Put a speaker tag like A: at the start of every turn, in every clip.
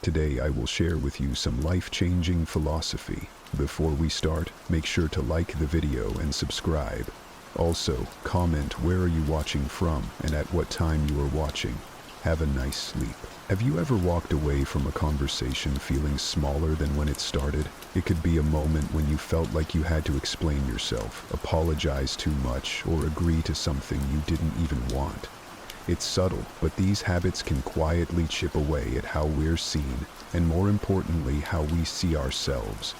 A: Today I will share with you some life-changing philosophy. Before we start, make sure to like the video and subscribe. Also, comment where are you watching from and at what time you are watching. Have a nice sleep. Have you ever walked away from a conversation feeling smaller than when it started? It could be a moment when you felt like you had to explain yourself, apologize too much, or agree to something you didn't even want. It's subtle, but these habits can quietly chip away at how we're seen, and more importantly, how we see ourselves.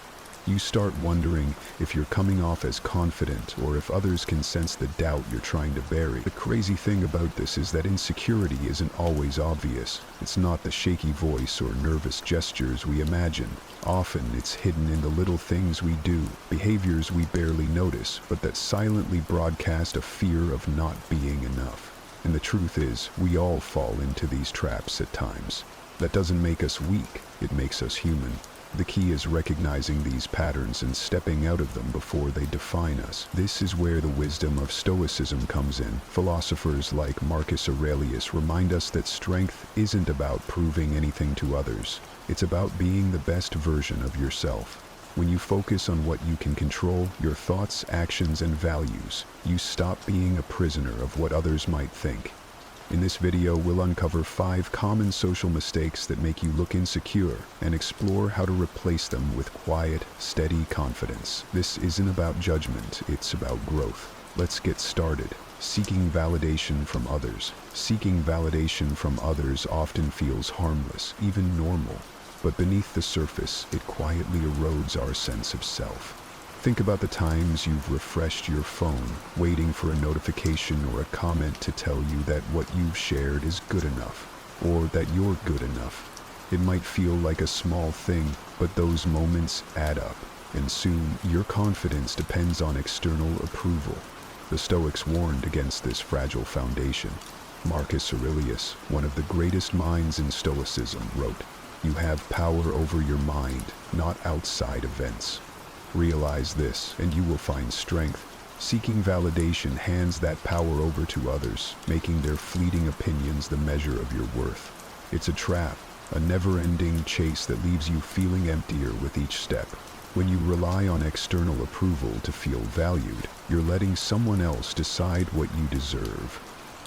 A: You start wondering if you're coming off as confident or if others can sense the doubt you're trying to bury. The crazy thing about this is that insecurity isn't always obvious. It's not the shaky voice or nervous gestures we imagine. Often it's hidden in the little things we do, behaviors we barely notice, but that silently broadcast a fear of not being enough. And the truth is, we all fall into these traps at times. That doesn't make us weak, it makes us human. The key is recognizing these patterns and stepping out of them before they define us. This is where the wisdom of Stoicism comes in. Philosophers like Marcus Aurelius remind us that strength isn't about proving anything to others. It's about being the best version of yourself. When you focus on what you can control, your thoughts, actions, and values, you stop being a prisoner of what others might think. In this video, we'll uncover 5 common social mistakes that make you look insecure and explore how to replace them with quiet, steady confidence. This isn't about judgment, it's about growth. Let's get started. Seeking validation from others. Seeking validation from others often feels harmless, even normal. But beneath the surface, it quietly erodes our sense of self. Think about the times you've refreshed your phone, waiting for a notification or a comment to tell you that what you've shared is good enough, or that you're good enough. It might feel like a small thing, but those moments add up, and soon your confidence depends on external approval. The Stoics warned against this fragile foundation. Marcus Aurelius, one of the greatest minds in Stoicism, wrote, "You have power over your mind, not outside events." Realize this, and you will find strength. Seeking validation hands that power over to others, making their fleeting opinions the measure of your worth. It's a trap, a never-ending chase that leaves you feeling emptier with each step. When you rely on external approval to feel valued, you're letting someone else decide what you deserve.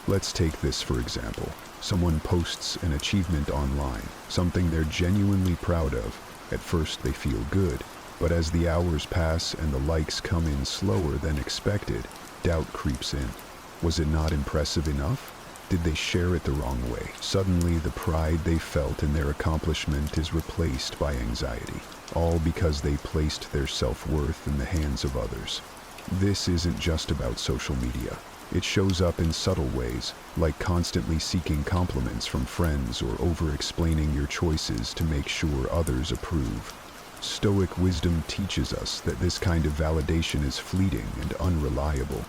A: Let's take this for example. Someone posts an achievement online, something they're genuinely proud of. At first they feel good. But as the hours pass and the likes come in slower than expected, doubt creeps in. Was it not impressive enough? Did they share it the wrong way? Suddenly, the pride they felt in their accomplishment is replaced by anxiety, all because they placed their self-worth in the hands of others. This isn't just about social media. It shows up in subtle ways, like constantly seeking compliments from friends or over-explaining your choices to make sure others approve. Stoic wisdom teaches us that this kind of validation is fleeting and unreliable.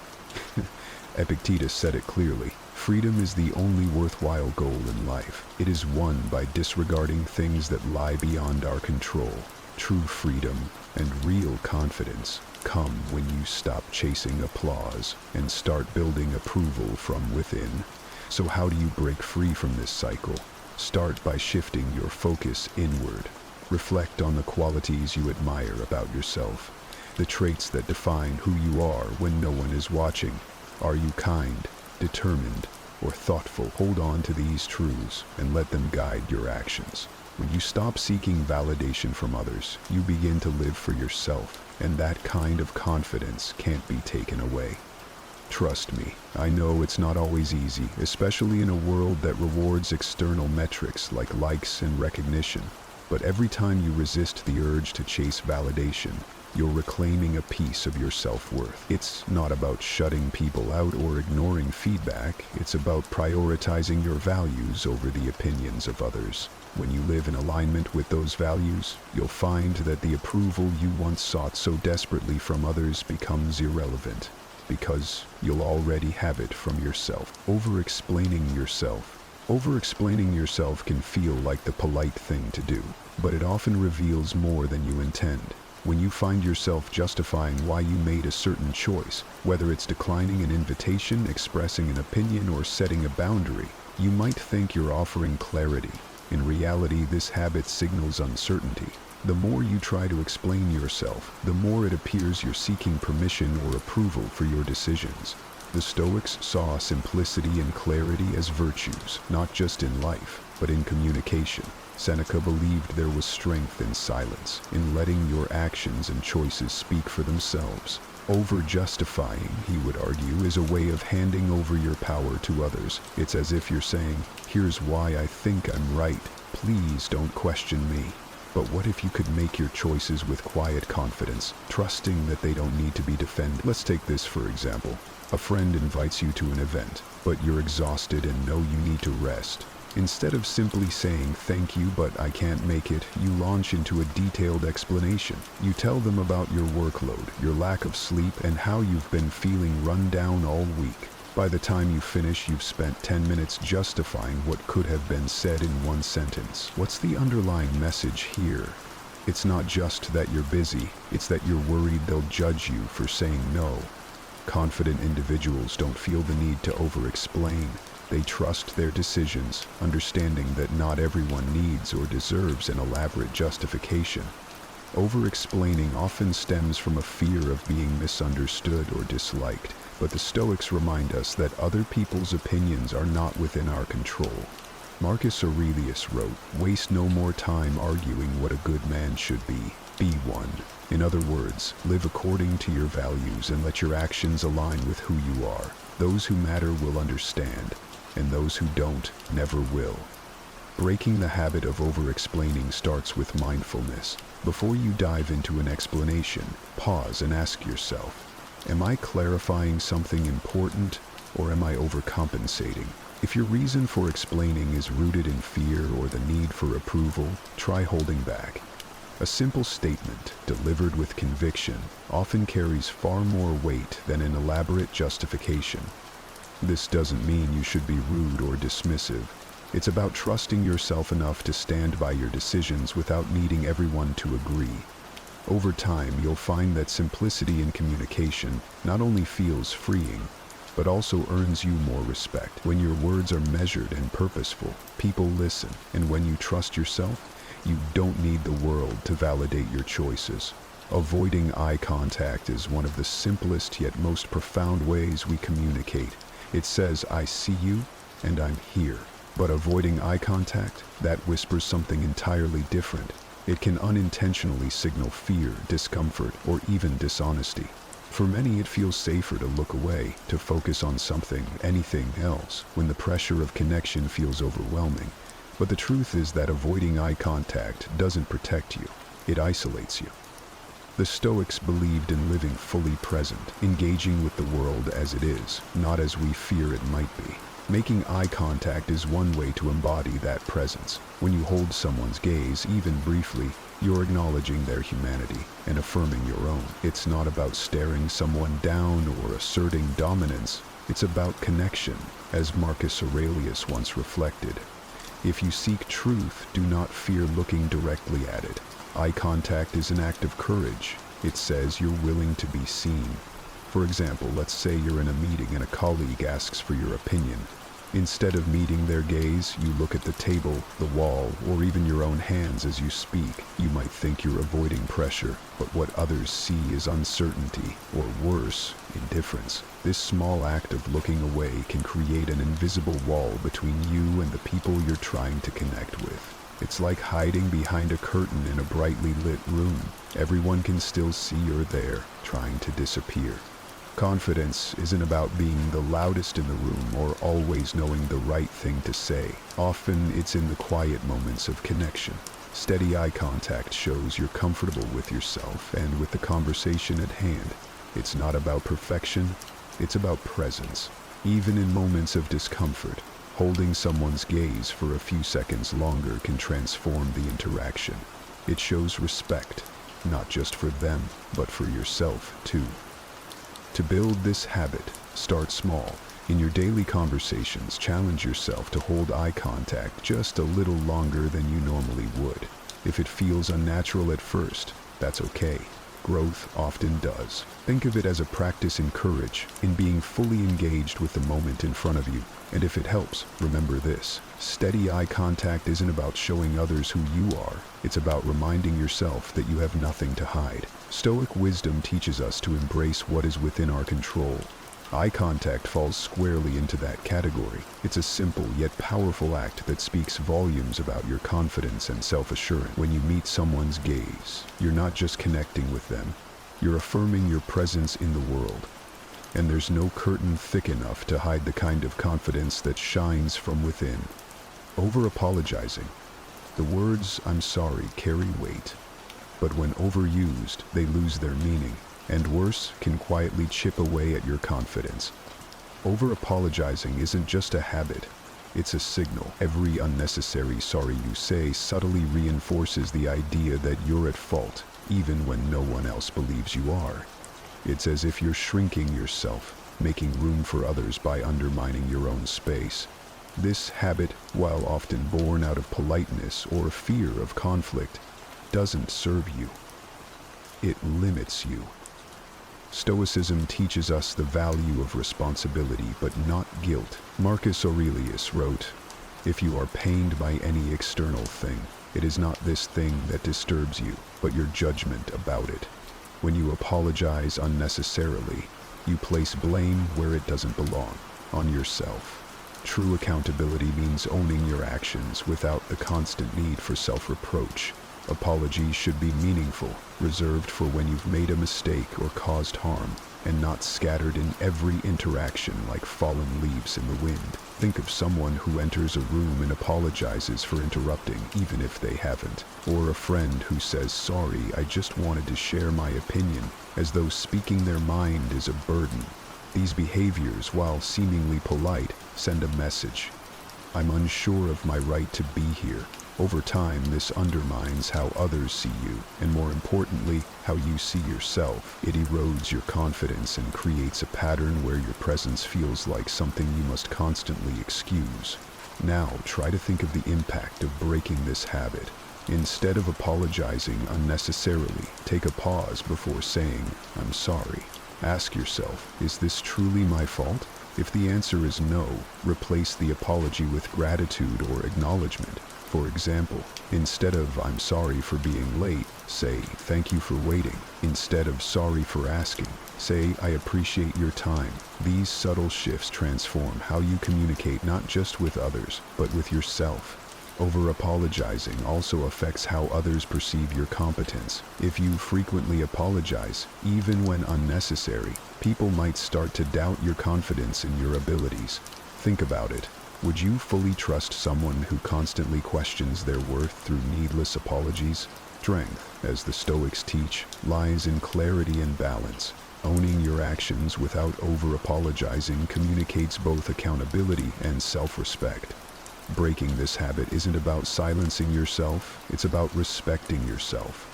A: Epictetus said it clearly, "Freedom is the only worthwhile goal in life. It is won by disregarding things that lie beyond our control. True freedom and real confidence come when you stop chasing applause and start building approval from within." So how do you break free from this cycle? Start by shifting your focus inward. Reflect on the qualities you admire about yourself, the traits that define who you are when no one is watching. Are you kind, determined, or thoughtful? Hold on to these truths and let them guide your actions. When you stop seeking validation from others, you begin to live for yourself, and that kind of confidence can't be taken away. Trust me, I know it's not always easy, especially in a world that rewards external metrics like likes and recognition. But every time you resist the urge to chase validation, you're reclaiming a piece of your self-worth. It's not about shutting people out or ignoring feedback. It's about prioritizing your values over the opinions of others. When you live in alignment with those values, you'll find that the approval you once sought so desperately from others becomes irrelevant, because you'll already have it from yourself. Over-explaining yourself can feel like the polite thing to do, but it often reveals more than you intend. When you find yourself justifying why you made a certain choice, whether it's declining an invitation, expressing an opinion, or setting a boundary, you might think you're offering clarity. In reality, this habit signals uncertainty. The more you try to explain yourself, the more it appears you're seeking permission or approval for your decisions. The Stoics saw simplicity and clarity as virtues, not just in life, but in communication. Seneca believed there was strength in silence, in letting your actions and choices speak for themselves. Over-justifying, he would argue, is a way of handing over your power to others. It's as if you're saying, "Here's why I think I'm right. Please don't question me." But what if you could make your choices with quiet confidence, trusting that they don't need to be defended? Let's take this for example. A friend invites you to an event, but you're exhausted and know you need to rest. Instead of simply saying, "Thank you, but I can't make it," you launch into a detailed explanation. You tell them about your workload, your lack of sleep, and how you've been feeling run down all week. By the time you finish, you've spent 10 minutes justifying what could have been said in one sentence. What's the underlying message here? It's not just that you're busy, it's that you're worried they'll judge you for saying no. Confident individuals don't feel the need to over-explain. They trust their decisions, understanding that not everyone needs or deserves an elaborate justification. Over-explaining often stems from a fear of being misunderstood or disliked, but the Stoics remind us that other people's opinions are not within our control. Marcus Aurelius wrote, "Waste no more time arguing what a good man should be. Be one." In other words, live according to your values and let your actions align with who you are. Those who matter will understand, and those who don't never will. Breaking the habit of over-explaining starts with mindfulness. Before you dive into an explanation, pause and ask yourself, am I clarifying something important, or am I overcompensating? If your reason for explaining is rooted in fear or the need for approval, try holding back. A simple statement, delivered with conviction, often carries far more weight than an elaborate justification. This doesn't mean you should be rude or dismissive. It's about trusting yourself enough to stand by your decisions without needing everyone to agree. Over time, you'll find that simplicity in communication not only feels freeing, but also earns you more respect. When your words are measured and purposeful, people listen, and when you trust yourself, you don't need the world to validate your choices. Avoiding eye contact is one of the simplest yet most profound ways we communicate. It says, "I see you, and I'm here." But avoiding eye contact, that whispers something entirely different. It can unintentionally signal fear, discomfort, or even dishonesty. For many, it feels safer to look away, to focus on anything else, when the pressure of connection feels overwhelming. But the truth is that avoiding eye contact doesn't protect you, it isolates you. The Stoics believed in living fully present, engaging with the world as it is, not as we fear it might be. Making eye contact is one way to embody that presence. When you hold someone's gaze, even briefly, you're acknowledging their humanity and affirming your own. It's not about staring someone down or asserting dominance. It's about connection, as Marcus Aurelius once reflected. If you seek truth, do not fear looking directly at it. Eye contact is an act of courage. It says you're willing to be seen. For example, let's say you're in a meeting and a colleague asks for your opinion. Instead of meeting their gaze, you look at the table, the wall, or even your own hands as you speak. You might think you're avoiding pressure, but what others see is uncertainty, or worse, indifference. This small act of looking away can create an invisible wall between you and the people you're trying to connect with. It's like hiding behind a curtain in a brightly lit room. Everyone can still see you're there, trying to disappear. Confidence isn't about being the loudest in the room or always knowing the right thing to say. Often it's in the quiet moments of connection. Steady eye contact shows you're comfortable with yourself and with the conversation at hand. It's not about perfection, it's about presence. Even in moments of discomfort, holding someone's gaze for a few seconds longer can transform the interaction. It shows respect, not just for them, but for yourself too. To build this habit, start small. In your daily conversations, challenge yourself to hold eye contact just a little longer than you normally would. If it feels unnatural at first, that's okay. Growth often does. Think of it as a practice in courage, in being fully engaged with the moment in front of you. And if it helps, remember this. Steady eye contact isn't about showing others who you are. It's about reminding yourself that you have nothing to hide. Stoic wisdom teaches us to embrace what is within our control. Eye contact falls squarely into that category. It's a simple yet powerful act that speaks volumes about your confidence and self-assurance. When you meet someone's gaze, you're not just connecting with them, you're affirming your presence in the world. And there's no curtain thick enough to hide the kind of confidence that shines from within. Over-apologizing. The words "I'm sorry" carry weight, but when overused, they lose their meaning, and worse, can quietly chip away at your confidence. Over-apologizing isn't just a habit, it's a signal. Every unnecessary sorry you say subtly reinforces the idea that you're at fault, even when no one else believes you are. It's as if you're shrinking yourself, making room for others by undermining your own space. This habit, while often born out of politeness or fear of conflict, doesn't serve you. It limits you. Stoicism teaches us the value of responsibility, but not guilt. Marcus Aurelius wrote, "If you are pained by any external thing, it is not this thing that disturbs you, but your judgment about it." When you apologize unnecessarily, you place blame where it doesn't belong, on yourself. True accountability means owning your actions without the constant need for self-reproach. Apologies should be meaningful, reserved for when you've made a mistake or caused harm, and not scattered in every interaction like fallen leaves in the wind. Think of someone who enters a room and apologizes for interrupting, even if they haven't. Or a friend who says, "Sorry, I just wanted to share my opinion," as though speaking their mind is a burden. These behaviors, while seemingly polite, send a message. "I'm unsure of my right to be here." Over time, this undermines how others see you, and more importantly, how you see yourself. It erodes your confidence and creates a pattern where your presence feels like something you must constantly excuse. Now, try to think of the impact of breaking this habit. Instead of apologizing unnecessarily, take a pause before saying, "I'm sorry." Ask yourself, is this truly my fault? If the answer is no, replace the apology with gratitude or acknowledgement. For example, instead of "I'm sorry for being late," say "Thank you for waiting." Instead of "Sorry for asking," say "I appreciate your time." These subtle shifts transform how you communicate not just with others, but with yourself. Over-apologizing also affects how others perceive your competence. If you frequently apologize, even when unnecessary, people might start to doubt your confidence in your abilities. Think about it. Would you fully trust someone who constantly questions their worth through needless apologies? Strength, as the Stoics teach, lies in clarity and balance. Owning your actions without over-apologizing communicates both accountability and self-respect. Breaking this habit isn't about silencing yourself, it's about respecting yourself.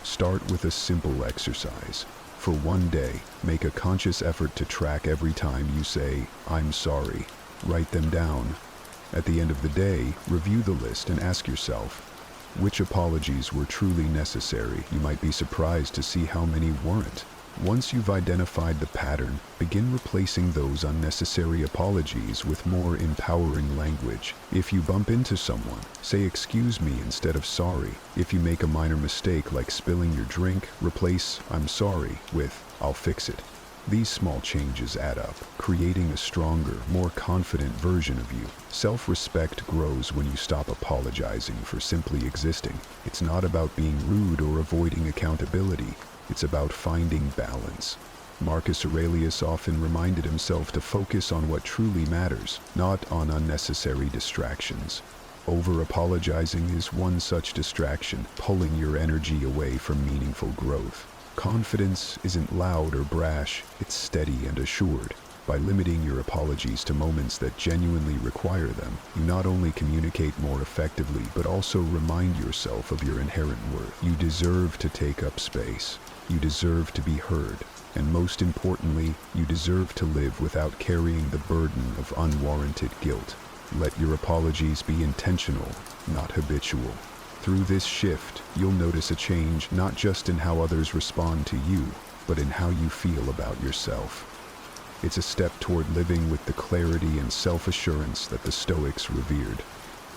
A: Start with a simple exercise. For one day, make a conscious effort to track every time you say, "I'm sorry." Write them down. At the end of the day, review the list and ask yourself, which apologies were truly necessary? You might be surprised to see how many weren't. Once you've identified the pattern, begin replacing those unnecessary apologies with more empowering language. If you bump into someone, say "excuse me" instead of "sorry." If you make a minor mistake like spilling your drink, replace "I'm sorry" with "I'll fix it." These small changes add up, creating a stronger, more confident version of you. Self-respect grows when you stop apologizing for simply existing. It's not about being rude or avoiding accountability. It's about finding balance. Marcus Aurelius often reminded himself to focus on what truly matters, not on unnecessary distractions. Over-apologizing is one such distraction, pulling your energy away from meaningful growth. Confidence isn't loud or brash, it's steady and assured. By limiting your apologies to moments that genuinely require them, you not only communicate more effectively, but also remind yourself of your inherent worth. You deserve to take up space. You deserve to be heard. And most importantly, you deserve to live without carrying the burden of unwarranted guilt. Let your apologies be intentional, not habitual. Through this shift, you'll notice a change not just in how others respond to you, but in how you feel about yourself. It's a step toward living with the clarity and self-assurance that the Stoics revered.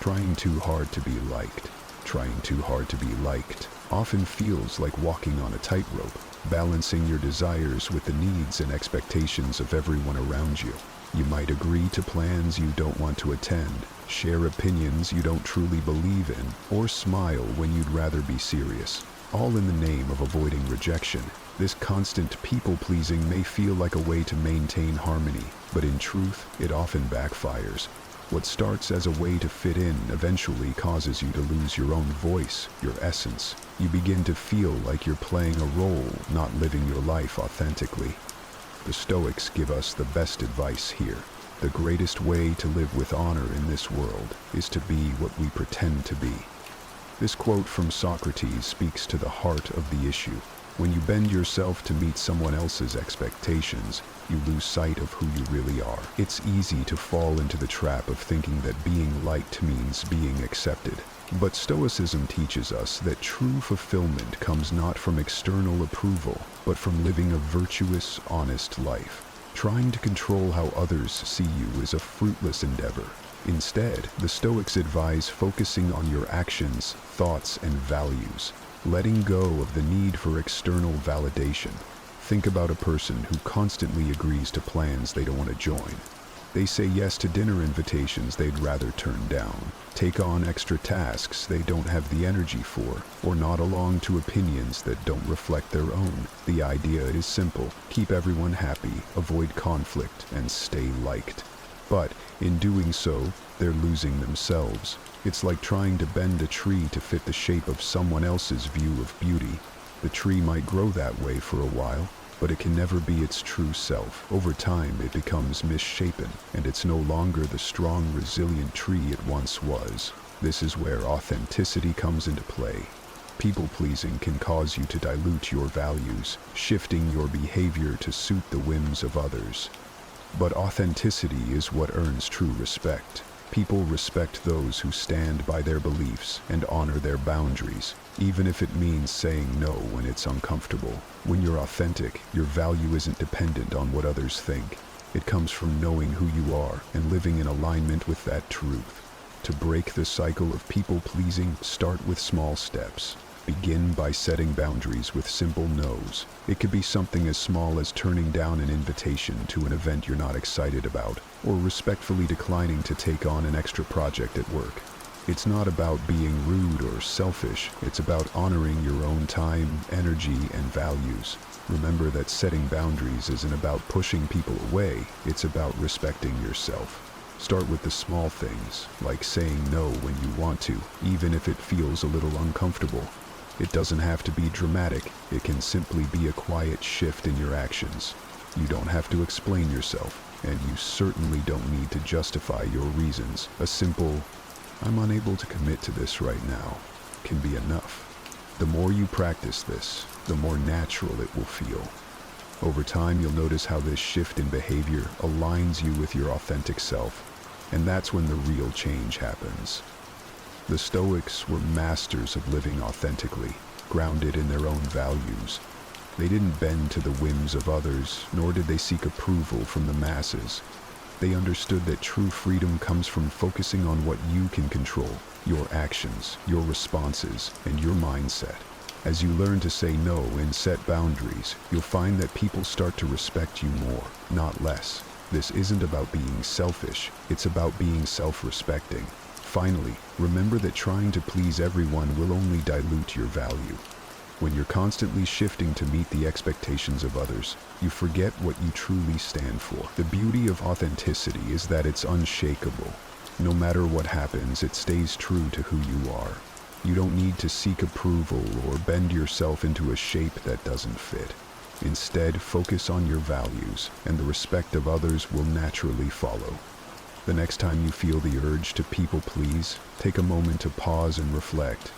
A: Trying too hard to be liked. Trying too hard to be liked often feels like walking on a tightrope, balancing your desires with the needs and expectations of everyone around you. You might agree to plans you don't want to attend, share opinions you don't truly believe in, or smile when you'd rather be serious, all in the name of avoiding rejection. This constant people-pleasing may feel like a way to maintain harmony, but in truth, it often backfires. What starts as a way to fit in eventually causes you to lose your own voice, your essence. You begin to feel like you're playing a role, not living your life authentically. The Stoics give us the best advice here. The greatest way to live with honor in this world is to be what we pretend to be. This quote from Socrates speaks to the heart of the issue. When you bend yourself to meet someone else's expectations, you lose sight of who you really are. It's easy to fall into the trap of thinking that being liked means being accepted. But Stoicism teaches us that true fulfillment comes not from external approval, but from living a virtuous, honest life. Trying to control how others see you is a fruitless endeavor. Instead, the Stoics advise focusing on your actions, thoughts, and values, letting go of the need for external validation. Think about a person who constantly agrees to plans they don't want to join. They say yes to dinner invitations they'd rather turn down, take on extra tasks they don't have the energy for, or nod along to opinions that don't reflect their own. The idea is simple: keep everyone happy, avoid conflict, and stay liked. But in doing so, they're losing themselves. It's like trying to bend a tree to fit the shape of someone else's view of beauty. The tree might grow that way for a while, but it can never be its true self. Over time, it becomes misshapen, and it's no longer the strong, resilient tree it once was. This is where authenticity comes into play. People-pleasing can cause you to dilute your values, shifting your behavior to suit the whims of others. But authenticity is what earns true respect. People respect those who stand by their beliefs and honor their boundaries, even if it means saying no when it's uncomfortable. When you're authentic, your value isn't dependent on what others think. It comes from knowing who you are and living in alignment with that truth. To break the cycle of people-pleasing, start with small steps. Begin by setting boundaries with simple no's. It could be something as small as turning down an invitation to an event you're not excited about, or respectfully declining to take on an extra project at work. It's not about being rude or selfish. It's about honoring your own time, energy, and values. Remember that setting boundaries isn't about pushing people away. It's about respecting yourself. Start with the small things, like saying no when you want to, even if it feels a little uncomfortable. It doesn't have to be dramatic. It can simply be a quiet shift in your actions. You don't have to explain yourself, and you certainly don't need to justify your reasons. A simple, "I'm unable to commit to this right now," can be enough. The more you practice this, the more natural it will feel. Over time, you'll notice how this shift in behavior aligns you with your authentic self, and that's when the real change happens. The Stoics were masters of living authentically, grounded in their own values. They didn't bend to the whims of others, nor did they seek approval from the masses. They understood that true freedom comes from focusing on what you can control: your actions, your responses, and your mindset. As you learn to say no and set boundaries, you'll find that people start to respect you more, not less. This isn't about being selfish, it's about being self-respecting. Finally, remember that trying to please everyone will only dilute your value. When you're constantly shifting to meet the expectations of others, you forget what you truly stand for. The beauty of authenticity is that it's unshakable. No matter what happens, it stays true to who you are. You don't need to seek approval or bend yourself into a shape that doesn't fit. Instead, focus on your values, and the respect of others will naturally follow. The next time you feel the urge to people please, take a moment to pause and reflect.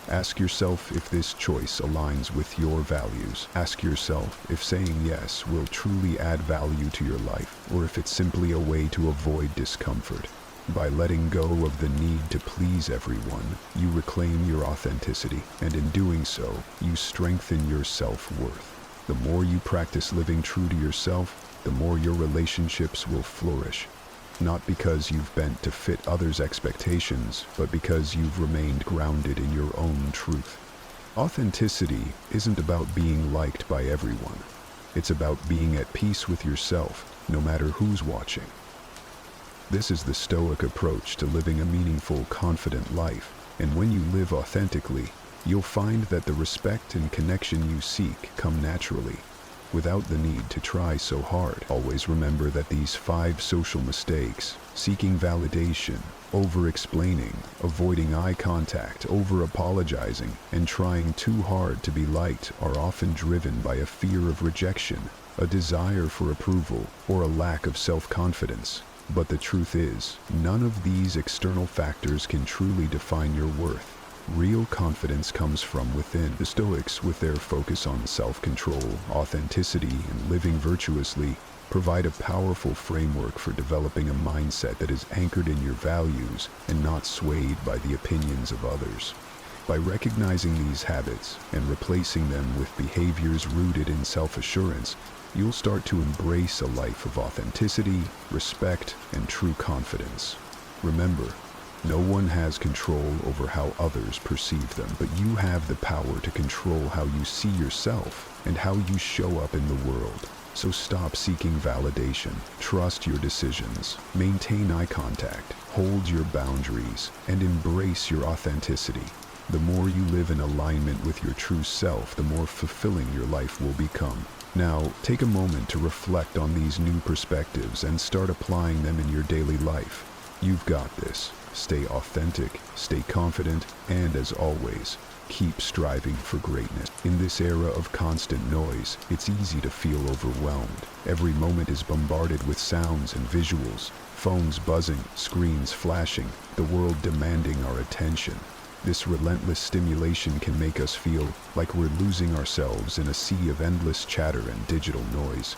A: Ask yourself if this choice aligns with your values. Ask yourself if saying yes will truly add value to your life, or if it's simply a way to avoid discomfort. By letting go of the need to please everyone, you reclaim your authenticity, and in doing so, you strengthen your self-worth. The more you practice living true to yourself, the more your relationships will flourish. Not because you've bent to fit others' expectations, but because you've remained grounded in your own truth. Authenticity isn't about being liked by everyone. It's about being at peace with yourself, no matter who's watching. This is the Stoic approach to living a meaningful, confident life. And when you live authentically, you'll find that the respect and connection you seek come naturally, without the need to try so hard. Always remember that these 5 social mistakes, seeking validation, over-explaining, avoiding eye contact, over-apologizing, and trying too hard to be liked, are often driven by a fear of rejection, a desire for approval, or a lack of self-confidence. But the truth is, none of these external factors can truly define your worth. Real confidence comes from within. The Stoics, with their focus on self-control, authenticity, and living virtuously, provide a powerful framework for developing a mindset that is anchored in your values and not swayed by the opinions of others. By recognizing these habits and replacing them with behaviors rooted in self-assurance, you'll start to embrace a life of authenticity, respect, and true confidence. Remember, no one has control over how others perceive them, but you have the power to control how you see yourself and how you show up in the world. So stop seeking validation, trust your decisions, maintain eye contact, hold your boundaries, and embrace your authenticity. The more you live in alignment with your true self, the more fulfilling your life will become. Now, take a moment to reflect on these new perspectives and start applying them in your daily life. You've got this. Stay authentic, stay confident, and as always, keep striving for greatness. In this era of constant noise, it's easy to feel overwhelmed. Every moment is bombarded with sounds and visuals, phones buzzing, screens flashing, the world demanding our attention. This relentless stimulation can make us feel like we're losing ourselves in a sea of endless chatter and digital noise.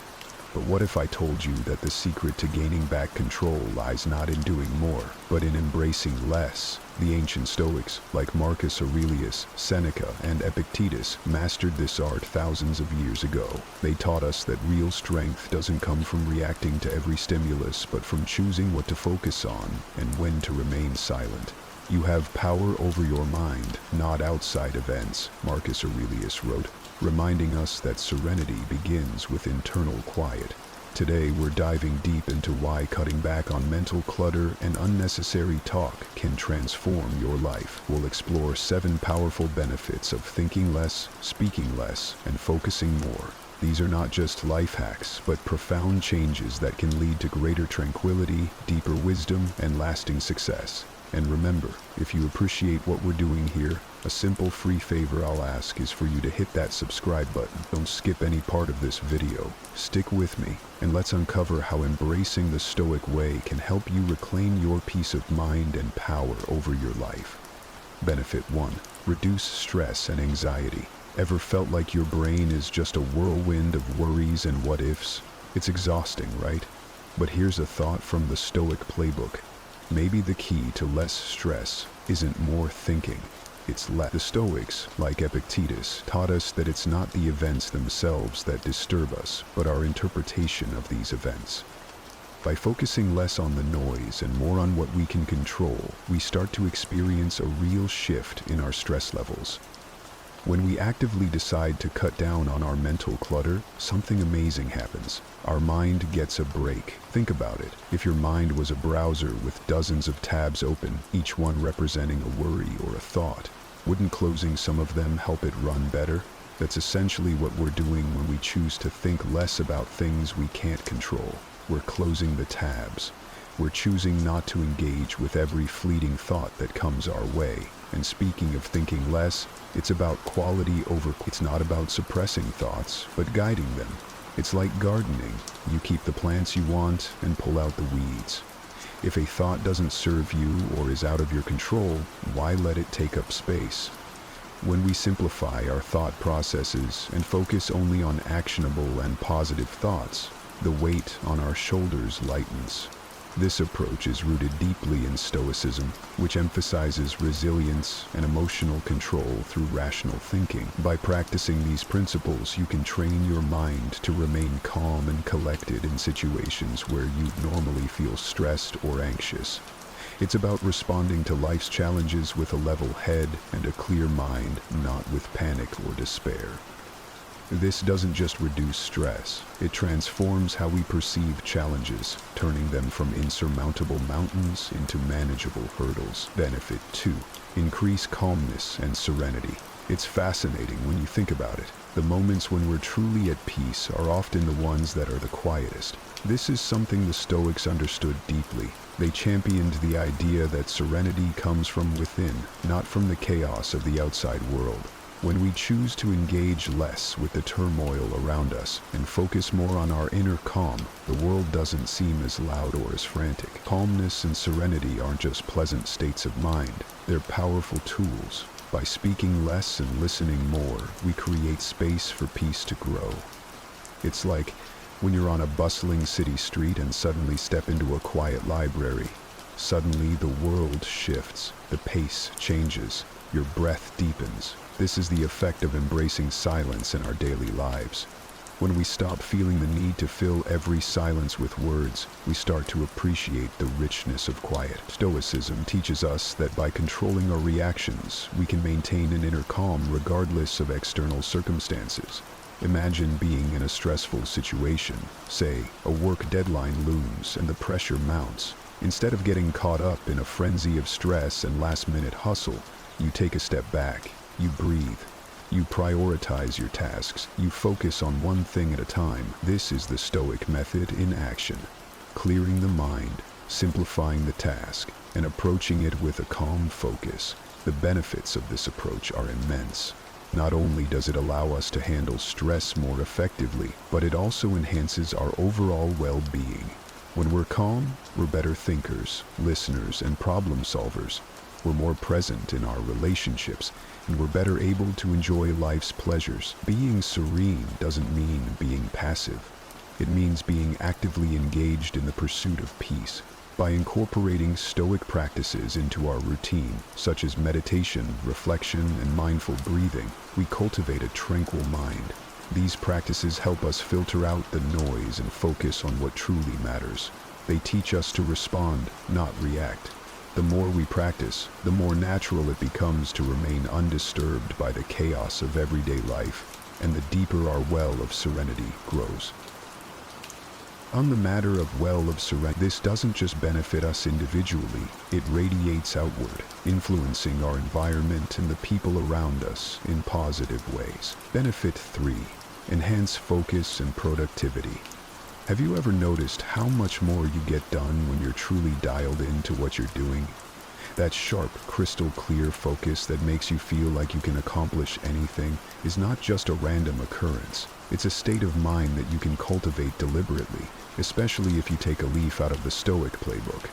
A: But what if I told you that the secret to gaining back control lies not in doing more, but in embracing less? The ancient Stoics, like Marcus Aurelius, Seneca, and Epictetus, mastered this art thousands of years ago. They taught us that real strength doesn't come from reacting to every stimulus, but from choosing what to focus on and when to remain silent. You have power over your mind, not outside events, Marcus Aurelius wrote, reminding us that serenity begins with internal quiet. Today we're diving deep into why cutting back on mental clutter and unnecessary talk can transform your life. We'll explore 7 powerful benefits of thinking less, speaking less, and focusing more. These are not just life hacks, but profound changes that can lead to greater tranquility, deeper wisdom, and lasting success. And remember, if you appreciate what we're doing here, a simple free favor I'll ask is for you to hit that subscribe button. Don't skip any part of this video. Stick with me, and let's uncover how embracing the Stoic way can help you reclaim your peace of mind and power over your life. Benefit 1. Reduce stress and anxiety. Ever felt like your brain is just a whirlwind of worries and what-ifs? It's exhausting, right? But here's a thought from the Stoic playbook. Maybe the key to less stress isn't more thinking, it's less. The Stoics, like Epictetus, taught us that it's not the events themselves that disturb us, but our interpretation of these events. By focusing less on the noise and more on what we can control, we start to experience a real shift in our stress levels. When we actively decide to cut down on our mental clutter, something amazing happens. Our mind gets a break. Think about it. If your mind was a browser with dozens of tabs open, each one representing a worry or a thought, wouldn't closing some of them help it run better? That's essentially what we're doing when we choose to think less about things we can't control. We're closing the tabs. We're choosing not to engage with every fleeting thought that comes our way. And speaking of thinking less, it's about quality over. It's not about suppressing thoughts, but guiding them. It's like gardening. You keep the plants you want and pull out the weeds. If a thought doesn't serve you or is out of your control, why let it take up space? When we simplify our thought processes and focus only on actionable and positive thoughts, the weight on our shoulders lightens. This approach is rooted deeply in Stoicism, which emphasizes resilience and emotional control through rational thinking. By practicing these principles, you can train your mind to remain calm and collected in situations where you normally feel stressed or anxious. It's about responding to life's challenges with a level head and a clear mind, not with panic or despair. This doesn't just reduce stress, it transforms how we perceive challenges, turning them from insurmountable mountains into manageable hurdles. Benefit 2. Increase calmness and serenity. It's fascinating when you think about it. The moments when we're truly at peace are often the ones that are the quietest. This is something the Stoics understood deeply. They championed the idea that serenity comes from within, not from the chaos of the outside world. When we choose to engage less with the turmoil around us and focus more on our inner calm, the world doesn't seem as loud or as frantic. Calmness and serenity aren't just pleasant states of mind, they're powerful tools. By speaking less and listening more, we create space for peace to grow. It's like when you're on a bustling city street and suddenly step into a quiet library. Suddenly the world shifts, the pace changes, your breath deepens. This is the effect of embracing silence in our daily lives. When we stop feeling the need to fill every silence with words, we start to appreciate the richness of quiet. Stoicism teaches us that by controlling our reactions, we can maintain an inner calm regardless of external circumstances. Imagine being in a stressful situation. Say, a work deadline looms and the pressure mounts. Instead of getting caught up in a frenzy of stress and last-minute hustle, you take a step back. You breathe. You prioritize your tasks. You focus on one thing at a time. This is the Stoic method in action. Clearing the mind, simplifying the task, and approaching it with a calm focus. The benefits of this approach are immense. Not only does it allow us to handle stress more effectively, but it also enhances our overall well-being. When we're calm, we're better thinkers, listeners, and problem solvers. We're more present in our relationships, and we're better able to enjoy life's pleasures. Being serene doesn't mean being passive. It means being actively engaged in the pursuit of peace. By incorporating Stoic practices into our routine, such as meditation, reflection, and mindful breathing, we cultivate a tranquil mind. These practices help us filter out the noise and focus on what truly matters. They teach us to respond, not react. The more we practice, the more natural it becomes to remain undisturbed by the chaos of everyday life, and the deeper our well of serenity grows. On the matter of well of serenity, this doesn't just benefit us individually, it radiates outward, influencing our environment and the people around us in positive ways. Benefit 3. Enhance focus and productivity. Have you ever noticed how much more you get done when you're truly dialed into what you're doing? That sharp, crystal clear focus that makes you feel like you can accomplish anything is not just a random occurrence. It's a state of mind that you can cultivate deliberately, especially if you take a leaf out of the Stoic playbook.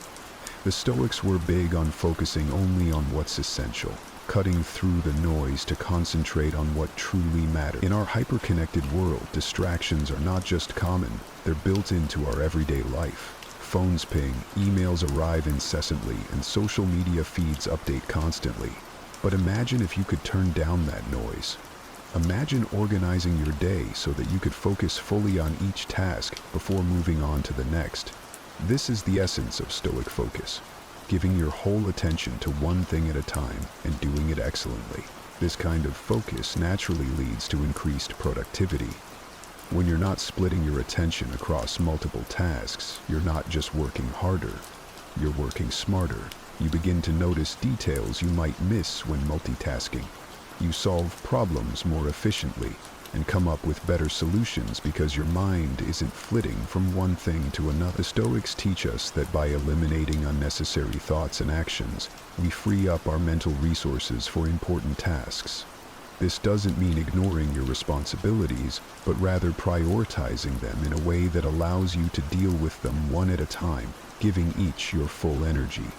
A: The Stoics were big on focusing only on what's essential, cutting through the noise to concentrate on what truly matters. In our hyper-connected world, distractions are not just common, they're built into our everyday life. Phones ping, emails arrive incessantly, and social media feeds update constantly. But imagine if you could turn down that noise. Imagine organizing your day so that you could focus fully on each task before moving on to the next. This is the essence of Stoic focus. Giving your whole attention to one thing at a time and doing it excellently. This kind of focus naturally leads to increased productivity. When you're not splitting your attention across multiple tasks, you're not just working harder, you're working smarter. You begin to notice details you might miss when multitasking. You solve problems more efficiently and come up with better solutions because your mind isn't flitting from one thing to another. The Stoics teach us that by eliminating unnecessary thoughts and actions, we free up our mental resources for important tasks. This doesn't mean ignoring your responsibilities, but rather prioritizing them in a way that allows you to deal with them one at a time, giving each your full energy.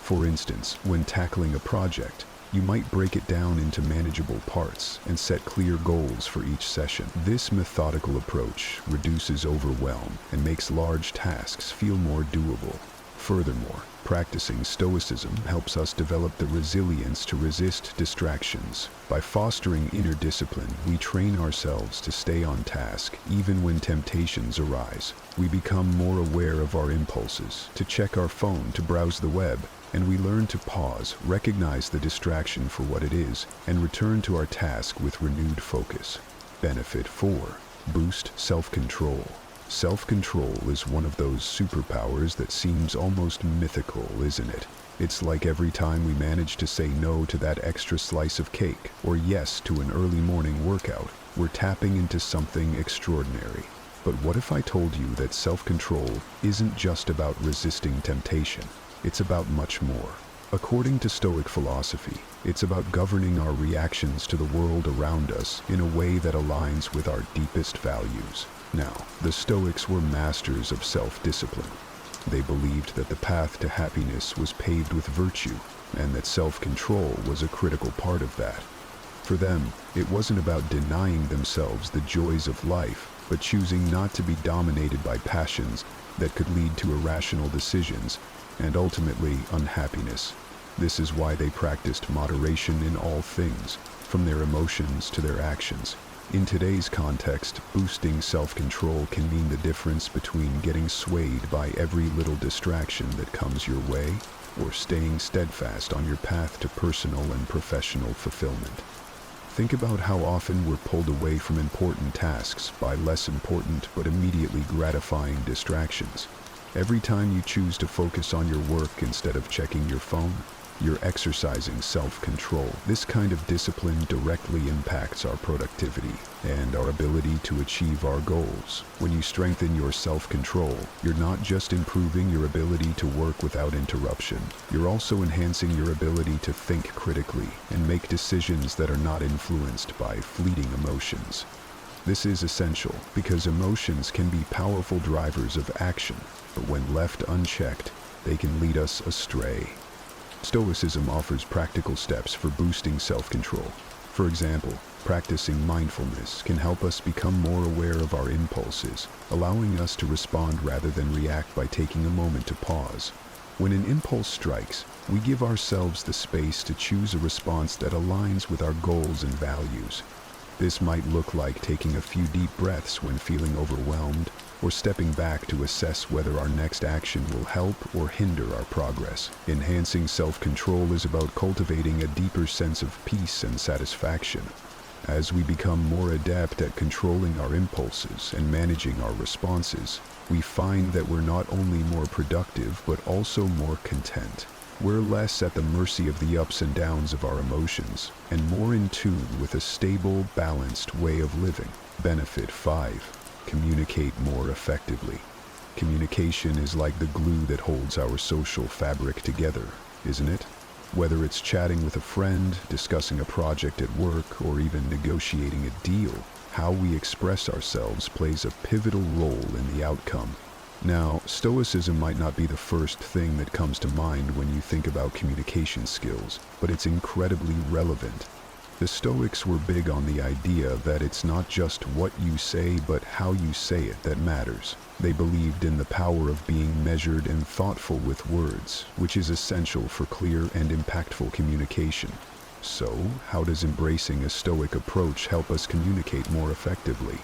A: For instance, when tackling a project, you might break it down into manageable parts and set clear goals for each session. This methodical approach reduces overwhelm and makes large tasks feel more doable. Furthermore, practicing Stoicism helps us develop the resilience to resist distractions. By fostering inner discipline, we train ourselves to stay on task even when temptations arise. We become more aware of our impulses, to check our phone, to browse the web, and we learn to pause, recognize the distraction for what it is, and return to our task with renewed focus. Benefit 4. Boost self-control. Self-control is one of those superpowers that seems almost mythical, isn't it? It's like every time we manage to say no to that extra slice of cake, or yes to an early morning workout, we're tapping into something extraordinary. But what if I told you that self-control isn't just about resisting temptation? It's about much more. According to Stoic philosophy, it's about governing our reactions to the world around us in a way that aligns with our deepest values. Now, the Stoics were masters of self-discipline. They believed that the path to happiness was paved with virtue, and that self-control was a critical part of that. For them, it wasn't about denying themselves the joys of life, but choosing not to be dominated by passions that could lead to irrational decisions and ultimately unhappiness. This is why they practiced moderation in all things, from their emotions to their actions. In today's context, boosting self-control can mean the difference between getting swayed by every little distraction that comes your way, or staying steadfast on your path to personal and professional fulfillment. Think about how often we're pulled away from important tasks by less important but immediately gratifying distractions. Every time you choose to focus on your work instead of checking your phone, you're exercising self-control. This kind of discipline directly impacts our productivity and our ability to achieve our goals. When you strengthen your self-control, you're not just improving your ability to work without interruption, you're also enhancing your ability to think critically and make decisions that are not influenced by fleeting emotions. This is essential because emotions can be powerful drivers of action, but when left unchecked, they can lead us astray. Stoicism offers practical steps for boosting self-control. For example, practicing mindfulness can help us become more aware of our impulses, allowing us to respond rather than react by taking a moment to pause. When an impulse strikes, we give ourselves the space to choose a response that aligns with our goals and values. This might look like taking a few deep breaths when feeling overwhelmed, or stepping back to assess whether our next action will help or hinder our progress. Enhancing self-control is about cultivating a deeper sense of peace and satisfaction. As we become more adept at controlling our impulses and managing our responses, we find that we're not only more productive but also more content. We're less at the mercy of the ups and downs of our emotions, and more in tune with a stable, balanced way of living. Benefit 5. Communicate more effectively. Communication is like the glue that holds our social fabric together, isn't it? Whether it's chatting with a friend, discussing a project at work, or even negotiating a deal, how we express ourselves plays a pivotal role in the outcome. Now, Stoicism might not be the first thing that comes to mind when you think about communication skills, but it's incredibly relevant. The Stoics were big on the idea that it's not just what you say, but how you say it that matters. They believed in the power of being measured and thoughtful with words, which is essential for clear and impactful communication. So, how does embracing a Stoic approach help us communicate more effectively?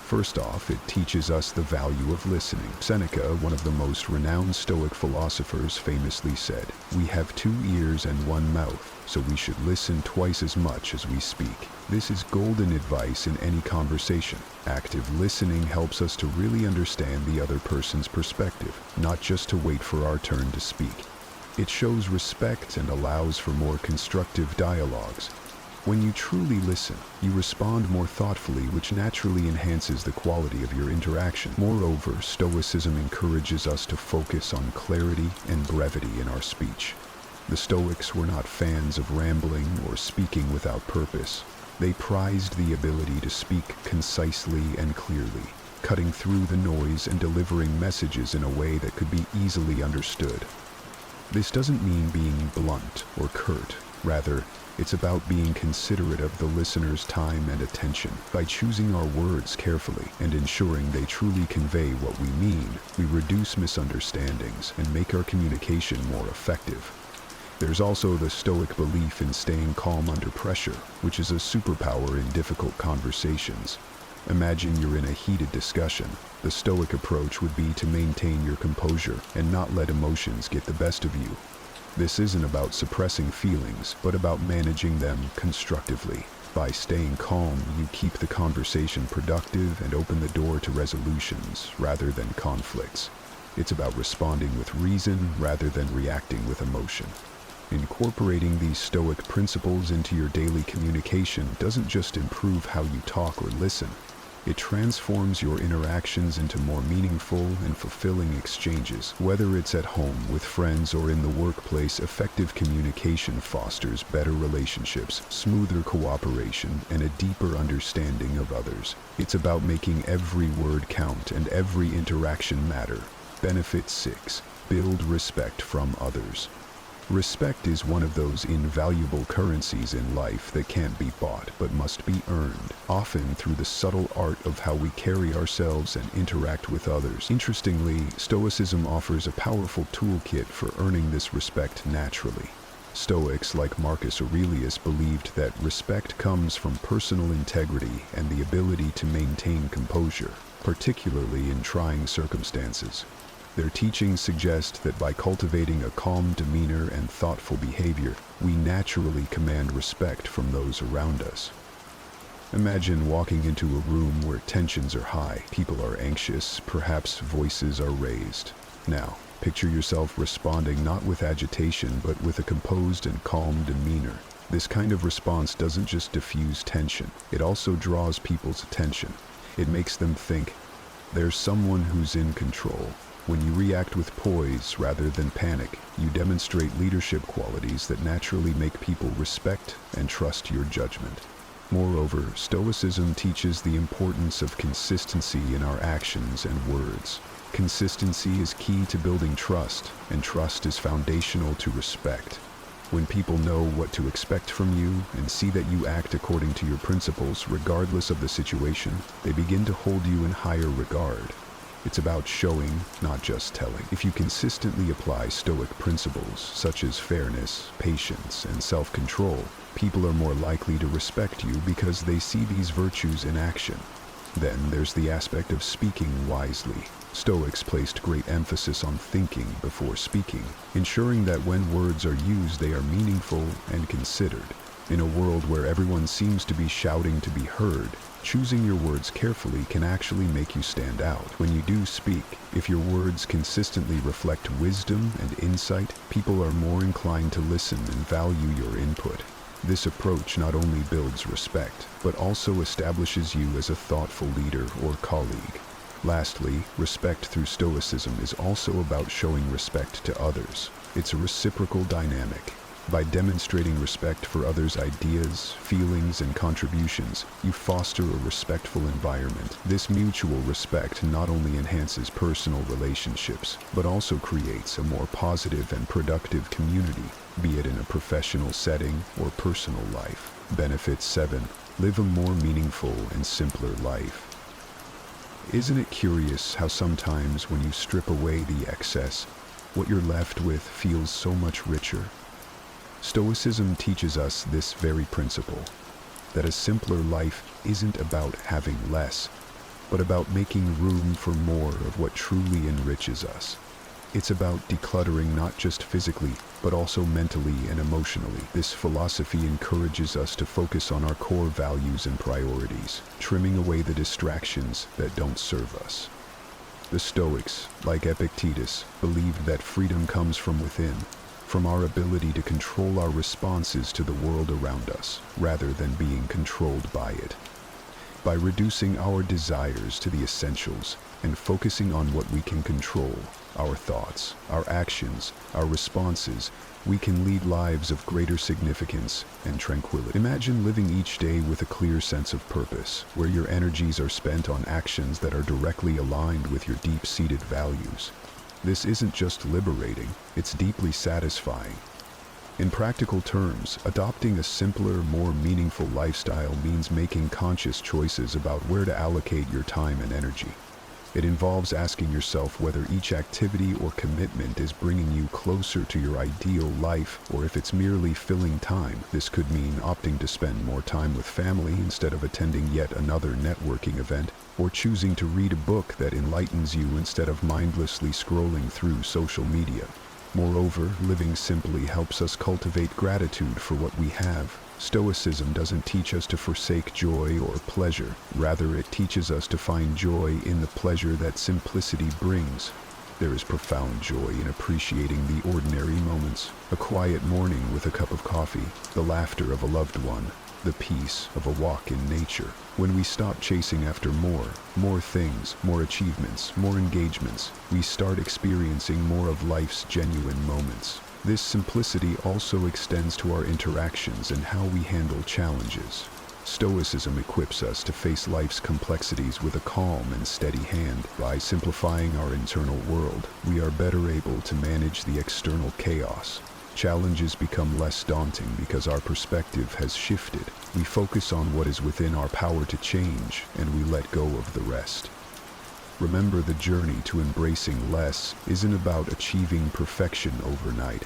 A: First off, it teaches us the value of listening. Seneca, one of the most renowned Stoic philosophers, famously said, "We have 2 ears and 1 mouth, so we should listen twice as much as we speak." This is golden advice in any conversation. Active listening helps us to really understand the other person's perspective, not just to wait for our turn to speak. It shows respect and allows for more constructive dialogues. When you truly listen, you respond more thoughtfully, which naturally enhances the quality of your interaction. Moreover, Stoicism encourages us to focus on clarity and brevity in our speech. The Stoics were not fans of rambling or speaking without purpose. They prized the ability to speak concisely and clearly, cutting through the noise and delivering messages in a way that could be easily understood. This doesn't mean being blunt or curt. Rather, it's about being considerate of the listener's time and attention. By choosing our words carefully and ensuring they truly convey what we mean, we reduce misunderstandings and make our communication more effective. There's also the Stoic belief in staying calm under pressure, which is a superpower in difficult conversations. Imagine you're in a heated discussion. The Stoic approach would be to maintain your composure and not let emotions get the best of you. This isn't about suppressing feelings, but about managing them constructively. By staying calm, you keep the conversation productive and open the door to resolutions rather than conflicts. It's about responding with reason rather than reacting with emotion. Incorporating these Stoic principles into your daily communication doesn't just improve how you talk or listen. It transforms your interactions into more meaningful and fulfilling exchanges. Whether it's at home, with friends, or in the workplace, effective communication fosters better relationships, smoother cooperation, and a deeper understanding of others. It's about making every word count and every interaction matter. Benefit 6. Build respect from others. Respect is one of those invaluable currencies in life that can't be bought but must be earned, often through the subtle art of how we carry ourselves and interact with others. Interestingly, Stoicism offers a powerful toolkit for earning this respect naturally. Stoics like Marcus Aurelius believed that respect comes from personal integrity and the ability to maintain composure, particularly in trying circumstances. Their teachings suggest that by cultivating a calm demeanor and thoughtful behavior, we naturally command respect from those around us. Imagine walking into a room where tensions are high, people are anxious, perhaps voices are raised. Now, picture yourself responding not with agitation, but with a composed and calm demeanor. This kind of response doesn't just diffuse tension, it also draws people's attention. It makes them think, there's someone who's in control. When you react with poise rather than panic, you demonstrate leadership qualities that naturally make people respect and trust your judgment. Moreover, Stoicism teaches the importance of consistency in our actions and words. Consistency is key to building trust, and trust is foundational to respect. When people know what to expect from you and see that you act according to your principles regardless of the situation, they begin to hold you in higher regard. It's about showing, not just telling. If you consistently apply Stoic principles such as fairness, patience, and self-control, people are more likely to respect you because they see these virtues in action. Then there's the aspect of speaking wisely. Stoics placed great emphasis on thinking before speaking, ensuring that when words are used they are meaningful and considered. In a world where everyone seems to be shouting to be heard, choosing your words carefully can actually make you stand out. When you do speak, if your words consistently reflect wisdom and insight, people are more inclined to listen and value your input. This approach not only builds respect, but also establishes you as a thoughtful leader or colleague. Lastly, respect through Stoicism is also about showing respect to others. It's a reciprocal dynamic. By demonstrating respect for others' ideas, feelings, and contributions, you foster a respectful environment. This mutual respect not only enhances personal relationships, but also creates a more positive and productive community, be it in a professional setting or personal life. Benefit 7. Live a more meaningful and simpler life. Isn't it curious how sometimes when you strip away the excess, what you're left with feels so much richer? Stoicism teaches us this very principle, that a simpler life isn't about having less, but about making room for more of what truly enriches us. It's about decluttering not just physically, but also mentally and emotionally. This philosophy encourages us to focus on our core values and priorities, trimming away the distractions that don't serve us. The Stoics, like Epictetus, believed that freedom comes from within, from our ability to control our responses to the world around us, rather than being controlled by it. By reducing our desires to the essentials and focusing on what we can control, our thoughts, our actions, our responses, we can lead lives of greater significance and tranquility. Imagine living each day with a clear sense of purpose, where your energies are spent on actions that are directly aligned with your deep-seated values. This isn't just liberating, it's deeply satisfying. In practical terms, adopting a simpler, more meaningful lifestyle means making conscious choices about where to allocate your time and energy. It involves asking yourself whether each activity or commitment is bringing you closer to your ideal life, or if it's merely filling time. This could mean opting to spend more time with family instead of attending yet another networking event, or choosing to read a book that enlightens you instead of mindlessly scrolling through social media. Moreover, living simply helps us cultivate gratitude for what we have. Stoicism doesn't teach us to forsake joy or pleasure. Rather, it teaches us to find joy in the pleasure that simplicity brings. There is profound joy in appreciating the ordinary moments, a quiet morning with a cup of coffee, the laughter of a loved one, the peace of a walk in nature. When we stop chasing after more things, more achievements, more engagements, we start experiencing more of life's genuine moments. This simplicity also extends to our interactions and how we handle challenges. Stoicism equips us to face life's complexities with a calm and steady hand. By simplifying our internal world, we are better able to manage the external chaos. Challenges become less daunting because our perspective has shifted. We focus on what is within our power to change, and we let go of the rest. Remember, the journey to embracing less isn't about achieving perfection overnight.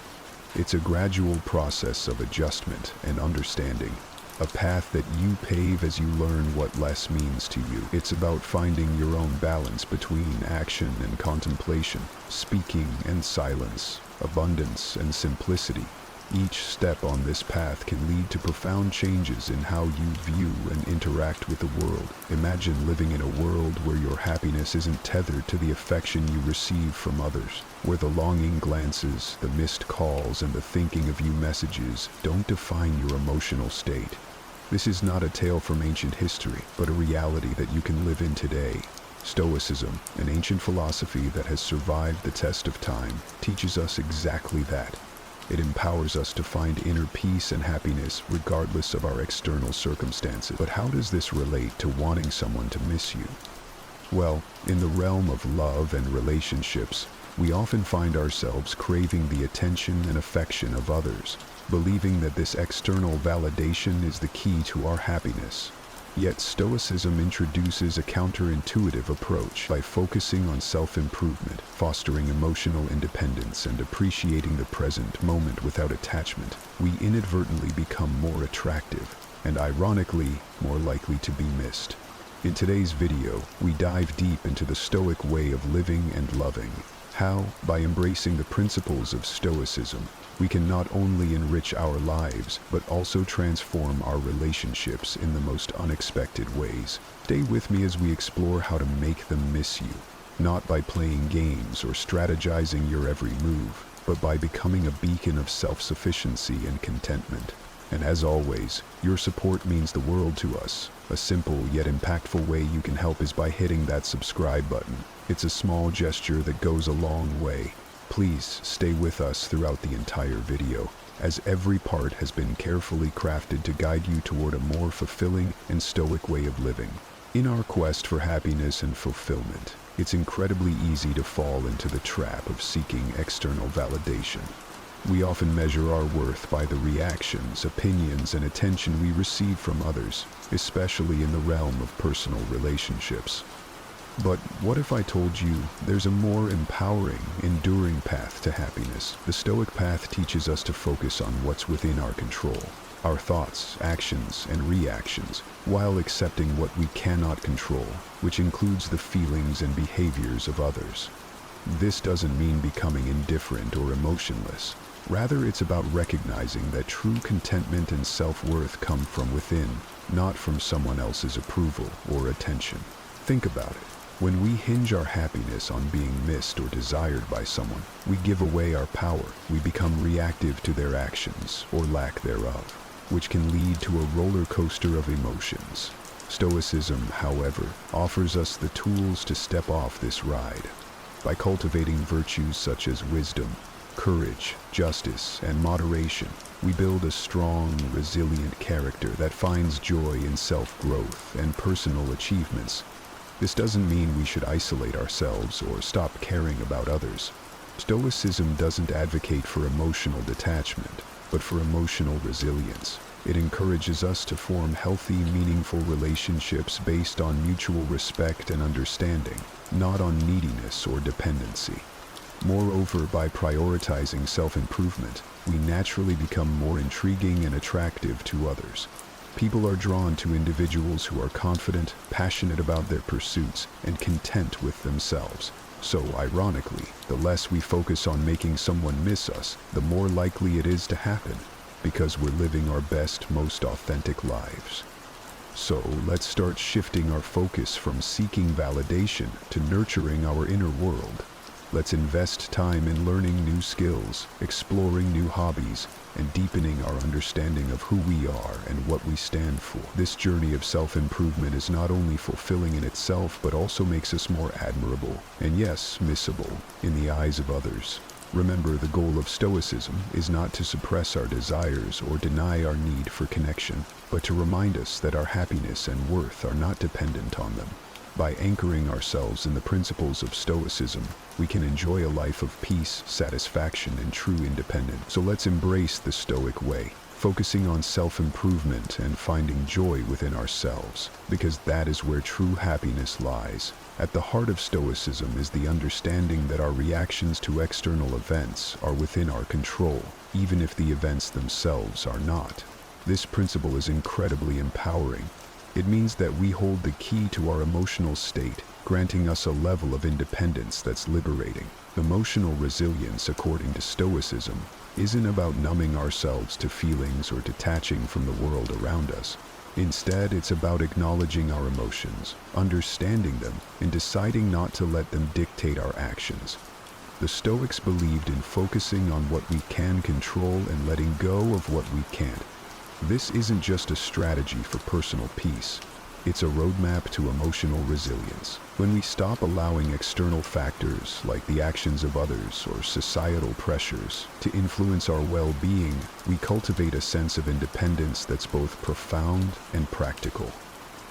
A: It's a gradual process of adjustment and understanding, a path that you pave as you learn what less means to you. It's about finding your own balance between action and contemplation, speaking and silence, abundance and simplicity. Each step on this path can lead to profound changes in how you view and interact with the world. Imagine living in a world where your happiness isn't tethered to the affection you receive from others, where the longing glances, the missed calls, and the thinking of you messages don't define your emotional state. This is not a tale from ancient history, but a reality that you can live in today. Stoicism, an ancient philosophy that has survived the test of time, teaches us exactly that. It empowers us to find inner peace and happiness regardless of our external circumstances. But how does this relate to wanting someone to miss you? Well, in the realm of love and relationships, we often find ourselves craving the attention and affection of others, believing that this external validation is the key to our happiness. Yet Stoicism introduces a counterintuitive approach. By focusing on self-improvement, fostering emotional independence, and appreciating the present moment without attachment, we inadvertently become more attractive, and ironically, more likely to be missed. In today's video, we dive deep into the Stoic way of living and loving. How, by embracing the principles of Stoicism, we can not only enrich our lives, but also transform our relationships in the most unexpected ways. Stay with me as we explore how to make them miss you, not by playing games or strategizing your every move, but by becoming a beacon of self-sufficiency and contentment. And as always, your support means the world to us. A simple yet impactful way you can help is by hitting that subscribe button. It's a small gesture that goes a long way. Please stay with us throughout the entire video, as every part has been carefully crafted to guide you toward a more fulfilling and stoic way of living. In our quest for happiness and fulfillment, it's incredibly easy to fall into the trap of seeking external validation. We often measure our worth by the reactions, opinions, and attention we receive from others, especially in the realm of personal relationships. But what if I told you there's a more empowering, enduring path to happiness? The Stoic path teaches us to focus on what's within our control, our thoughts, actions, and reactions, while accepting what we cannot control, which includes the feelings and behaviors of others. This doesn't mean becoming indifferent or emotionless. Rather, it's about recognizing that true contentment and self-worth come from within, not from someone else's approval or attention. Think about it. When we hinge our happiness on being missed or desired by someone, we give away our power. We become reactive to their actions or lack thereof, which can lead to a roller coaster of emotions. Stoicism, however, offers us the tools to step off this ride. By cultivating virtues such as wisdom, courage, justice, and moderation, we build a strong, resilient character that finds joy in self-growth and personal achievements. This doesn't mean we should isolate ourselves or stop caring about others. Stoicism doesn't advocate for emotional detachment. but for emotional resilience. It encourages us to form healthy, meaningful relationships based on mutual respect and understanding, not on neediness or dependency. Moreover, by prioritizing self-improvement, we naturally become more intriguing and attractive to others. People are drawn to individuals who are confident, passionate about their pursuits, and content with themselves. So, ironically, the less we focus on making someone miss us, the more likely it is to happen, because we're living our best, most authentic lives. So, let's start shifting our focus from seeking validation to nurturing our inner world. Let's invest time in learning new skills, exploring new hobbies, and deepening our understanding of who we are and what we stand for. This journey of self-improvement is not only fulfilling in itself, but also makes us more admirable, and yes, missable, in the eyes of others. Remember, the goal of Stoicism is not to suppress our desires or deny our need for connection, but to remind us that our happiness and worth are not dependent on them. By anchoring ourselves in the principles of Stoicism, we can enjoy a life of peace, satisfaction, and true independence. So let's embrace the Stoic way, focusing on self-improvement and finding joy within ourselves, because that is where true happiness lies. At the heart of Stoicism is the understanding that our reactions to external events are within our control, even if the events themselves are not. This principle is incredibly empowering. It means that we hold the key to our emotional state, granting us a level of independence that's liberating. Emotional resilience, according to Stoicism, isn't about numbing ourselves to feelings or detaching from the world around us. Instead, it's about acknowledging our emotions, understanding them, and deciding not to let them dictate our actions. The Stoics believed in focusing on what we can control and letting go of what we can't. This isn't just a strategy for personal peace. It's a roadmap to emotional resilience. When we stop allowing external factors like the actions of others or societal pressures to influence our well-being, we cultivate a sense of independence that's both profound and practical.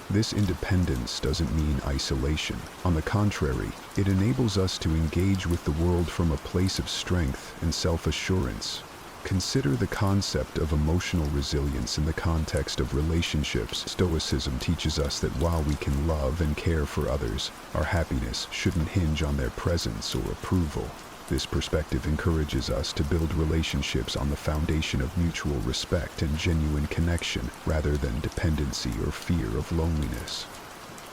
A: This independence doesn't mean isolation. On the contrary, it enables us to engage with the world from a place of strength and self-assurance. Consider the concept of emotional resilience in the context of relationships. Stoicism teaches us that while we can love and care for others, our happiness shouldn't hinge on their presence or approval. This perspective encourages us to build relationships on the foundation of mutual respect and genuine connection, rather than dependency or fear of loneliness.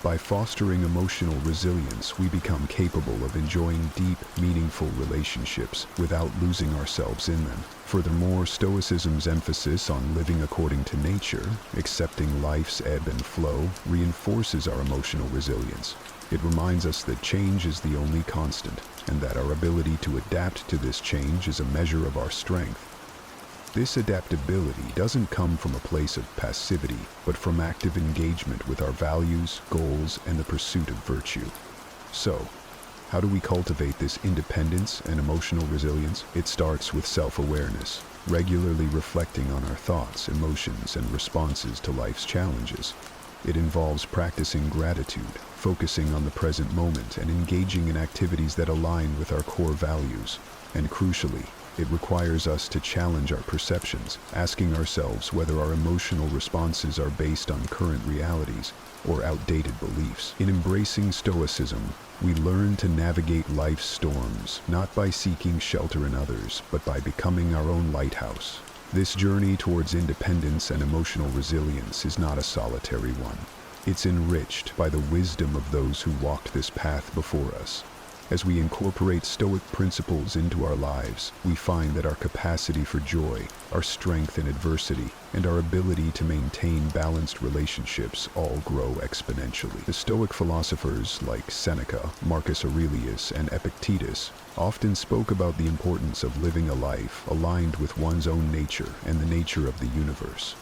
A: By fostering emotional resilience, we become capable of enjoying deep, meaningful relationships without losing ourselves in them. Furthermore, Stoicism's emphasis on living according to nature, accepting life's ebb and flow, reinforces our emotional resilience. It reminds us that change is the only constant, and that our ability to adapt to this change is a measure of our strength. This adaptability doesn't come from a place of passivity, but from active engagement with our values, goals, and the pursuit of virtue. So, how do we cultivate this independence and emotional resilience? It starts with self-awareness, regularly reflecting on our thoughts, emotions, and responses to life's challenges. It involves practicing gratitude, focusing on the present moment, and engaging in activities that align with our core values. And crucially, it requires us to challenge our perceptions, asking ourselves whether our emotional responses are based on current realities or outdated beliefs. In embracing Stoicism, we learn to navigate life's storms, not by seeking shelter in others, but by becoming our own lighthouse. This journey towards independence and emotional resilience is not a solitary one. It's enriched by the wisdom of those who walked this path before us. As we incorporate Stoic principles into our lives, we find that our capacity for joy, our strength in adversity, and our ability to maintain balanced relationships all grow exponentially. The Stoic philosophers like Seneca, Marcus Aurelius, and Epictetus often spoke about the importance of living a life aligned with one's own nature and the nature of the universe.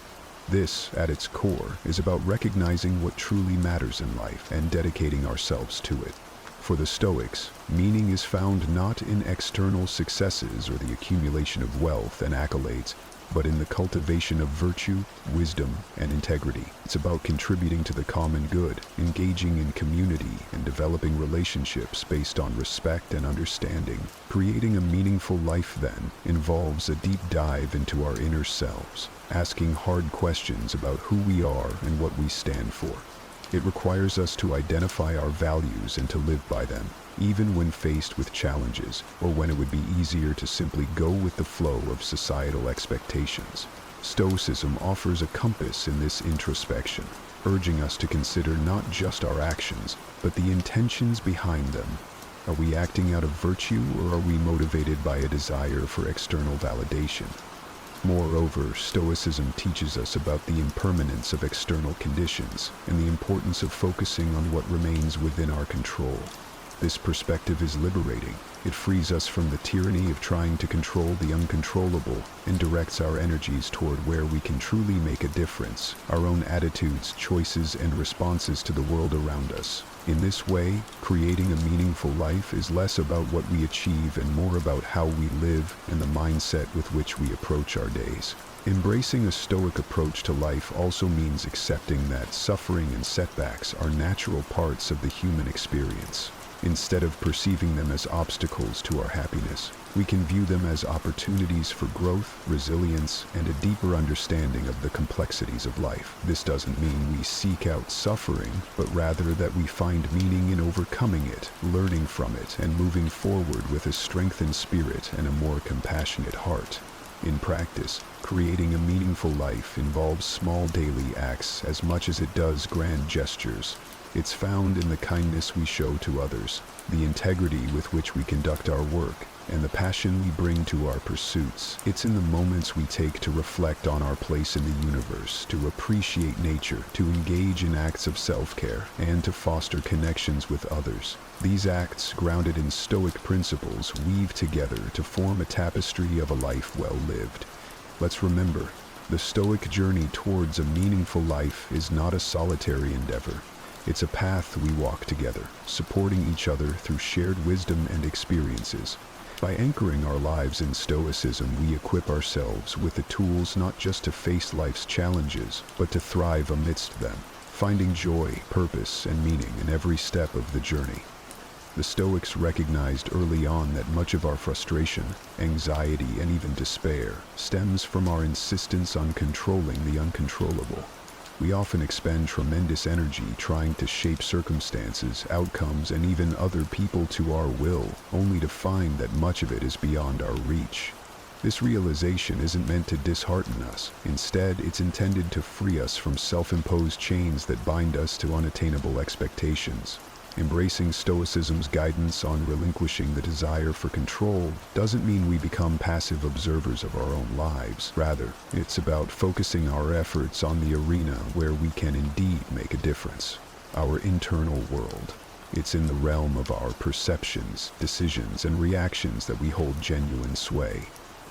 A: This, at its core, is about recognizing what truly matters in life and dedicating ourselves to it. For the Stoics, meaning is found not in external successes or the accumulation of wealth and accolades, but in the cultivation of virtue, wisdom, and integrity. It's about contributing to the common good, engaging in community, and developing relationships based on respect and understanding. Creating a meaningful life, then, involves a deep dive into our inner selves, asking hard questions about who we are and what we stand for. It requires us to identify our values and to live by them, even when faced with challenges, or when it would be easier to simply go with the flow of societal expectations. Stoicism offers a compass in this introspection, urging us to consider not just our actions, but the intentions behind them. Are we acting out of virtue, or are we motivated by a desire for external validation? Moreover, Stoicism teaches us about the impermanence of external conditions and the importance of focusing on what remains within our control. This perspective is liberating. It frees us from the tyranny of trying to control the uncontrollable and directs our energies toward where we can truly make a difference, our own attitudes, choices, and responses to the world around us. In this way, creating a meaningful life is less about what we achieve and more about how we live and the mindset with which we approach our days. Embracing a Stoic approach to life also means accepting that suffering and setbacks are natural parts of the human experience. Instead of perceiving them as obstacles to our happiness, we can view them as opportunities for growth, resilience, and a deeper understanding of the complexities of life. This doesn't mean we seek out suffering, but rather that we find meaning in overcoming it, learning from it, and moving forward with a strengthened spirit and a more compassionate heart. In practice, creating a meaningful life involves small daily acts as much as it does grand gestures. It's found in the kindness we show to others, the integrity with which we conduct our work, and the passion we bring to our pursuits. It's in the moments we take to reflect on our place in the universe, to appreciate nature, to engage in acts of self-care, and to foster connections with others. These acts, grounded in Stoic principles, weave together to form a tapestry of a life well lived. Let's remember, the Stoic journey towards a meaningful life is not a solitary endeavor. It's a path we walk together, supporting each other through shared wisdom and experiences. By anchoring our lives in Stoicism, we equip ourselves with the tools not just to face life's challenges, but to thrive amidst them, finding joy, purpose, and meaning in every step of the journey. The Stoics recognized early on that much of our frustration, anxiety, and even despair stems from our insistence on controlling the uncontrollable. We often expend tremendous energy trying to shape circumstances, outcomes, and even other people to our will, only to find that much of it is beyond our reach. This realization isn't meant to dishearten us. Instead, it's intended to free us from self-imposed chains that bind us to unattainable expectations. Embracing Stoicism's guidance on relinquishing the desire for control doesn't mean we become passive observers of our own lives. Rather, it's about focusing our efforts on the arena where we can indeed make a difference, our internal world. It's in the realm of our perceptions, decisions, and reactions that we hold genuine sway.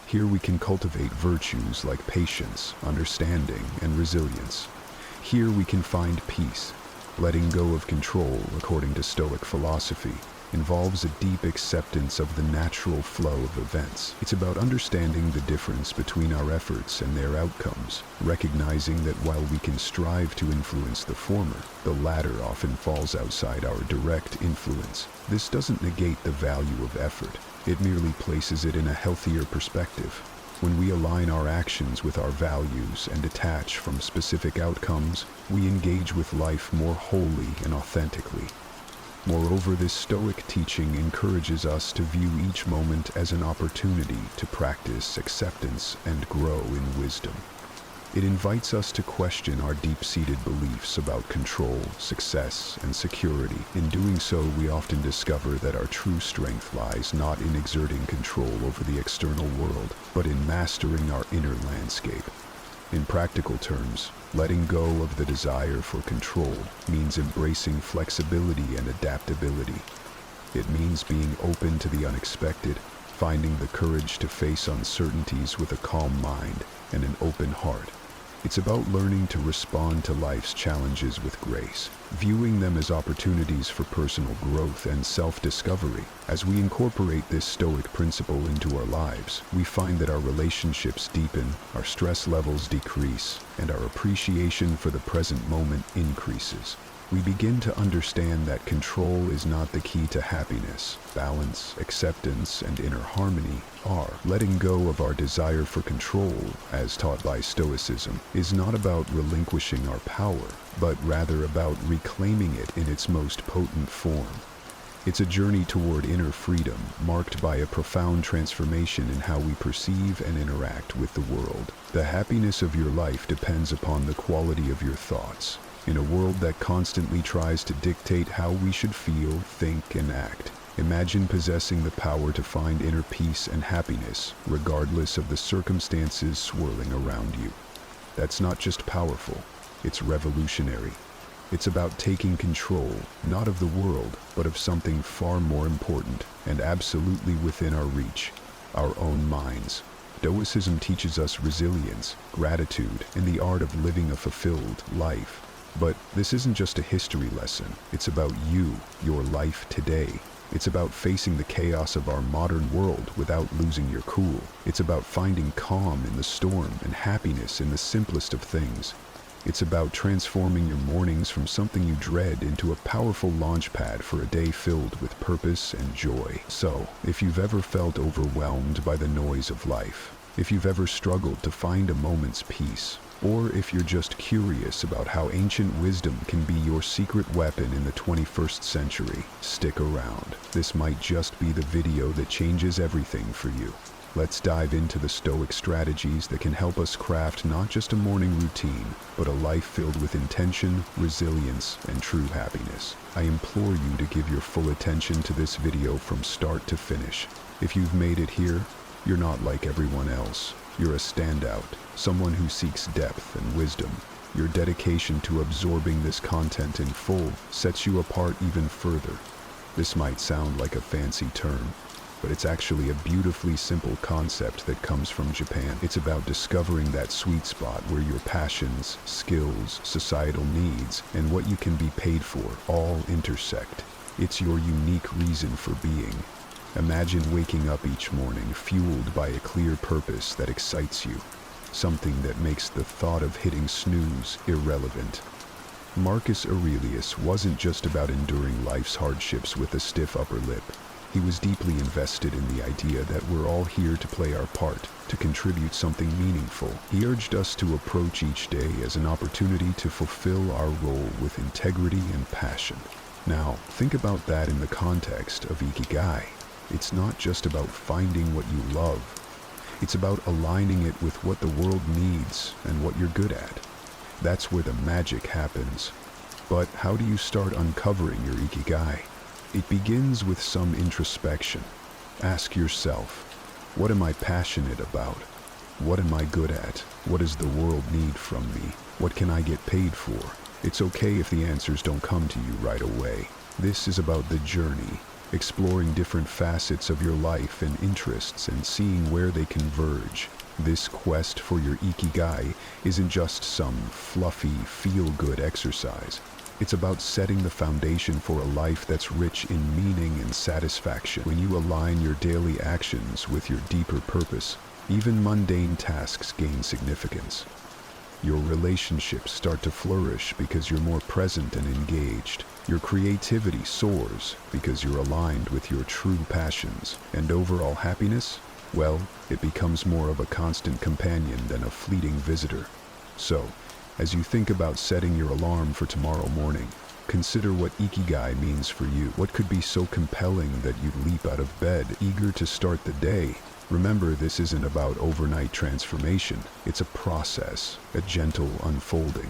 A: Here we can cultivate virtues like patience, understanding, and resilience. Here we can find peace. Letting go of control, according to Stoic philosophy, involves a deep acceptance of the natural flow of events. It's about understanding the difference between our efforts and their outcomes, recognizing that while we can strive to influence the former, the latter often falls outside our direct influence. This doesn't negate the value of effort. It merely places it in a healthier perspective. When we align our actions with our values and detach from specific outcomes, we engage with life more wholly and authentically. Moreover, this Stoic teaching encourages us to view each moment as an opportunity to practice acceptance and grow in wisdom. It invites us to question our deep-seated beliefs about control, success, and security. In doing so, we often discover that our true strength lies not in exerting control over the external world, but in mastering our inner landscape. In practical terms, letting go of the desire for control means embracing flexibility and adaptability. It means being open to the unexpected, finding the courage to face uncertainties with a calm mind and an open heart. It's about learning to respond to life's challenges with grace, viewing them as opportunities for personal growth and self-discovery. As we incorporate this Stoic principle into our lives, we find that our relationships deepen, our stress levels decrease, and our appreciation for the present moment increases. We begin to understand that control is not the key to happiness. Balance, acceptance, and inner harmony are. Letting go of our desire for control, as taught by Stoicism, is not about relinquishing our power, but rather about reclaiming it in its most potent form. It's a journey toward inner freedom, marked by a profound transformation in how we perceive and interact with the world. The happiness of your life depends upon the quality of your thoughts. In a world that constantly tries to dictate how we should feel, think, and act, imagine possessing the power to find inner peace and happiness, regardless of the circumstances swirling around you. That's not just powerful, it's revolutionary. It's about taking control, not of the world, but of something far more important and absolutely within our reach, our own minds. Stoicism teaches us resilience, gratitude, and the art of living a fulfilled life. But this isn't just a history lesson. It's about you, your life today. It's about facing the chaos of our modern world without losing your cool. It's about finding calm in the storm and happiness in the simplest of things. It's about transforming your mornings from something you dread into a powerful launchpad for a day filled with purpose and joy. So, if you've ever felt overwhelmed by the noise of life, if you've ever struggled to find a moment's peace, or if you're just curious about how ancient wisdom can be your secret weapon in the 21st century, stick around. This might just be the video that changes everything for you. Let's dive into the Stoic strategies that can help us craft not just a morning routine, but a life filled with intention, resilience, and true happiness. I implore you to give your full attention to this video from start to finish. If you've made it here, you're not like everyone else. You're a standout, someone who seeks depth and wisdom. Your dedication to absorbing this content in full sets you apart even further. This might sound like a fancy term, but it's actually a beautifully simple concept that comes from Japan. It's about discovering that sweet spot where your passions, skills, societal needs, and what you can be paid for all intersect. It's your unique reason for being. Imagine waking up each morning fueled by a clear purpose that excites you, something that makes the thought of hitting snooze irrelevant. Marcus Aurelius wasn't just about enduring life's hardships with a stiff upper lip. He was deeply invested in the idea that we're all here to play our part, to contribute something meaningful. He urged us to approach each day as an opportunity to fulfill our role with integrity and passion. Now, think about that in the context of Ikigai. It's not just about finding what you love. It's about aligning it with what the world needs and what you're good at. That's where the magic happens. But how do you start uncovering your Ikigai? It begins with some introspection. Ask yourself, what am I passionate about? What am I good at? What does the world need from me? What can I get paid for? It's okay if the answers don't come to you right away. This is about the journey. Exploring different facets of your life and interests and seeing where they converge. This quest for your Ikigai isn't just some fluffy, feel-good exercise. It's about setting the foundation for a life that's rich in meaning and satisfaction. When you align your daily actions with your deeper purpose, even mundane tasks gain significance. Your relationships start to flourish because you're more present and engaged. Your creativity soars because you're aligned with your true passions. And overall happiness? Well, it becomes more of a constant companion than a fleeting visitor. So, as you think about setting your alarm for tomorrow morning, consider what Ikigai means for you. What could be so compelling that you'd leap out of bed, eager to start the day? Remember, this isn't about overnight transformation. It's a process, a gentle unfolding.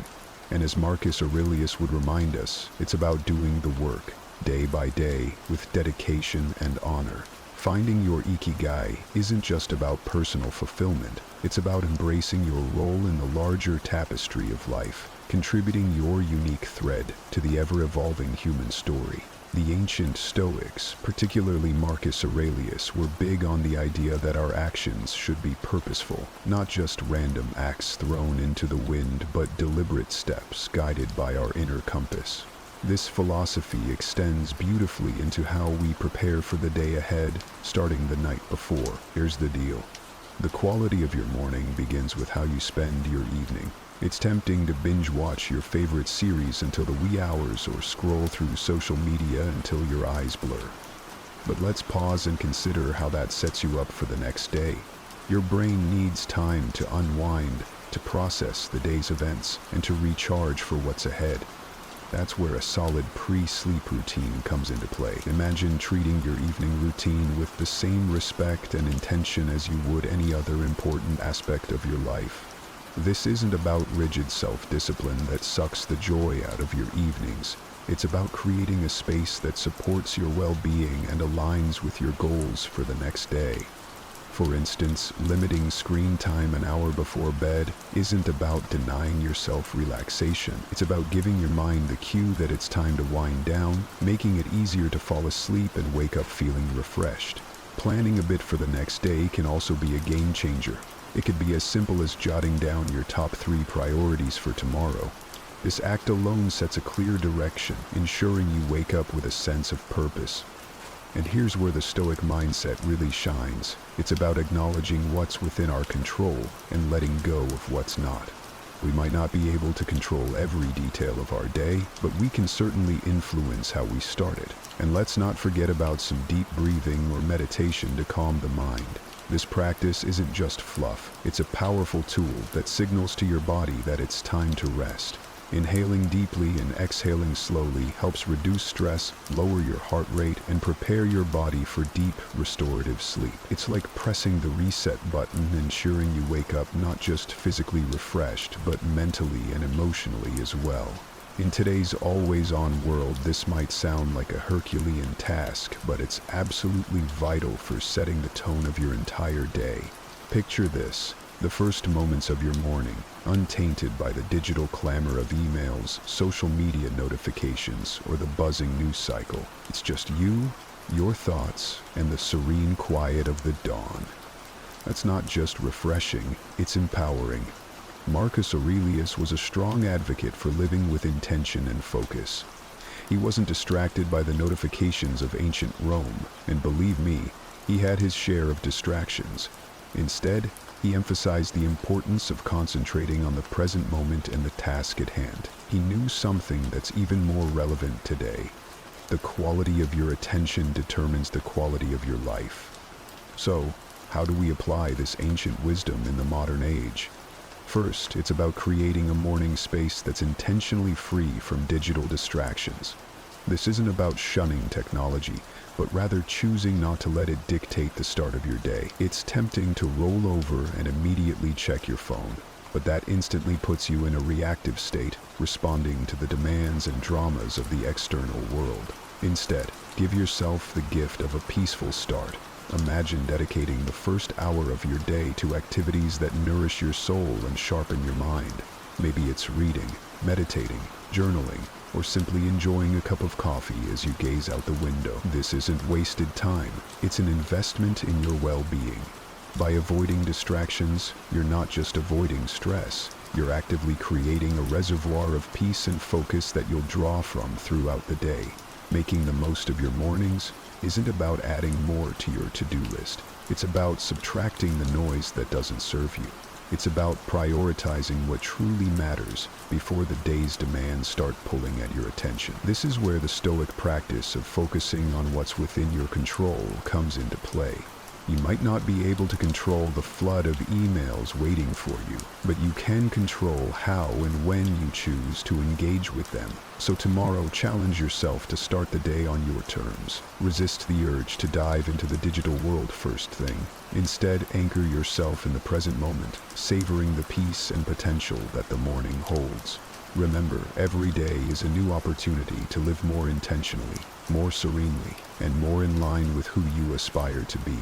A: And as Marcus Aurelius would remind us, it's about doing the work, day by day, with dedication and honor. Finding your Ikigai isn't just about personal fulfillment. It's about embracing your role in the larger tapestry of life, contributing your unique thread to the ever-evolving human story. The ancient Stoics, particularly Marcus Aurelius, were big on the idea that our actions should be purposeful, not just random acts thrown into the wind, but deliberate steps guided by our inner compass. This philosophy extends beautifully into how we prepare for the day ahead, starting the night before. Here's the deal. The quality of your morning begins with how you spend your evening. It's tempting to binge watch your favorite series until the wee hours or scroll through social media until your eyes blur. But let's pause and consider how that sets you up for the next day. Your brain needs time to unwind, to process the day's events, and to recharge for what's ahead. That's where a solid pre-sleep routine comes into play. Imagine treating your evening routine with the same respect and intention as you would any other important aspect of your life. This isn't about rigid self-discipline that sucks the joy out of your evenings. It's about creating a space that supports your well-being and aligns with your goals for the next day. For instance, limiting screen time an hour before bed isn't about denying yourself relaxation. It's about giving your mind the cue that it's time to wind down, making it easier to fall asleep and wake up feeling refreshed. Planning a bit for the next day can also be a game changer. It could be as simple as jotting down your top 3 priorities for tomorrow. This act alone sets a clear direction, ensuring you wake up with a sense of purpose. And here's where the Stoic mindset really shines. It's about acknowledging what's within our control and letting go of what's not. We might not be able to control every detail of our day, but we can certainly influence how we start it. And let's not forget about some deep breathing or meditation to calm the mind. This practice isn't just fluff, it's a powerful tool that signals to your body that it's time to rest. Inhaling deeply and exhaling slowly helps reduce stress, lower your heart rate, and prepare your body for deep, restorative sleep. It's like pressing the reset button, ensuring you wake up not just physically refreshed, but mentally and emotionally as well. In today's always-on world, this might sound like a Herculean task, but it's absolutely vital for setting the tone of your entire day. Picture this. The first moments of your morning, untainted by the digital clamor of emails, social media notifications, or the buzzing news cycle. It's just you, your thoughts, and the serene quiet of the dawn. That's not just refreshing, it's empowering. Marcus Aurelius was a strong advocate for living with intention and focus. He wasn't distracted by the notifications of ancient Rome, and believe me, he had his share of distractions. Instead, he emphasized the importance of concentrating on the present moment and the task at hand. He knew something that's even more relevant today. The quality of your attention determines the quality of your life. So, how do we apply this ancient wisdom in the modern age? First, it's about creating a morning space that's intentionally free from digital distractions. This isn't about shunning technology, but rather choosing not to let it dictate the start of your day. It's tempting to roll over and immediately check your phone, but that instantly puts you in a reactive state, responding to the demands and dramas of the external world. Instead, give yourself the gift of a peaceful start. Imagine dedicating the first hour of your day to activities that nourish your soul and sharpen your mind. Maybe it's reading, meditating, journaling, or simply enjoying a cup of coffee as you gaze out the window. This isn't wasted time, it's an investment in your well-being. By avoiding distractions, you're not just avoiding stress, you're actively creating a reservoir of peace and focus that you'll draw from throughout the day. Making the most of your mornings isn't about adding more to your to-do list. It's about subtracting the noise that doesn't serve you. It's about prioritizing what truly matters before the day's demands start pulling at your attention. This is where the Stoic practice of focusing on what's within your control comes into play. You might not be able to control the flood of emails waiting for you, but you can control how and when you choose to engage with them. So tomorrow, challenge yourself to start the day on your terms. Resist the urge to dive into the digital world first thing. Instead, anchor yourself in the present moment, savoring the peace and potential that the morning holds. Remember, every day is a new opportunity to live more intentionally, more serenely, and more in line with who you aspire to be.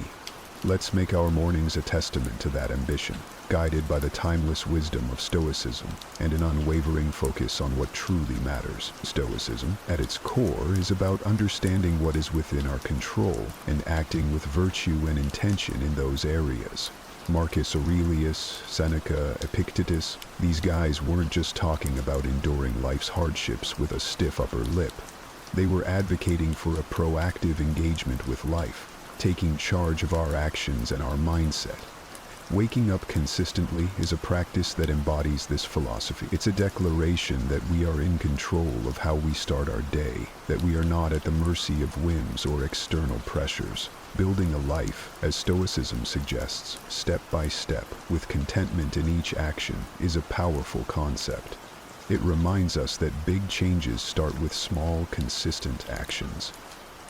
A: Let's make our mornings a testament to that ambition, guided by the timeless wisdom of Stoicism and an unwavering focus on what truly matters. Stoicism, at its core, is about understanding what is within our control and acting with virtue and intention in those areas. Marcus Aurelius, Seneca, Epictetus, these guys weren't just talking about enduring life's hardships with a stiff upper lip. They were advocating for a proactive engagement with life, taking charge of our actions and our mindset. Waking up consistently is a practice that embodies this philosophy. It's a declaration that we are in control of how we start our day, that we are not at the mercy of whims or external pressures. Building a life, as Stoicism suggests, step by step, with contentment in each action, is a powerful concept. It reminds us that big changes start with small, consistent actions.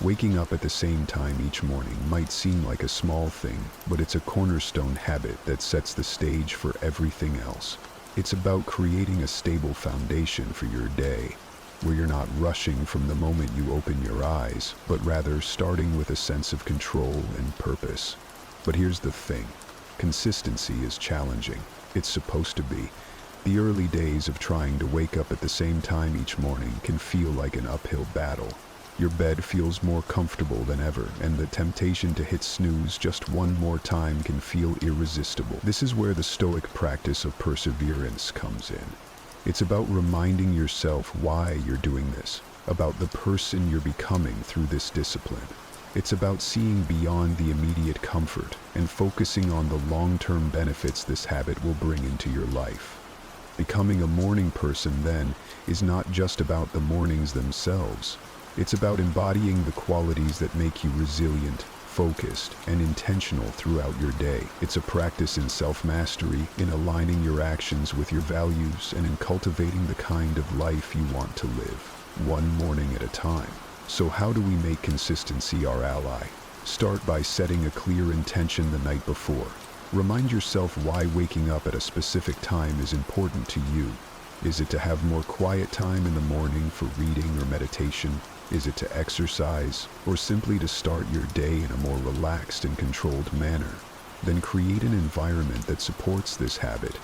A: Waking up at the same time each morning might seem like a small thing, but it's a cornerstone habit that sets the stage for everything else. It's about creating a stable foundation for your day, where you're not rushing from the moment you open your eyes, but rather starting with a sense of control and purpose. But here's the thing. Consistency is challenging. It's supposed to be. The early days of trying to wake up at the same time each morning can feel like an uphill battle. Your bed feels more comfortable than ever, and the temptation to hit snooze just one more time can feel irresistible. This is where the Stoic practice of perseverance comes in. It's about reminding yourself why you're doing this, about the person you're becoming through this discipline. It's about seeing beyond the immediate comfort and focusing on the long-term benefits this habit will bring into your life. Becoming a morning person, then, is not just about the mornings themselves. It's about embodying the qualities that make you resilient, focused, and intentional throughout your day. It's a practice in self-mastery, in aligning your actions with your values, and in cultivating the kind of life you want to live, one morning at a time. So how do we make consistency our ally? Start by setting a clear intention the night before. Remind yourself why waking up at a specific time is important to you. Is it to have more quiet time in the morning for reading or meditation? Is it to exercise, or simply to start your day in a more relaxed and controlled manner? Then create an environment that supports this habit.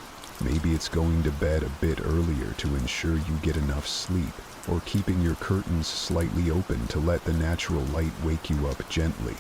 A: Maybe it's going to bed a bit earlier to ensure you get enough sleep, or keeping your curtains slightly open to let the natural light wake you up gently.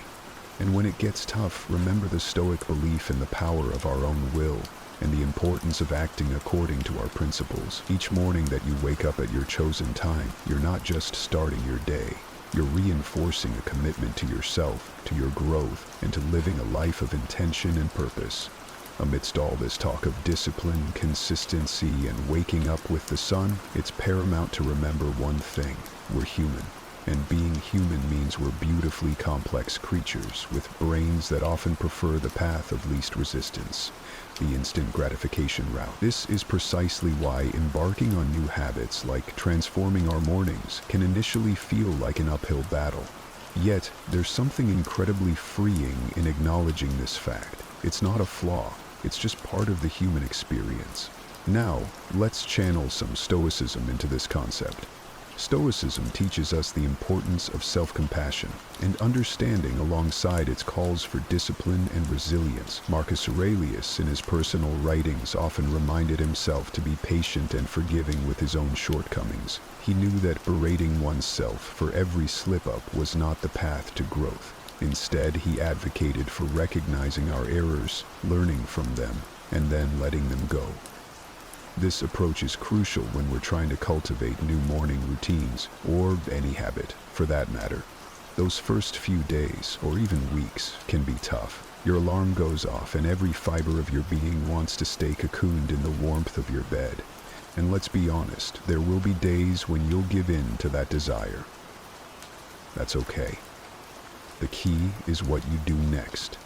A: And when it gets tough, remember the Stoic belief in the power of our own will, and the importance of acting according to our principles. Each morning that you wake up at your chosen time, you're not just starting your day. You're reinforcing a commitment to yourself, to your growth, and to living a life of intention and purpose. Amidst all this talk of discipline, consistency, and waking up with the sun, it's paramount to remember one thing: we're human. And being human means we're beautifully complex creatures with brains that often prefer the path of least resistance, the instant gratification route. This is precisely why embarking on new habits like transforming our mornings can initially feel like an uphill battle. Yet, there's something incredibly freeing in acknowledging this fact. It's not a flaw, it's just part of the human experience. Now, let's channel some Stoicism into this concept. Stoicism teaches us the importance of self-compassion and understanding alongside its calls for discipline and resilience. Marcus Aurelius, in his personal writings, often reminded himself to be patient and forgiving with his own shortcomings. He knew that berating oneself for every slip-up was not the path to growth. Instead, he advocated for recognizing our errors, learning from them, and then letting them go. This approach is crucial when we're trying to cultivate new morning routines, or any habit, for that matter. Those first few days, or even weeks, can be tough. Your alarm goes off and every fiber of your being wants to stay cocooned in the warmth of your bed. And let's be honest, there will be days when you'll give in to that desire. That's okay. The key is what you do next.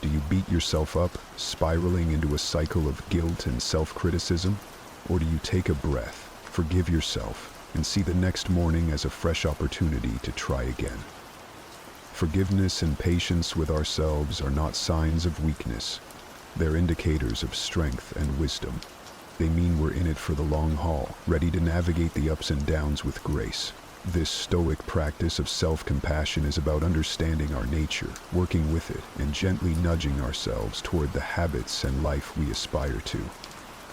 A: Do you beat yourself up, spiraling into a cycle of guilt and self-criticism? Or do you take a breath, forgive yourself, and see the next morning as a fresh opportunity to try again? Forgiveness and patience with ourselves are not signs of weakness. They're indicators of strength and wisdom. They mean we're in it for the long haul, ready to navigate the ups and downs with grace. This Stoic practice of self-compassion is about understanding our nature, working with it, and gently nudging ourselves toward the habits and life we aspire to.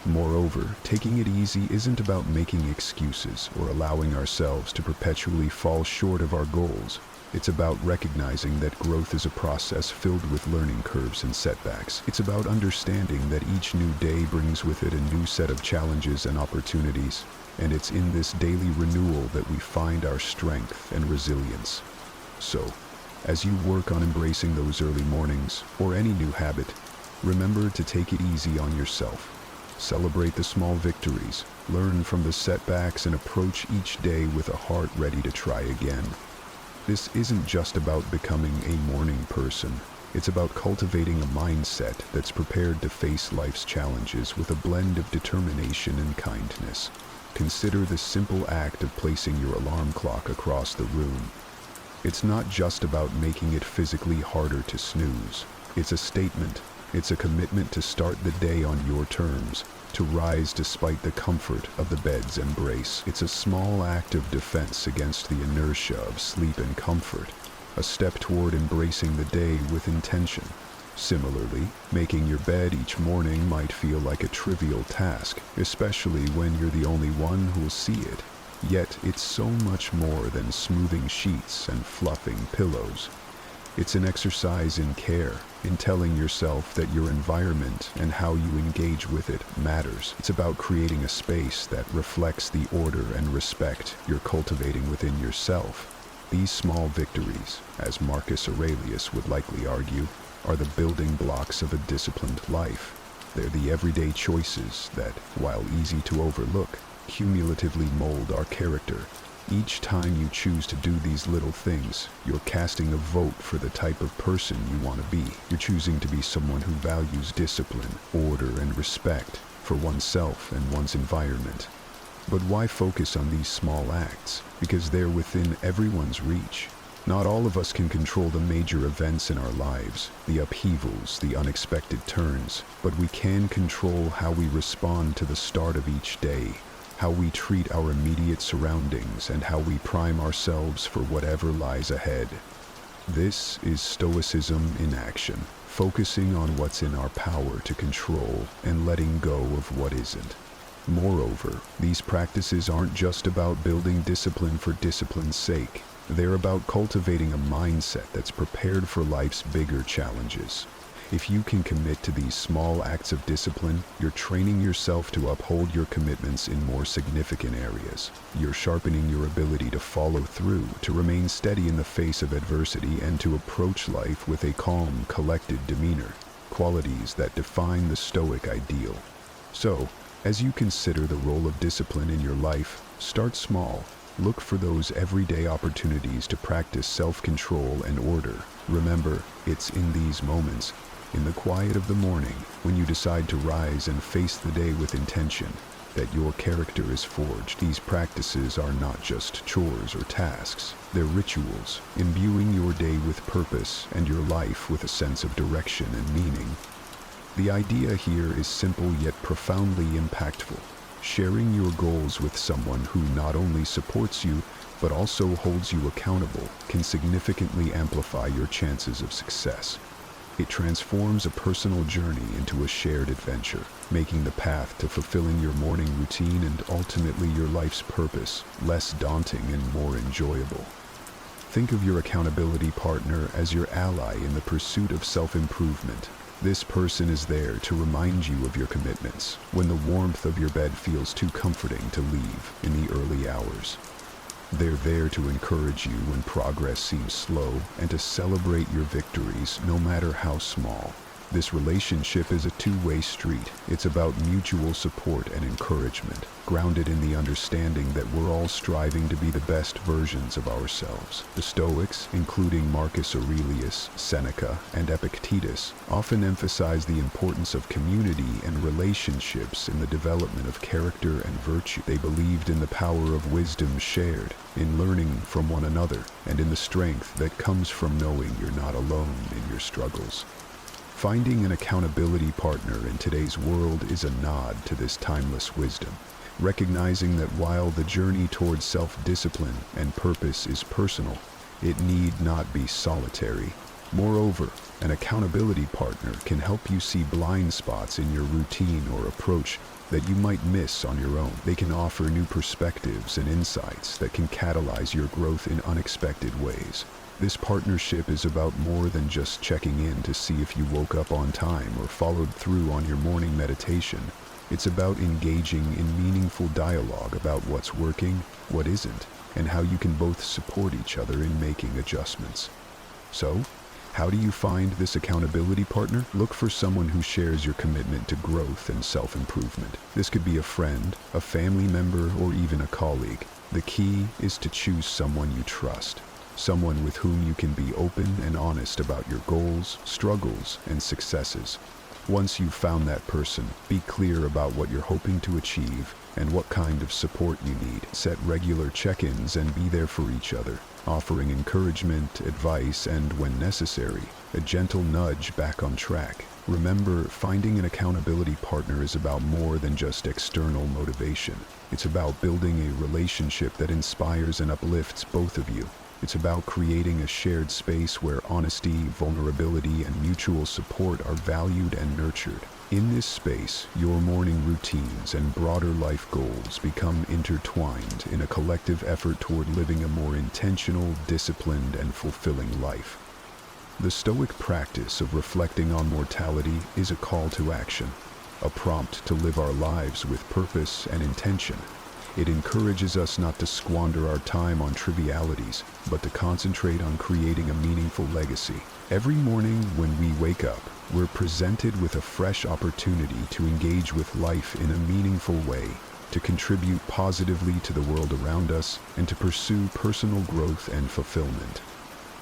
A: Moreover, taking it easy isn't about making excuses or allowing ourselves to perpetually fall short of our goals. It's about recognizing that growth is a process filled with learning curves and setbacks. It's about understanding that each new day brings with it a new set of challenges and opportunities. And it's in this daily renewal that we find our strength and resilience. So, as you work on embracing those early mornings, or any new habit, remember to take it easy on yourself. Celebrate the small victories, learn from the setbacks, and approach each day with a heart ready to try again. This isn't just about becoming a morning person. It's about cultivating a mindset that's prepared to face life's challenges with a blend of determination and kindness. Consider the simple act of placing your alarm clock across the room. It's not just about making it physically harder to snooze. It's a statement. It's a commitment to start the day on your terms, to rise despite the comfort of the bed's embrace. It's a small act of defense against the inertia of sleep and comfort, a step toward embracing the day with intention. Similarly, making your bed each morning might feel like a trivial task, especially when you're the only one who'll see it. Yet it's so much more than smoothing sheets and fluffing pillows. It's an exercise in care, in telling yourself that your environment and how you engage with it matters. It's about creating a space that reflects the order and respect you're cultivating within yourself. These small victories, as Marcus Aurelius would likely argue, are the building blocks of a disciplined life. They're the everyday choices that, while easy to overlook, cumulatively mold our character. Each time you choose to do these little things, you're casting a vote for the type of person you want to be. You're choosing to be someone who values discipline, order, and respect for oneself and one's environment. But why focus on these small acts? Because they're within everyone's reach. Not all of us can control the major events in our lives, the upheavals, the unexpected turns, but we can control how we respond to the start of each day, how we treat our immediate surroundings, and how we prime ourselves for whatever lies ahead. This is Stoicism in action, focusing on what's in our power to control and letting go of what isn't. Moreover, these practices aren't just about building discipline for discipline's sake. They're about cultivating a mindset that's prepared for life's bigger challenges. If you can commit to these small acts of discipline, you're training yourself to uphold your commitments in more significant areas. You're sharpening your ability to follow through, to remain steady in the face of adversity, and to approach life with a calm, collected demeanor, qualities that define the Stoic ideal. So, as you consider the role of discipline in your life, start small. Look for those everyday opportunities to practice self-control and order. Remember, it's in these moments, in the quiet of the morning, when you decide to rise and face the day with intention, that your character is forged. These practices are not just chores or tasks. They're rituals, imbuing your day with purpose and your life with a sense of direction and meaning. The idea here is simple yet profoundly impactful. Sharing your goals with someone who not only supports you, but also holds you accountable, can significantly amplify your chances of success. It transforms a personal journey into a shared adventure, making the path to fulfilling your morning routine and ultimately your life's purpose less daunting and more enjoyable. Think of your accountability partner as your ally in the pursuit of self-improvement. This person is there to remind you of your commitments when the warmth of your bed feels too comforting to leave in the early hours. They're there to encourage you when progress seems slow and to celebrate your victories no matter how small. This relationship is a two-way street. It's about mutual support and encouragement, grounded in the understanding that we're all striving to be the best versions of ourselves. The Stoics, including Marcus Aurelius, Seneca, and Epictetus, often emphasize the importance of community and relationships in the development of character and virtue. They believed in the power of wisdom shared, in learning from one another, and in the strength that comes from knowing you're not alone in your struggles. Finding an accountability partner in today's world is a nod to this timeless wisdom. recognizing that while the journey towards self-discipline and purpose is personal, it need not be solitary. Moreover, an accountability partner can help you see blind spots in your routine or approach that you might miss on your own. They can offer new perspectives and insights that can catalyze your growth in unexpected ways. This partnership is about more than just checking in to see if you woke up on time or followed through on your morning meditation. It's about engaging in meaningful dialogue about what's working, what isn't, and how you can both support each other in making adjustments. So, how do you find this accountability partner? Look for someone who shares your commitment to growth and self-improvement. This could be a friend, a family member, or even a colleague. The key is to choose someone you trust, someone with whom you can be open and honest about your goals, struggles, and successes. Once you've found that person, be clear about what you're hoping to achieve and what kind of support you need. Set regular check-ins and be there for each other, offering encouragement, advice, and, when necessary, a gentle nudge back on track. Remember, finding an accountability partner is about more than just external motivation. It's about building a relationship that inspires and uplifts both of you. It's about creating a shared space where honesty, vulnerability, and mutual support are valued and nurtured. In this space, your morning routines and broader life goals become intertwined in a collective effort toward living a more intentional, disciplined, and fulfilling life. The Stoic practice of reflecting on mortality is a call to action, a prompt to live our lives with purpose and intention. It encourages us not to squander our time on trivialities, but to concentrate on creating a meaningful legacy. Every morning when we wake up, we're presented with a fresh opportunity to engage with life in a meaningful way, to contribute positively to the world around us, and to pursue personal growth and fulfillment.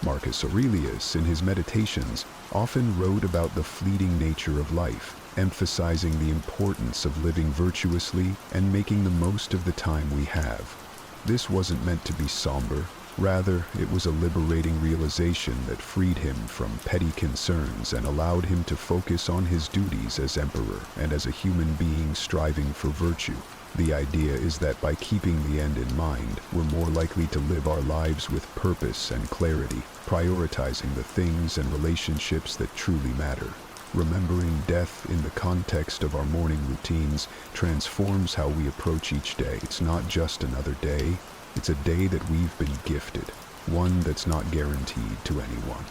A: Marcus Aurelius, in his Meditations, often wrote about the fleeting nature of life, emphasizing the importance of living virtuously and making the most of the time we have. This wasn't meant to be somber. Rather, it was a liberating realization that freed him from petty concerns and allowed him to focus on his duties as emperor and as a human being striving for virtue. The idea is that by keeping the end in mind, we're more likely to live our lives with purpose and clarity, prioritizing the things and relationships that truly matter. Remembering death in the context of our morning routines transforms how we approach each day. It's not just another day, it's a day that we've been gifted, one that's not guaranteed to anyone.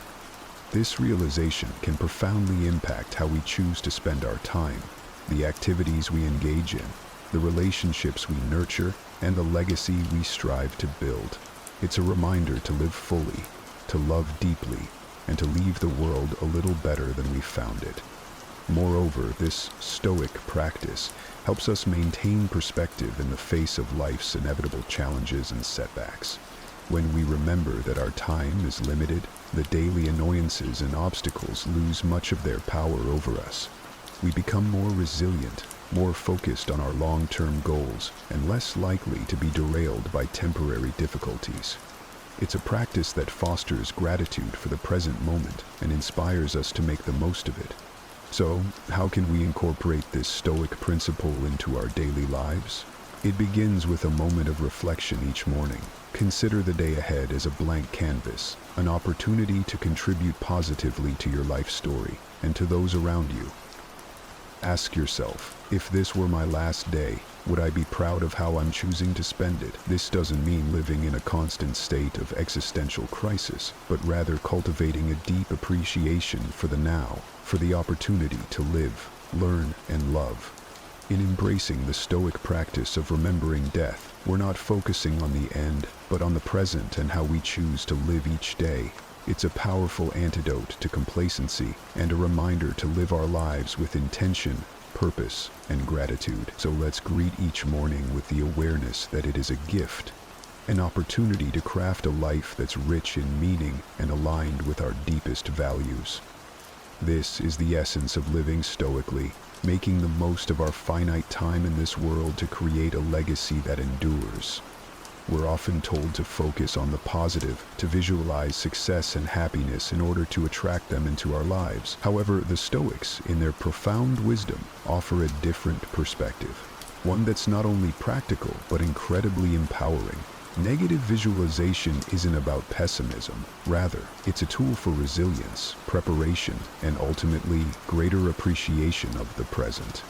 A: This realization can profoundly impact how we choose to spend our time, the activities we engage in, the relationships we nurture, and the legacy we strive to build. It's a reminder to live fully, to love deeply, and to leave the world a little better than we found it. Moreover, this Stoic practice helps us maintain perspective in the face of life's inevitable challenges and setbacks. When we remember that our time is limited, the daily annoyances and obstacles lose much of their power over us. We become more resilient, more focused on our long-term goals, and less likely to be derailed by temporary difficulties. It's a practice that fosters gratitude for the present moment and inspires us to make the most of it. So, how can we incorporate this Stoic principle into our daily lives? It begins with a moment of reflection each morning. Consider the day ahead as a blank canvas, an opportunity to contribute positively to your life story and to those around you. Ask yourself, if this were my last day, would I be proud of how I'm choosing to spend it? This doesn't mean living in a constant state of existential crisis, but rather cultivating a deep appreciation for the now, for the opportunity to live, learn, and love. In embracing the Stoic practice of remembering death, we're not focusing on the end, but on the present and how we choose to live each day. It's a powerful antidote to complacency and a reminder to live our lives with intention, purpose, and gratitude. So let's greet each morning with the awareness that it is a gift, an opportunity to craft a life that's rich in meaning and aligned with our deepest values. This is the essence of living stoically, making the most of our finite time in this world to create a legacy that endures. We're often told to focus on the positive, to visualize success and happiness in order to attract them into our lives. However, the Stoics, in their profound wisdom, offer a different perspective. one that's not only practical but incredibly empowering. Negative visualization isn't about pessimism. Rather, it's a tool for resilience, preparation, and ultimately, greater appreciation of the present.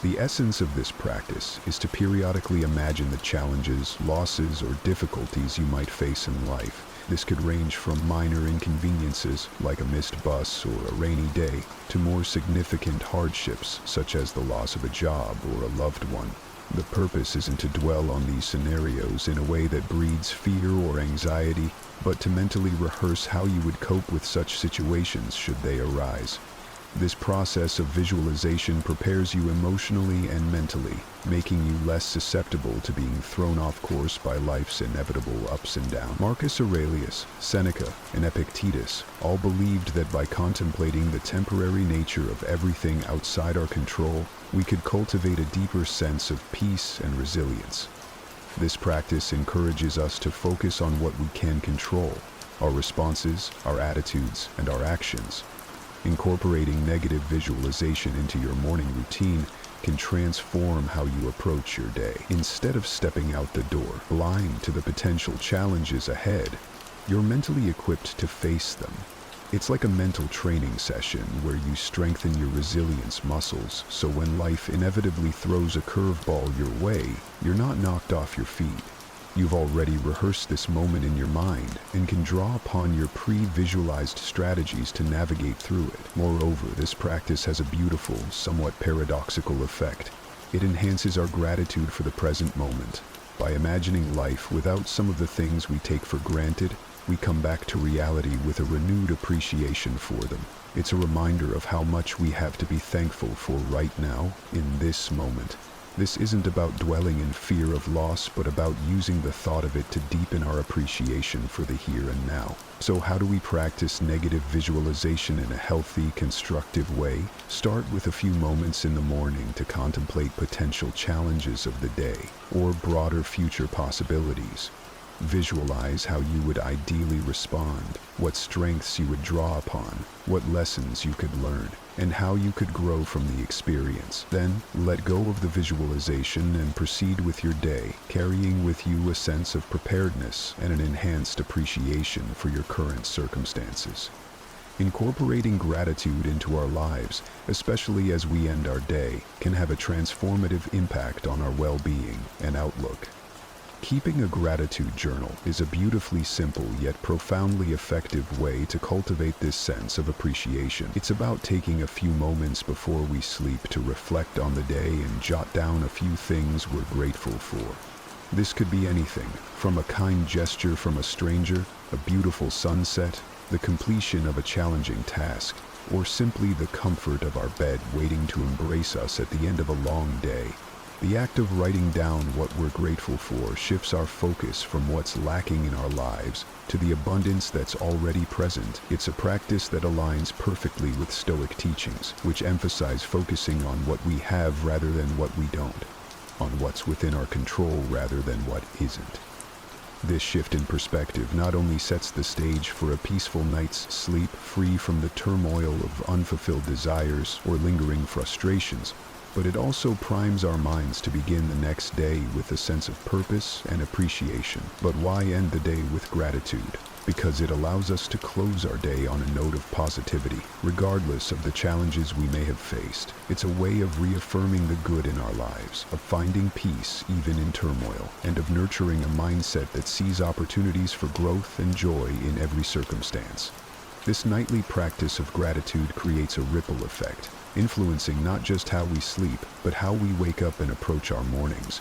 A: The essence of this practice is to periodically imagine the challenges, losses, or difficulties you might face in life. This could range from minor inconveniences, like a missed bus or a rainy day, to more significant hardships, such as the loss of a job or a loved one. The purpose isn't to dwell on these scenarios in a way that breeds fear or anxiety, but to mentally rehearse how you would cope with such situations should they arise. This process of visualization prepares you emotionally and mentally, making you less susceptible to being thrown off course by life's inevitable ups and downs. Marcus Aurelius, Seneca, and Epictetus all believed that by contemplating the temporary nature of everything outside our control, we could cultivate a deeper sense of peace and resilience. This practice encourages us to focus on what we can control, our responses, our attitudes, and our actions. Incorporating negative visualization into your morning routine can transform how you approach your day. Instead of stepping out the door, blind to the potential challenges ahead, you're mentally equipped to face them. It's like a mental training session where you strengthen your resilience muscles, so when life inevitably throws a curveball your way, you're not knocked off your feet. You've already rehearsed this moment in your mind and can draw upon your pre-visualized strategies to navigate through it. Moreover, this practice has a beautiful, somewhat paradoxical effect. It enhances our gratitude for the present moment. By imagining life without some of the things we take for granted, we come back to reality with a renewed appreciation for them. It's a reminder of how much we have to be thankful for right now, in this moment. This isn't about dwelling in fear of loss, but about using the thought of it to deepen our appreciation for the here and now. So how do we practice negative visualization in a healthy, constructive way? Start with a few moments in the morning to contemplate potential challenges of the day, or broader future possibilities. Visualize how you would ideally respond, what strengths you would draw upon, what lessons you could learn, and how you could grow from the experience. Then, let go of the visualization and proceed with your day, carrying with you a sense of preparedness and an enhanced appreciation for your current circumstances. Incorporating gratitude into our lives, especially as we end our day, can have a transformative impact on our well-being and outlook. Keeping a gratitude journal is a beautifully simple yet profoundly effective way to cultivate this sense of appreciation. It's about taking a few moments before we sleep to reflect on the day and jot down a few things we're grateful for. This could be anything, from a kind gesture from a stranger, a beautiful sunset, the completion of a challenging task, or simply the comfort of our bed waiting to embrace us at the end of a long day. The act of writing down what we're grateful for shifts our focus from what's lacking in our lives to the abundance that's already present. It's a practice that aligns perfectly with Stoic teachings, which emphasize focusing on what we have rather than what we don't, on what's within our control rather than what isn't. This shift in perspective not only sets the stage for a peaceful night's sleep free from the turmoil of unfulfilled desires or lingering frustrations, but it also primes our minds to begin the next day with a sense of purpose and appreciation. But why end the day with gratitude? Because it allows us to close our day on a note of positivity, regardless of the challenges we may have faced. It's a way of reaffirming the good in our lives, of finding peace even in turmoil, and of nurturing a mindset that sees opportunities for growth and joy in every circumstance. This nightly practice of gratitude creates a ripple effect, influencing not just how we sleep, but how we wake up and approach our mornings.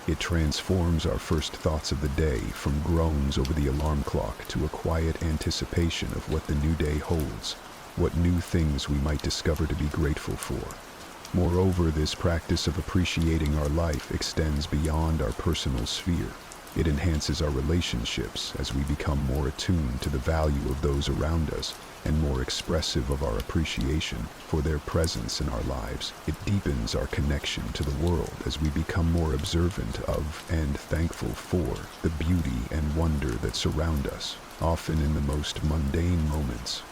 A: It transforms our first thoughts of the day from groans over the alarm clock to a quiet anticipation of what the new day holds, what new things we might discover to be grateful for. Moreover, this practice of appreciating our life extends beyond our personal sphere. It enhances our relationships as we become more attuned to the value of those around us and more expressive of our appreciation for their presence in our lives. It deepens our connection to the world as we become more observant of and thankful for the beauty and wonder that surround us, often in the most mundane moments.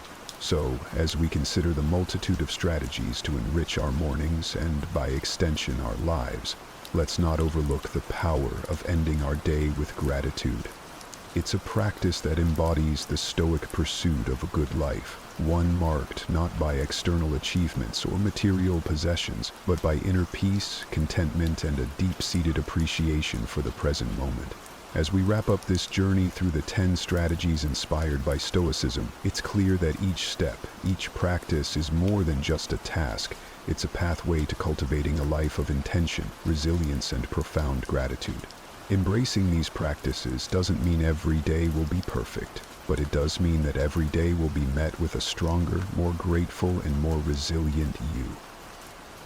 A: So, as we consider the multitude of strategies to enrich our mornings and, by extension, our lives, let's not overlook the power of ending our day with gratitude. It's a practice that embodies the Stoic pursuit of a good life, one marked not by external achievements or material possessions, but by inner peace, contentment, and a deep-seated appreciation for the present moment. As we wrap up this journey through the 10 strategies inspired by Stoicism, it's clear that each step, each practice is more than just a task. It's a pathway to cultivating a life of intention, resilience, and profound gratitude. Embracing these practices doesn't mean every day will be perfect, but it does mean that every day will be met with a stronger, more grateful, and more resilient you.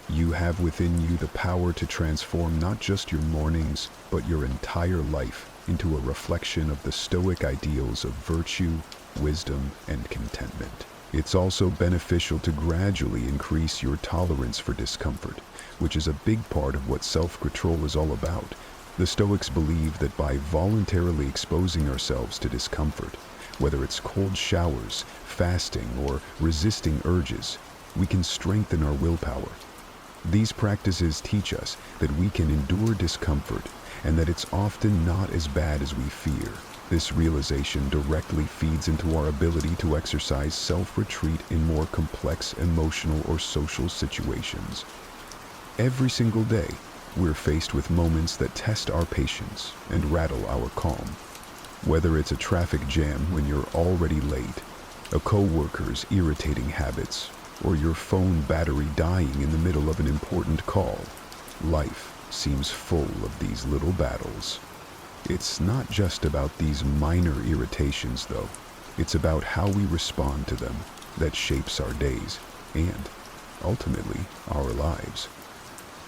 A: You have within you the power to transform not just your mornings, but your entire life into a reflection of the Stoic ideals of virtue, wisdom, and contentment. It's also beneficial to gradually increase your tolerance for discomfort, which is a big part of what self-control is all about. The Stoics believe that by voluntarily exposing ourselves to discomfort, whether it's cold showers, fasting, or resisting urges, we can strengthen our willpower. These practices teach us that we can endure discomfort and that it's often not as bad as we fear. This realization directly feeds into our ability to exercise self-retreat in more complex emotional or social situations. Every single day, we're faced with moments that test our patience and rattle our calm. Whether it's a traffic jam when you're already late, a coworker's irritating habits, or your phone battery dying in the middle of an important call, life seems full of these little battles. It's not just about these minor irritations, though. It's about how we respond to them that shapes our days and, ultimately, our lives.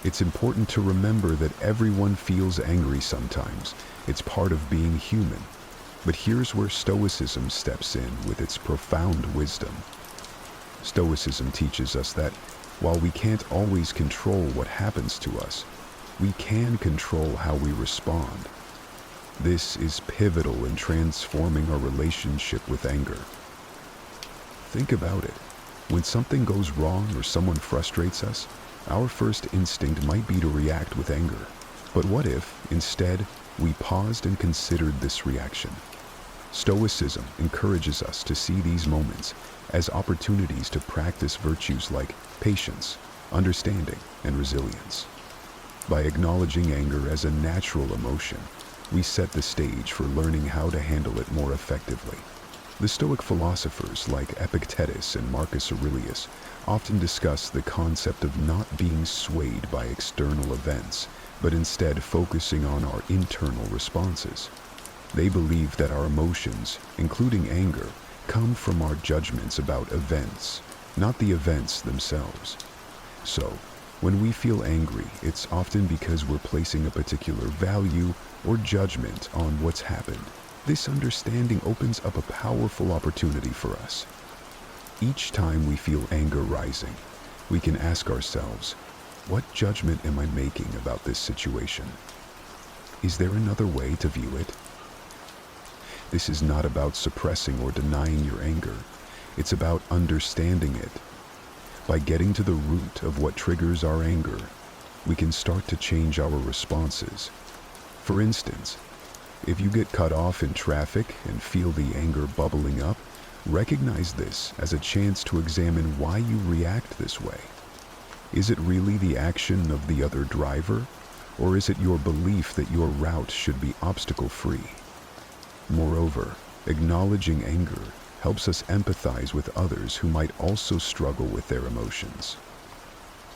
A: It's important to remember that everyone feels angry sometimes. It's part of being human. But here's where Stoicism steps in with its profound wisdom. Stoicism teaches us that while we can't always control what happens to us, we can control how we respond. This is pivotal in transforming our relationship with anger. Think about it. When something goes wrong or someone frustrates us, our first instinct might be to react with anger. But what if, instead, we paused and considered this reaction? Stoicism encourages us to see these moments as opportunities to practice virtues like patience, understanding, and resilience. By acknowledging anger as a natural emotion, we set the stage for learning how to handle it more effectively. The Stoic philosophers like Epictetus and Marcus Aurelius often discuss the concept of not being swayed by external events, but instead focusing on our internal responses. They believe that our emotions, including anger, come from our judgments about events, not the events themselves. So, when we feel angry, it's often because we're placing a particular value or judgment on what's happened. This understanding opens up a powerful opportunity for us. Each time we feel anger rising, we can ask ourselves, what judgment am I making about this situation? Is there another way to view it? This is not about suppressing or denying your anger. It's about understanding it. By getting to the root of what triggers our anger, we can start to change our responses. For instance, if you get cut off in traffic and feel the anger bubbling up, recognize this as a chance to examine why you react this way. Is it really the action of the other driver, or is it your belief that your route should be obstacle-free? Moreover, acknowledging anger helps us empathize with others who might also struggle with their emotions.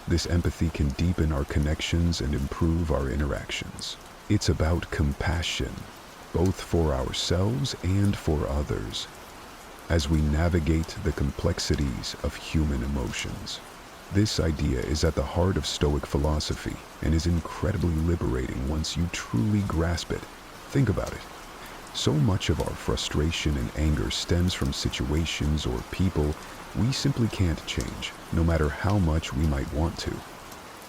A: This empathy can deepen our connections and improve our interactions. It's about compassion, both for ourselves and for others, as we navigate the complexities of human emotions. This idea is at the heart of Stoic philosophy and is incredibly liberating once you truly grasp it. Think about it. So much of our frustration and anger stems from situations or people we simply can't change, no matter how much we might want to.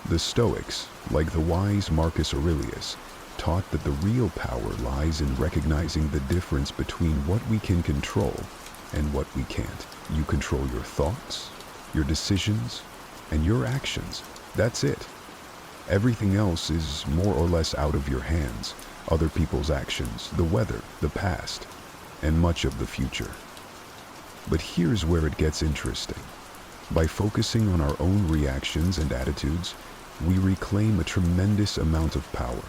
A: The Stoics, like the wise Marcus Aurelius, taught that the real power lies in recognizing the difference between what we can control and what we can't. You control your thoughts, your decisions, and your actions. That's it. Everything else is more or less out of your hands. Other people's actions, the weather, the past, and much of the future. But here's where it gets interesting. By focusing on our own reactions and attitudes, we reclaim a tremendous amount of power.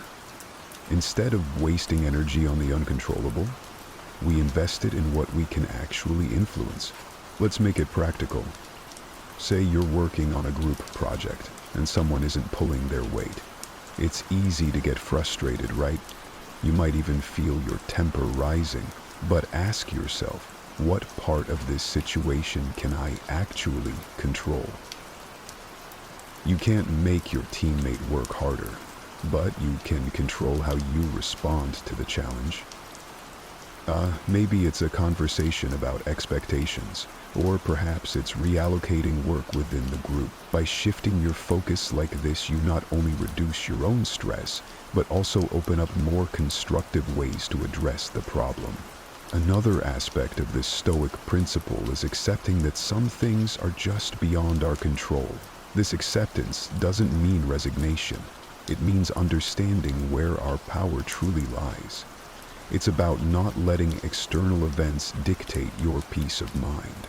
A: Instead of wasting energy on the uncontrollable, we invest it in what we can actually influence. Let's make it practical. Say you're working on a group project and someone isn't pulling their weight. It's easy to get frustrated, right? You might even feel your temper rising. But ask yourself, what part of this situation can I actually control? You can't make your teammate work harder, but you can control how you respond to the challenge. Maybe it's a conversation about expectations, or perhaps it's reallocating work within the group. By shifting your focus like this, you not only reduce your own stress, but also open up more constructive ways to address the problem. Another aspect of this Stoic principle is accepting that some things are just beyond our control. This acceptance doesn't mean resignation. It means understanding where our power truly lies. It's about not letting external events dictate your peace of mind.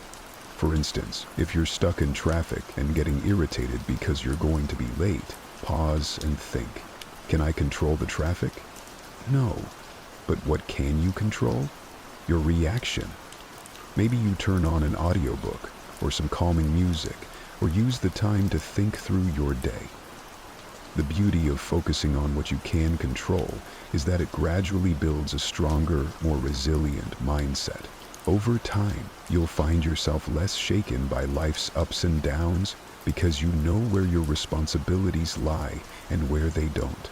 A: For instance, if you're stuck in traffic and getting irritated because you're going to be late, pause and think, can I control the traffic? No. But what can you control? Your reaction. Maybe you turn on an audiobook or some calming music, or use the time to think through your day. The beauty of focusing on what you can control is that it gradually builds a stronger, more resilient mindset. Over time, you'll find yourself less shaken by life's ups and downs because you know where your responsibilities lie and where they don't.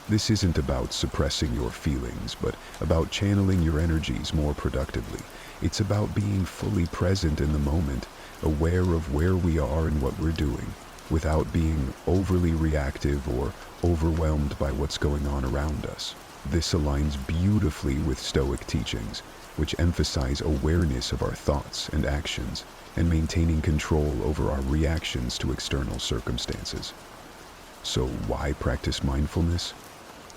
A: This isn't about suppressing your feelings, but about channeling your energies more productively. It's about being fully present in the moment, aware of where we are and what we're doing, without being overly reactive or overwhelmed by what's going on around us. This aligns beautifully with Stoic teachings, which emphasize awareness of our thoughts and actions and maintaining control over our reactions to external circumstances. So why practice mindfulness?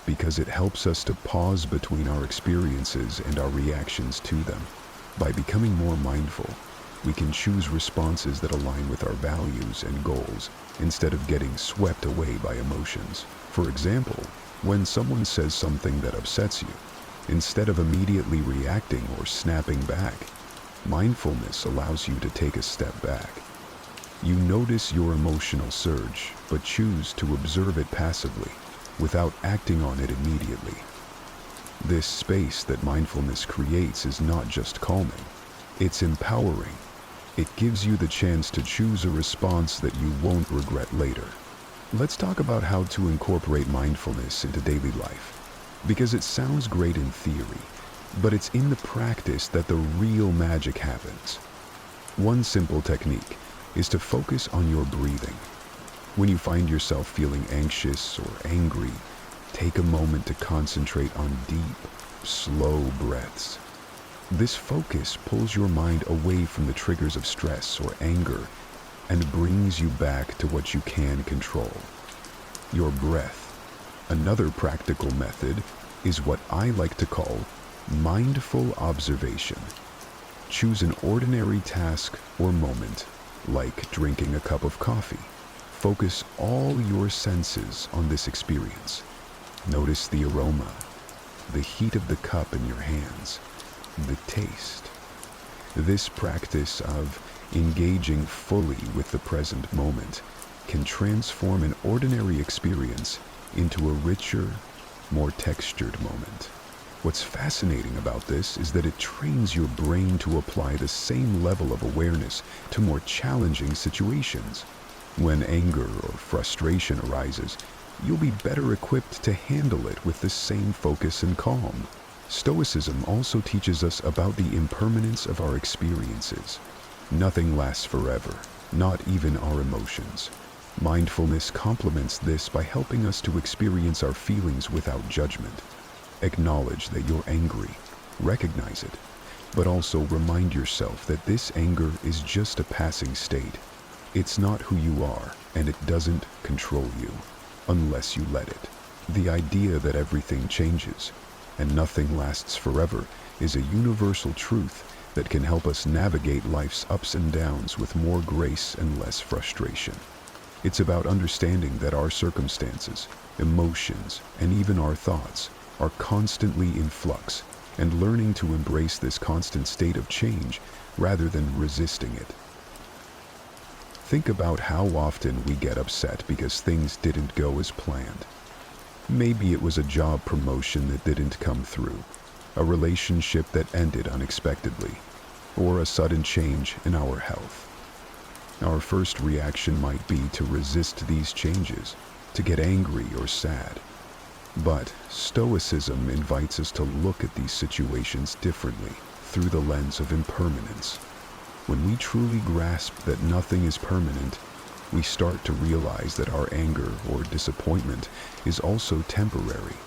A: Because it helps us to pause between our experiences and our reactions to them. By becoming more mindful, we can choose responses that align with our values and goals instead of getting swept away by emotions. For example, when someone says something that upsets you, instead of immediately reacting or snapping back, mindfulness allows you to take a step back. You notice your emotional surge, but choose to observe it passively, without acting on it immediately. This space that mindfulness creates is not just calming, it's empowering. It gives you the chance to choose a response that you won't regret later. Let's talk about how to incorporate mindfulness into daily life. Because it sounds great in theory, but it's in the practice that the real magic happens. One simple technique is to focus on your breathing. When you find yourself feeling anxious or angry, take a moment to concentrate on deep, slow breaths. This focus pulls your mind away from the triggers of stress or anger and brings you back to what you can control, your breath. Another practical method is what I like to call mindful observation. Choose an ordinary task or moment, like drinking a cup of coffee. Focus all your senses on this experience. Notice the aroma, the heat of the cup in your hands, the taste. This practice of engaging fully with the present moment can transform an ordinary experience into a richer, more textured moment. What's fascinating about this is that it trains your brain to apply the same level of awareness to more challenging situations. When anger or frustration arises, you'll be better equipped to handle it with the same focus and calm. Stoicism also teaches us about the impermanence of our experiences. Nothing lasts forever, not even our emotions. Mindfulness complements this by helping us to experience our feelings without judgment. Acknowledge that you're angry, recognize it, but also remind yourself that this anger is just a passing state. It's not who you are, and it doesn't control you. unless you let it. The idea that everything changes and nothing lasts forever is a universal truth that can help us navigate life's ups and downs with more grace and less frustration. It's about understanding that our circumstances, emotions, and even our thoughts are constantly in flux, and learning to embrace this constant state of change rather than resisting it. Think about how often we get upset because things didn't go as planned. Maybe it was a job promotion that didn't come through, a relationship that ended unexpectedly, or a sudden change in our health. Our first reaction might be to resist these changes, to get angry or sad. But Stoicism invites us to look at these situations differently through the lens of impermanence. When we truly grasp that nothing is permanent, we start to realize that our anger or disappointment is also temporary.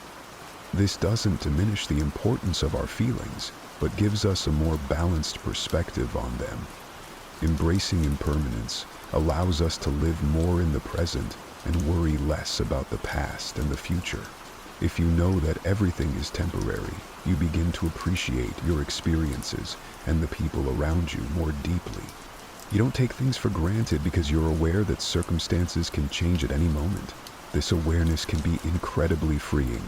A: This doesn't diminish the importance of our feelings, but gives us a more balanced perspective on them. Embracing impermanence allows us to live more in the present and worry less about the past and the future. If you know that everything is temporary, you begin to appreciate your experiences and the people around you more deeply. You don't take things for granted because you're aware that circumstances can change at any moment. This awareness can be incredibly freeing.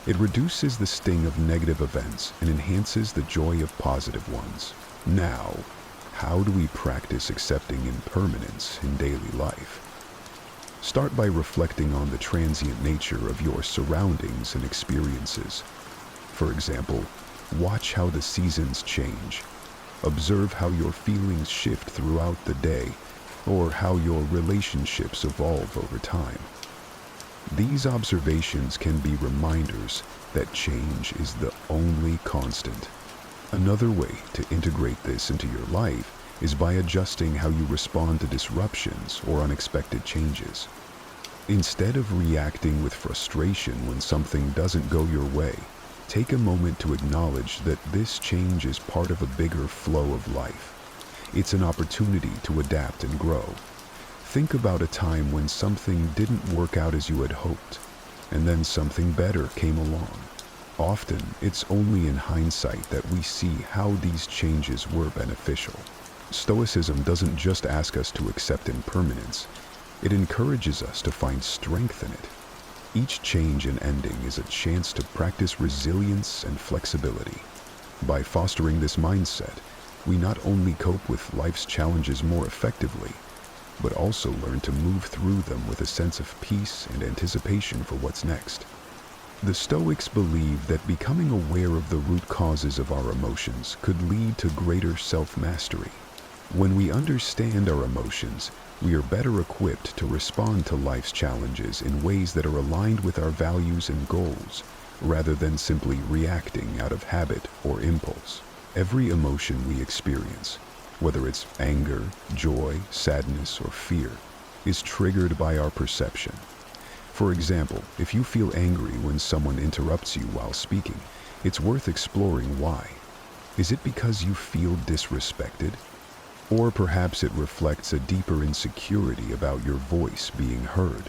A: It reduces the sting of negative events and enhances the joy of positive ones. Now, how do we practice accepting impermanence in daily life? Start by reflecting on the transient nature of your surroundings and experiences. For example, watch how the seasons change. Observe how your feelings shift throughout the day, or how your relationships evolve over time. These observations can be reminders that change is the only constant. Another way to integrate this into your life is by adjusting how you respond to disruptions or unexpected changes. Instead of reacting with frustration when something doesn't go your way, take a moment to acknowledge that this change is part of a bigger flow of life. It's an opportunity to adapt and grow. Think about a time when something didn't work out as you had hoped, and then something better came along. Often, it's only in hindsight that we see how these changes were beneficial. Stoicism doesn't just ask us to accept impermanence, it encourages us to find strength in it. Each change and ending is a chance to practice resilience and flexibility. By fostering this mindset, we not only cope with life's challenges more effectively, but also learn to move through them with a sense of peace and anticipation for what's next. The Stoics believe that becoming aware of the root causes of our emotions could lead to greater self-mastery. When we understand our emotions, we are better equipped to respond to life's challenges in ways that are aligned with our values and goals, rather than simply reacting out of habit or impulse. Every emotion we experience, whether it's anger, joy, sadness, or fear, is triggered by our perception. For example, if you feel angry when someone interrupts you while speaking, it's worth exploring why. Is it because you feel disrespected? Or perhaps it reflects a deeper insecurity about your voice being heard.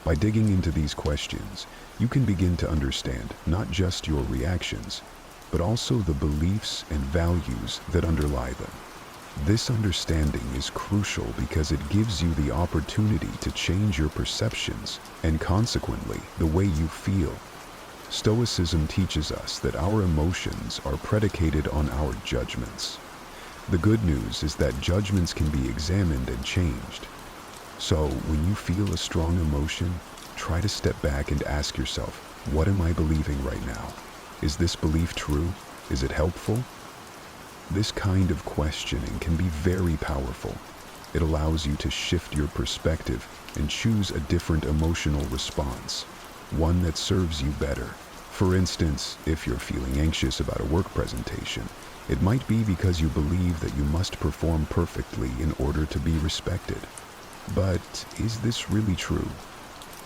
A: By digging into these questions, you can begin to understand not just your reactions, but also the beliefs and values that underlie them. This understanding is crucial because it gives you the opportunity to change your perceptions and consequently the way you feel. Stoicism teaches us that our emotions are predicated on our judgments. The good news is that judgments can be examined and changed. So when you feel a strong emotion, try to step back and ask yourself, what am I believing right now? Is this belief true? Is it helpful? This kind of questioning can be very powerful. It allows you to shift your perspective and choose a different emotional response, one that serves you better. For instance, if you're feeling anxious about a work presentation, it might be because you believe that you must perform perfectly in order to be respected. But is this really true?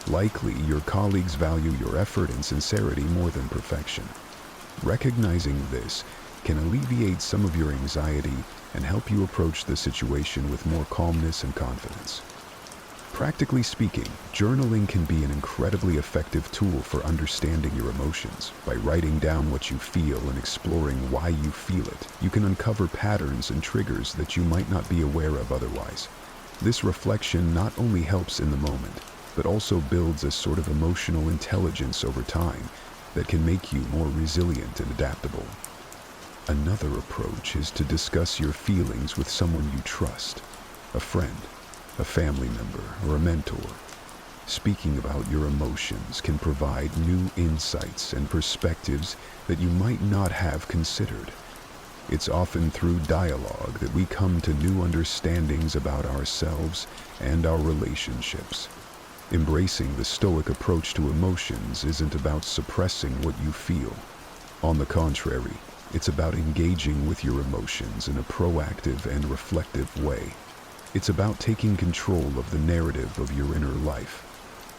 A: Likely, your colleagues value your effort and sincerity more than perfection. Recognizing this can alleviate some of your anxiety and help you approach the situation with more calmness and confidence. Practically speaking, journaling can be an incredibly effective tool for understanding your emotions. By writing down what you feel and exploring why you feel it, you can uncover patterns and triggers that you might not be aware of otherwise. This reflection not only helps in the moment, but also builds a sort of emotional intelligence over time that can make you more resilient and adaptable. Another approach is to discuss your feelings with someone you trust, a friend, a family member, or a mentor. Speaking about your emotions can provide new insights and perspectives that you might not have considered. It's often through dialogue that we come to new understandings about ourselves and our relationships. Embracing the Stoic approach to emotions isn't about suppressing what you feel. On the contrary, it's about engaging with your emotions in a proactive and reflective way. It's about taking control of the narrative of your inner life.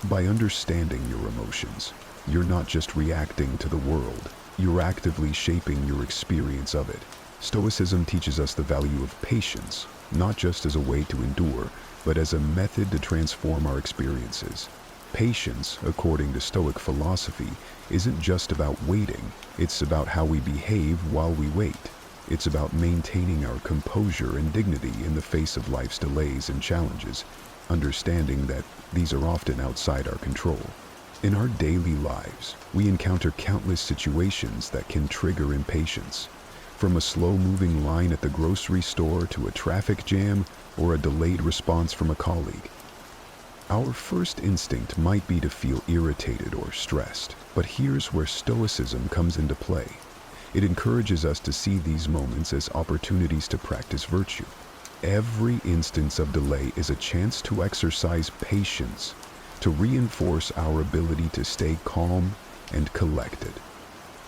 A: By understanding your emotions, you're not just reacting to the world, you're actively shaping your experience of it. Stoicism teaches us the value of patience, not just as a way to endure, but as a method to transform our experiences. Patience, according to Stoic philosophy, isn't just about waiting, it's about how we behave while we wait. It's about maintaining our composure and dignity in the face of life's delays and challenges, understanding that these are often outside our control. In our daily lives, we encounter countless situations that can trigger impatience, from a slow-moving line at the grocery store to a traffic jam or a delayed response from a colleague. Our first instinct might be to feel irritated or stressed, but here's where Stoicism comes into play. It encourages us to see these moments as opportunities to practice virtue. Every instance of delay is a chance to exercise patience, to reinforce our ability to stay calm and collected.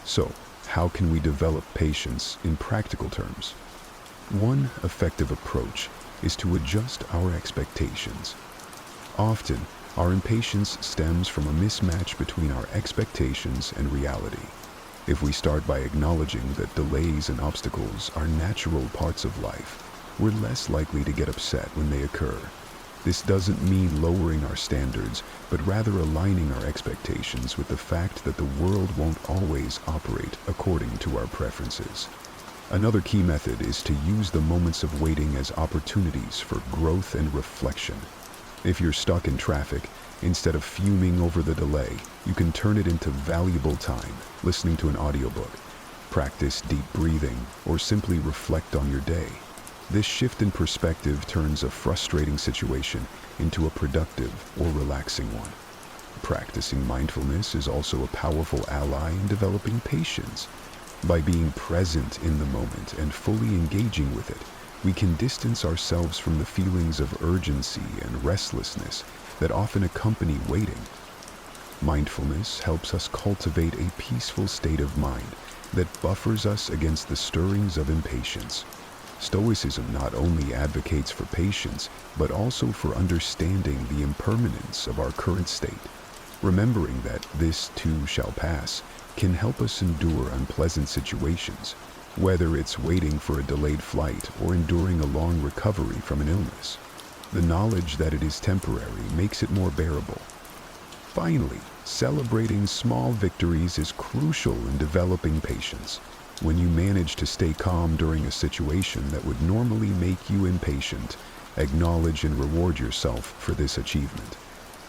A: So, how can we develop patience in practical terms? One effective approach is to adjust our expectations. Often, our impatience stems from a mismatch between our expectations and reality. If we start by acknowledging that delays and obstacles are natural parts of life, we're less likely to get upset when they occur. This doesn't mean lowering our standards, but rather aligning our expectations with the fact that the world won't always operate according to our preferences. Another key method is to use the moments of waiting as opportunities for growth and reflection. If you're stuck in traffic, instead of fuming over the delay, you can turn it into valuable time, listening to an audiobook, practice deep breathing, or simply reflect on your day. This shift in perspective turns a frustrating situation into a productive or relaxing one. Practicing mindfulness is also a powerful ally in developing patience. By being present in the moment and fully engaging with it, we can distance ourselves from the feelings of urgency and restlessness that often accompany waiting. Mindfulness helps us cultivate a peaceful state of mind that buffers us against the stirrings of impatience. Stoicism not only advocates for patience, but also for understanding the impermanence of our current state. Remembering that this too shall pass can help us endure unpleasant situations, whether it's waiting for a delayed flight or enduring a long recovery from an illness. The knowledge that it is temporary makes it more bearable. Finally, celebrating small victories is crucial in developing patience. When you manage to stay calm during a situation that would normally make you impatient, acknowledge and reward yourself for this achievement.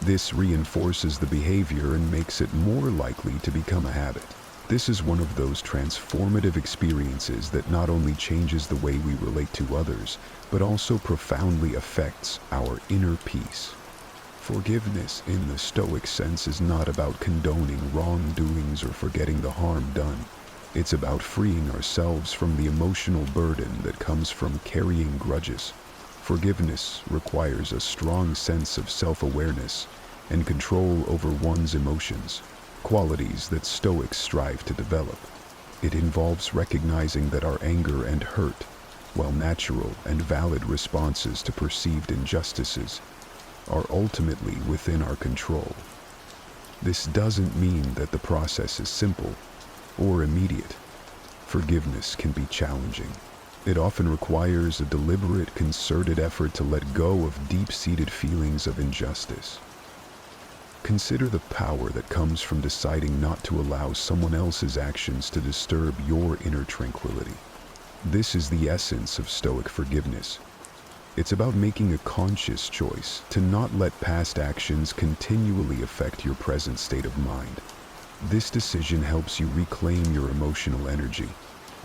A: This reinforces the behavior and makes it more likely to become a habit. This is one of those transformative experiences that not only changes the way we relate to others, but also profoundly affects our inner peace. Forgiveness in the Stoic sense is not about condoning wrongdoings or forgetting the harm done. It's about freeing ourselves from the emotional burden that comes from carrying grudges. Forgiveness requires a strong sense of self-awareness and control over one's emotions, qualities that Stoics strive to develop. It involves recognizing that our anger and hurt, while natural and valid responses to perceived injustices, are ultimately within our control. This doesn't mean that the process is simple or immediate. Forgiveness can be challenging, It often requires a deliberate, concerted effort to let go of deep-seated feelings of injustice. Consider the power that comes from deciding not to allow someone else's actions to disturb your inner tranquility. This is the essence of Stoic forgiveness. It's about making a conscious choice to not let past actions continually affect your present state of mind. This decision helps you reclaim your emotional energy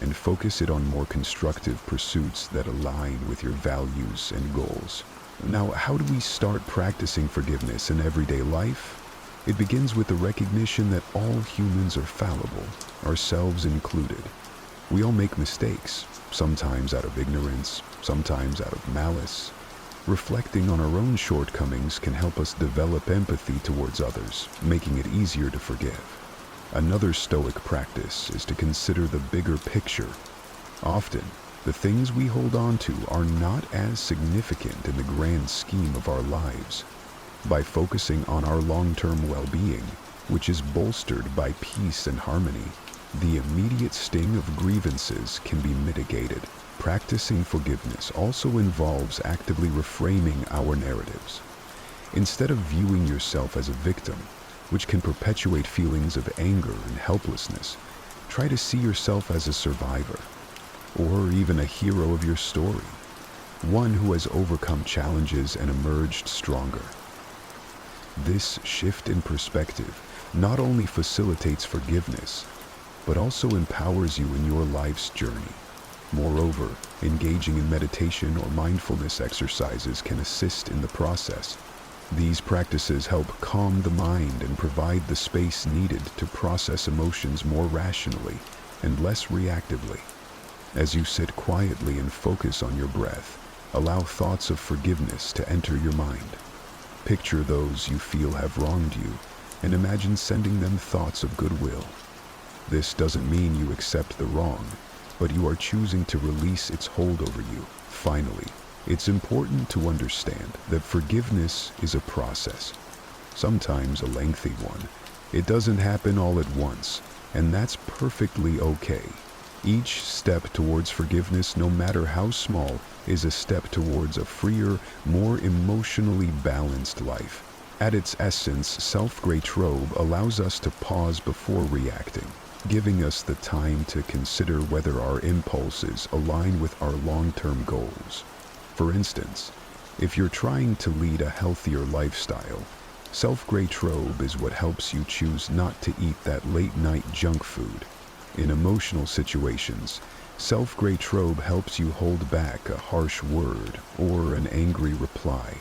A: and focus it on more constructive pursuits that align with your values and goals. Now, how do we start practicing forgiveness in everyday life? It begins with the recognition that all humans are fallible, ourselves included. We all make mistakes, sometimes out of ignorance, sometimes out of malice. Reflecting on our own shortcomings can help us develop empathy towards others, making it easier to forgive. Another Stoic practice is to consider the bigger picture. Often, the things we hold on to are not as significant in the grand scheme of our lives. By focusing on our long-term well-being, which is bolstered by peace and harmony, the immediate sting of grievances can be mitigated. Practicing forgiveness also involves actively reframing our narratives. Instead of viewing yourself as a victim, which can perpetuate feelings of anger and helplessness, try to see yourself as a survivor, or even a hero of your story, one who has overcome challenges and emerged stronger. This shift in perspective not only facilitates forgiveness, but also empowers you in your life's journey. Moreover, engaging in meditation or mindfulness exercises can assist in the process. These practices help calm the mind and provide the space needed to process emotions more rationally and less reactively. As you sit quietly and focus on your breath, allow thoughts of forgiveness to enter your mind. Picture those you feel have wronged you and imagine sending them thoughts of goodwill. This doesn't mean you accept the wrong, but you are choosing to release its hold over you. Finally, it's important to understand that forgiveness is a process, sometimes a lengthy one. It doesn't happen all at once, and that's perfectly okay. Each step towards forgiveness, no matter how small, is a step towards a freer, more emotionally balanced life. At its essence, self-restorative allows us to pause before reacting, giving us the time to consider whether our impulses align with our long-term goals. For instance, if you're trying to lead a healthier lifestyle, self-restorative is what helps you choose not to eat that late-night junk food. In emotional situations, self-restorative helps you hold back a harsh word or an angry reply,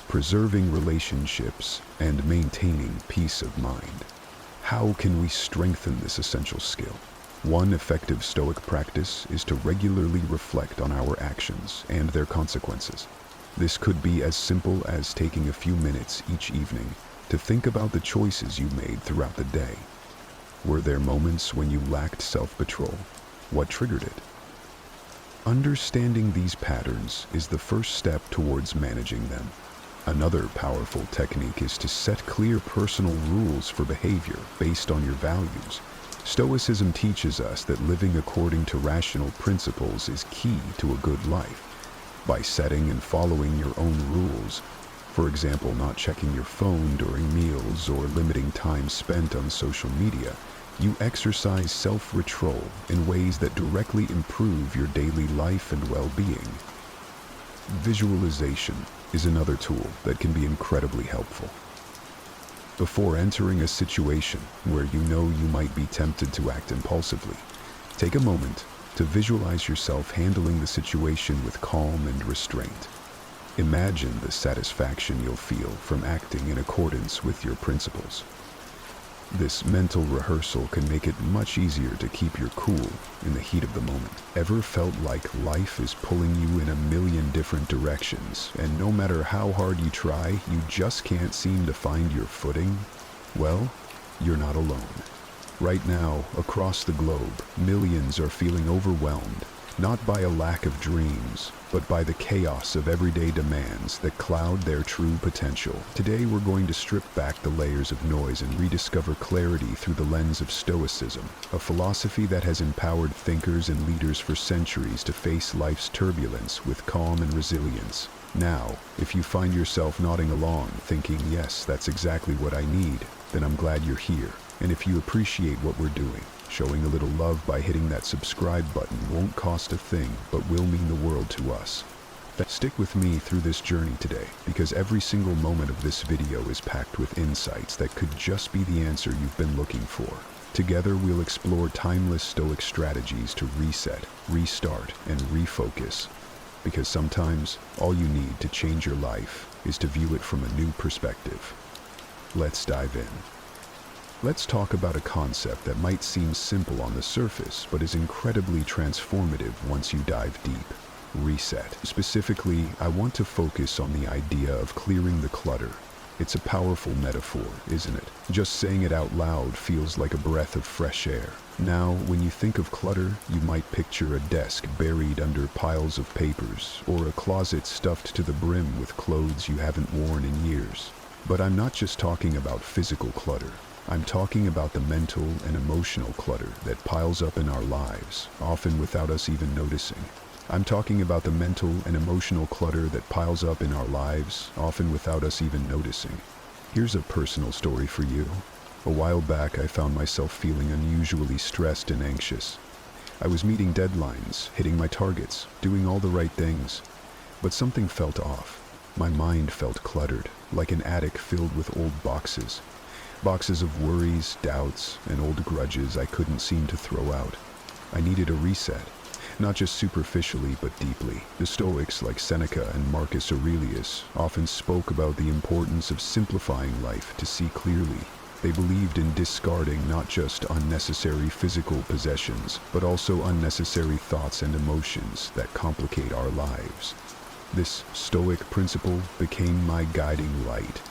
A: preserving relationships and maintaining peace of mind. How can we strengthen this essential skill? One effective Stoic practice is to regularly reflect on our actions and their consequences. This could be as simple as taking a few minutes each evening to think about the choices you made throughout the day. Were there moments when you lacked self-control? What triggered it? Understanding these patterns is the first step towards managing them. Another powerful technique is to set clear personal rules for behavior based on your values. Stoicism teaches us that living according to rational principles is key to a good life. By setting and following your own rules, for example, not checking your phone during meals or limiting time spent on social media, you exercise self-control in ways that directly improve your daily life and well-being. Visualization is another tool that can be incredibly helpful. Before entering a situation where you know you might be tempted to act impulsively, take a moment to visualize yourself handling the situation with calm and restraint. Imagine the satisfaction you'll feel from acting in accordance with your principles. This mental rehearsal can make it much easier to keep your cool in the heat of the moment. Ever felt like life is pulling you in a million different directions, and no matter how hard you try, you just can't seem to find your footing? Well, you're not alone. Right now, across the globe, millions are feeling overwhelmed, not by a lack of dreams, but by the chaos of everyday demands that cloud their true potential. Today we're going to strip back the layers of noise and rediscover clarity through the lens of Stoicism, a philosophy that has empowered thinkers and leaders for centuries to face life's turbulence with calm and resilience. Now, if you find yourself nodding along, thinking, yes, that's exactly what I need, then I'm glad you're here. And if you appreciate what we're doing, showing a little love by hitting that subscribe button won't cost a thing, but will mean the world to us. Stick with me through this journey today, because every single moment of this video is packed with insights that could just be the answer you've been looking for. Together we'll explore timeless Stoic strategies to reset, restart, and refocus. Because sometimes, all you need to change your life is to view it from a new perspective. Let's dive in. Let's talk about a concept that might seem simple on the surface, but is incredibly transformative once you dive deep. Reset. Specifically, I want to focus on the idea of clearing the clutter. It's a powerful metaphor, isn't it? Just saying it out loud feels like a breath of fresh air. Now, when you think of clutter, you might picture a desk buried under piles of papers, or a closet stuffed to the brim with clothes you haven't worn in years. But I'm not just talking about physical clutter. I'm talking about the mental and emotional clutter that piles up in our lives, often without us even noticing. I'm talking about the mental and emotional clutter that piles up in our lives, often without us even noticing. Here's a personal story for you. A while back, I found myself feeling unusually stressed and anxious. I was meeting deadlines, hitting my targets, doing all the right things. But something felt off. My mind felt cluttered, like an attic filled with old boxes. Boxes of worries, doubts, and old grudges I couldn't seem to throw out. I needed a reset, not just superficially but deeply. The Stoics, like Seneca and Marcus Aurelius, often spoke about the importance of simplifying life to see clearly. They believed in discarding not just unnecessary physical possessions, but also unnecessary thoughts and emotions that complicate our lives. This Stoic principle became my guiding light.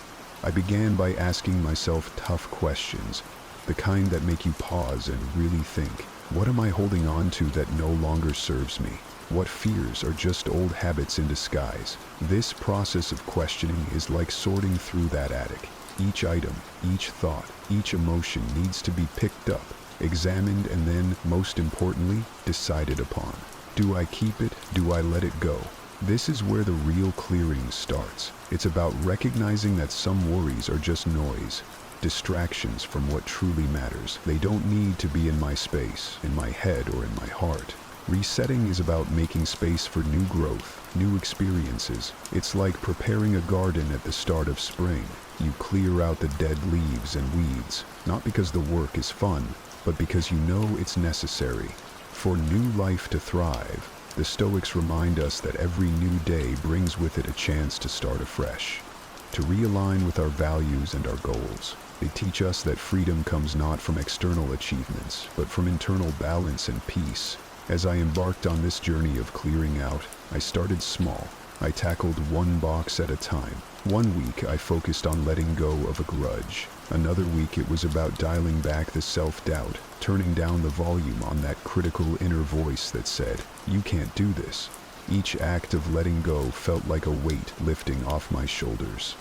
A: I began by asking myself tough questions, the kind that make you pause and really think. What am I holding on to that no longer serves me? What fears are just old habits in disguise? This process of questioning is like sorting through that attic. Each item, each thought, each emotion needs to be picked up, examined, and then, most importantly, decided upon. Do I keep it? Do I let it go? This is where the real clearing starts. It's about recognizing that some worries are just noise, distractions from what truly matters. They don't need to be in my space, in my head, or in my heart. Resetting is about making space for new growth, new experiences. It's like preparing a garden at the start of spring. You clear out the dead leaves and weeds, not because the work is fun, but because you know it's necessary. For new life to thrive, the Stoics remind us that every new day brings with it a chance to start afresh, to realign with our values and our goals. They teach us that freedom comes not from external achievements, but from internal balance and peace. As I embarked on this journey of clearing out, I started small. I tackled one box at a time. One week I focused on letting go of a grudge. Another week it was about dialing back the self-doubt, turning down the volume on that critical inner voice that said, "You can't do this." Each act of letting go felt like a weight lifting off my shoulders.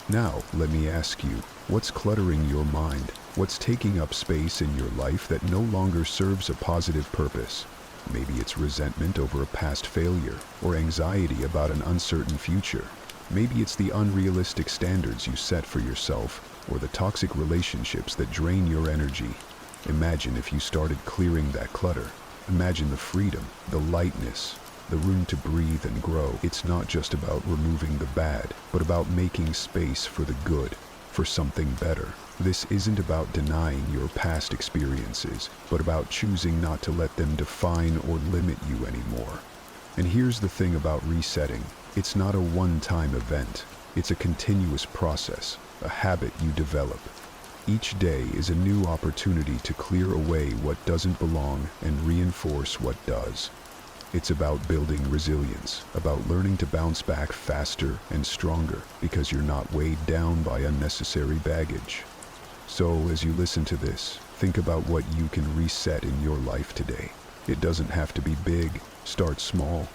A: Now, let me ask you, what's cluttering your mind? What's taking up space in your life that no longer serves a positive purpose? Maybe it's resentment over a past failure, or anxiety about an uncertain future. Maybe it's the unrealistic standards you set for yourself, or the toxic relationships that drain your energy. Imagine if you started clearing that clutter. Imagine the freedom, the lightness, the room to breathe and grow. It's not just about removing the bad, but about making space for the good, for something better. This isn't about denying your past experiences, but about choosing not to let them define or limit you anymore. And here's the thing about resetting. It's not a one-time event. It's a continuous process, a habit you develop. Each day is a new opportunity to clear away what doesn't belong and reinforce what does. It's about building resilience, about learning to bounce back faster and stronger because you're not weighed down by unnecessary baggage. So, as you listen to this, think about what you can reset in your life today. It doesn't have to be big. Start small.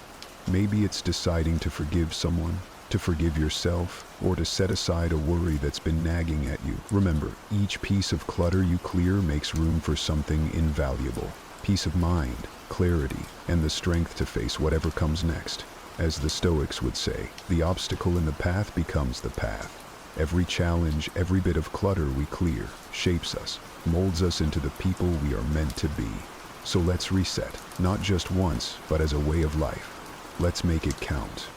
A: Maybe it's deciding to forgive someone, to forgive yourself, or to set aside a worry that's been nagging at you. Remember, each piece of clutter you clear makes room for something invaluable. Peace of mind, clarity, and the strength to face whatever comes next. As the Stoics would say, the obstacle in the path becomes the path. Every challenge, every bit of clutter we clear, shapes us, molds us into the people we are meant to be. So let's reset, not just once, but as a way of life. Let's make it count.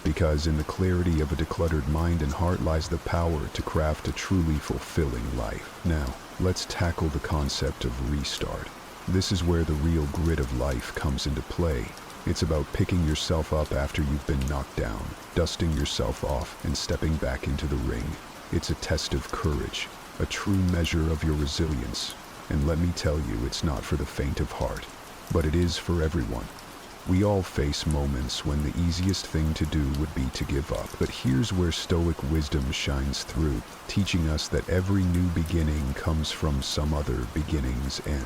A: Because in the clarity of a decluttered mind and heart lies the power to craft a truly fulfilling life. Now, let's tackle the concept of restart. This is where the real grit of life comes into play. It's about picking yourself up after you've been knocked down, dusting yourself off, and stepping back into the ring. It's a test of courage, a true measure of your resilience. And let me tell you, it's not for the faint of heart, but it is for everyone. We all face moments when the easiest thing to do would be to give up. But here's where Stoic wisdom shines through, teaching us that every new beginning comes from some other beginning's end.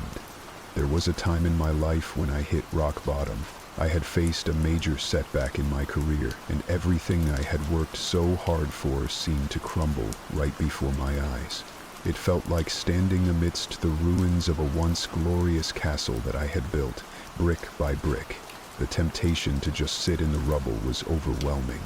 A: There was a time in my life when I hit rock bottom. I had faced a major setback in my career, and everything I had worked so hard for seemed to crumble right before my eyes. It felt like standing amidst the ruins of a once glorious castle that I had built, brick by brick. The temptation to just sit in the rubble was overwhelming.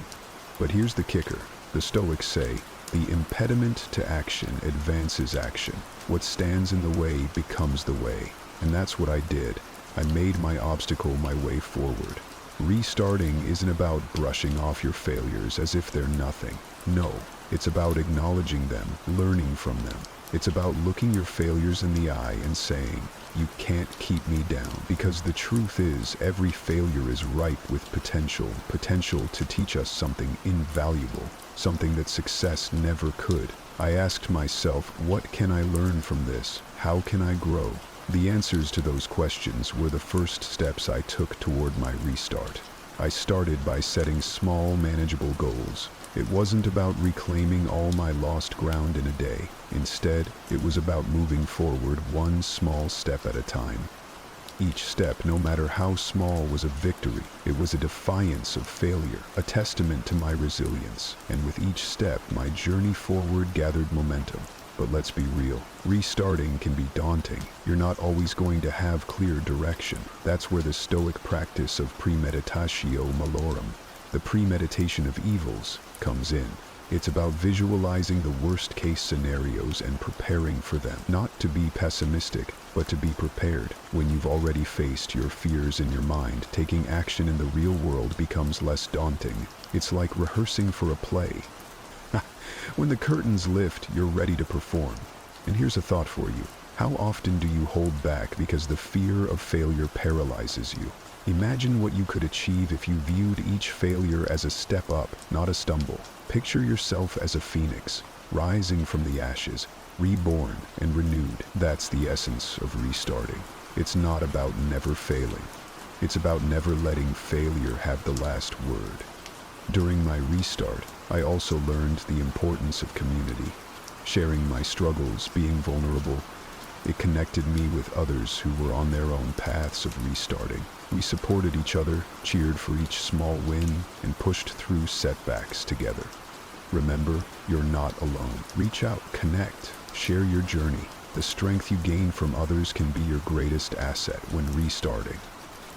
A: But here's the kicker. The Stoics say, the impediment to action advances action. What stands in the way becomes the way. And that's what I did. I made my obstacle my way forward. Restarting isn't about brushing off your failures as if they're nothing. No, it's about acknowledging them, learning from them. It's about looking your failures in the eye and saying, you can't keep me down. Because the truth is, every failure is ripe with potential to teach us something invaluable, something that success never could. I asked myself, what can I learn from this? How can I grow? The answers to those questions were the first steps I took toward my restart. I started by setting small, manageable goals. It wasn't about reclaiming all my lost ground in a day. Instead, it was about moving forward one small step at a time. Each step, no matter how small, was a victory. It was a defiance of failure, a testament to my resilience. And with each step, my journey forward gathered momentum. But let's be real, restarting can be daunting. You're not always going to have clear direction. That's where the Stoic practice of premeditatio malorum, the premeditation of evils, comes in. It's about visualizing the worst-case scenarios and preparing for them. Not to be pessimistic, but to be prepared. When you've already faced your fears in your mind, taking action in the real world becomes less daunting. It's like rehearsing for a play. When the curtains lift, you're ready to perform. And here's a thought for you. How often do you hold back because the fear of failure paralyzes you? Imagine what you could achieve if you viewed each failure as a step up, not a stumble. Picture yourself as a phoenix, rising from the ashes, reborn and renewed. That's the essence of restarting. It's not about never failing. It's about never letting failure have the last word. During my restart, I also learned the importance of community. Sharing my struggles, being vulnerable, it connected me with others who were on their own paths of restarting. We supported each other, cheered for each small win, and pushed through setbacks together. Remember, you're not alone. Reach out, connect, share your journey. The strength you gain from others can be your greatest asset when restarting.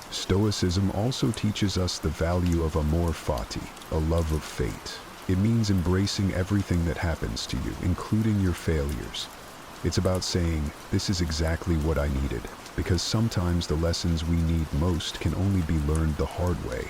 A: Stoicism also teaches us the value of amor fati, a love of fate. It means embracing everything that happens to you, including your failures. It's about saying, this is exactly what I needed, because sometimes the lessons we need most can only be learned the hard way.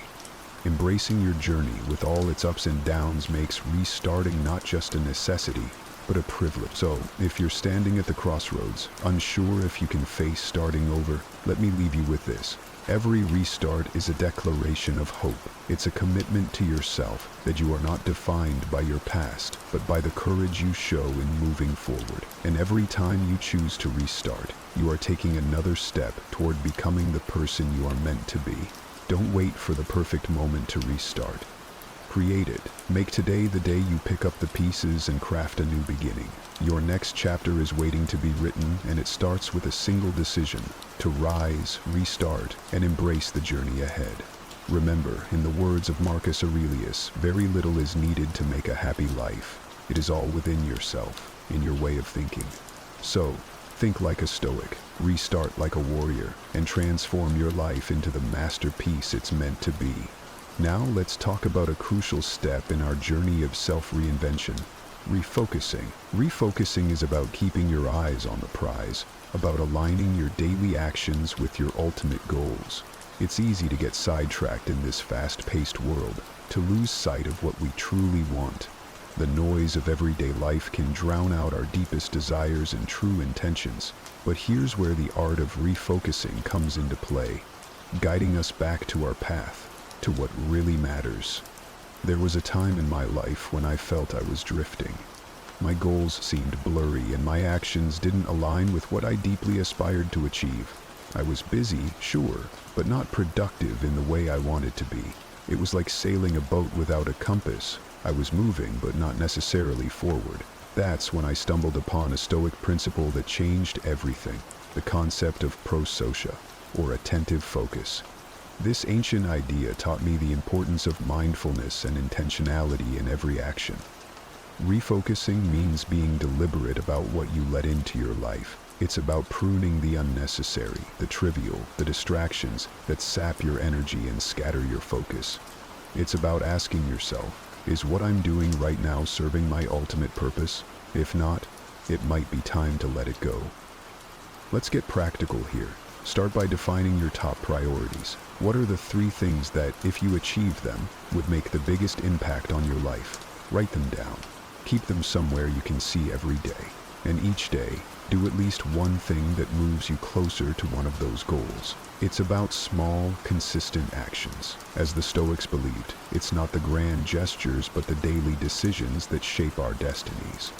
A: Embracing your journey with all its ups and downs makes restarting not just a necessity, but a privilege. So, if you're standing at the crossroads, unsure if you can face starting over, let me leave you with this. Every restart is a declaration of hope. It's a commitment to yourself that you are not defined by your past, but by the courage you show in moving forward. And every time you choose to restart, you are taking another step toward becoming the person you are meant to be. Don't wait for the perfect moment to restart. create it. Make today the day you pick up the pieces and craft a new beginning. Your next chapter is waiting to be written, and it starts with a single decision: to rise, restart, and embrace the journey ahead. Remember, in the words of Marcus Aurelius, very little is needed to make a happy life. It is all within yourself, in your way of thinking. So, think like a Stoic, restart like a warrior, and transform your life into the masterpiece it's meant to be. Now let's talk about a crucial step in our journey of self-reinvention: refocusing. Refocusing is about keeping your eyes on the prize, about aligning your daily actions with your ultimate goals. It's easy to get sidetracked in this fast-paced world, to lose sight of what we truly want. The noise of everyday life can drown out our deepest desires and true intentions. But here's where the art of refocusing comes into play, guiding us back to our path, to what really matters. There was a time in my life when I felt I was drifting. My goals seemed blurry and my actions didn't align with what I deeply aspired to achieve. I was busy, sure, but not productive in the way I wanted to be. It was like sailing a boat without a compass. I was moving, but not necessarily forward. That's when I stumbled upon a Stoic principle that changed everything: the concept of prosocia, or attentive focus. This ancient idea taught me the importance of mindfulness and intentionality in every action. Refocusing means being deliberate about what you let into your life. It's about pruning the unnecessary, the trivial, the distractions that sap your energy and scatter your focus. It's about asking yourself, is what I'm doing right now serving my ultimate purpose? If not, it might be time to let it go. Let's get practical here. Start by defining your top priorities. What are the 3 things that, if you achieve them, would make the biggest impact on your life? Write them down. Keep them somewhere you can see every day. And each day, do at least one thing that moves you closer to one of those goals. It's about small, consistent actions. As the Stoics believed, it's not the grand gestures but the daily decisions that shape our destinies.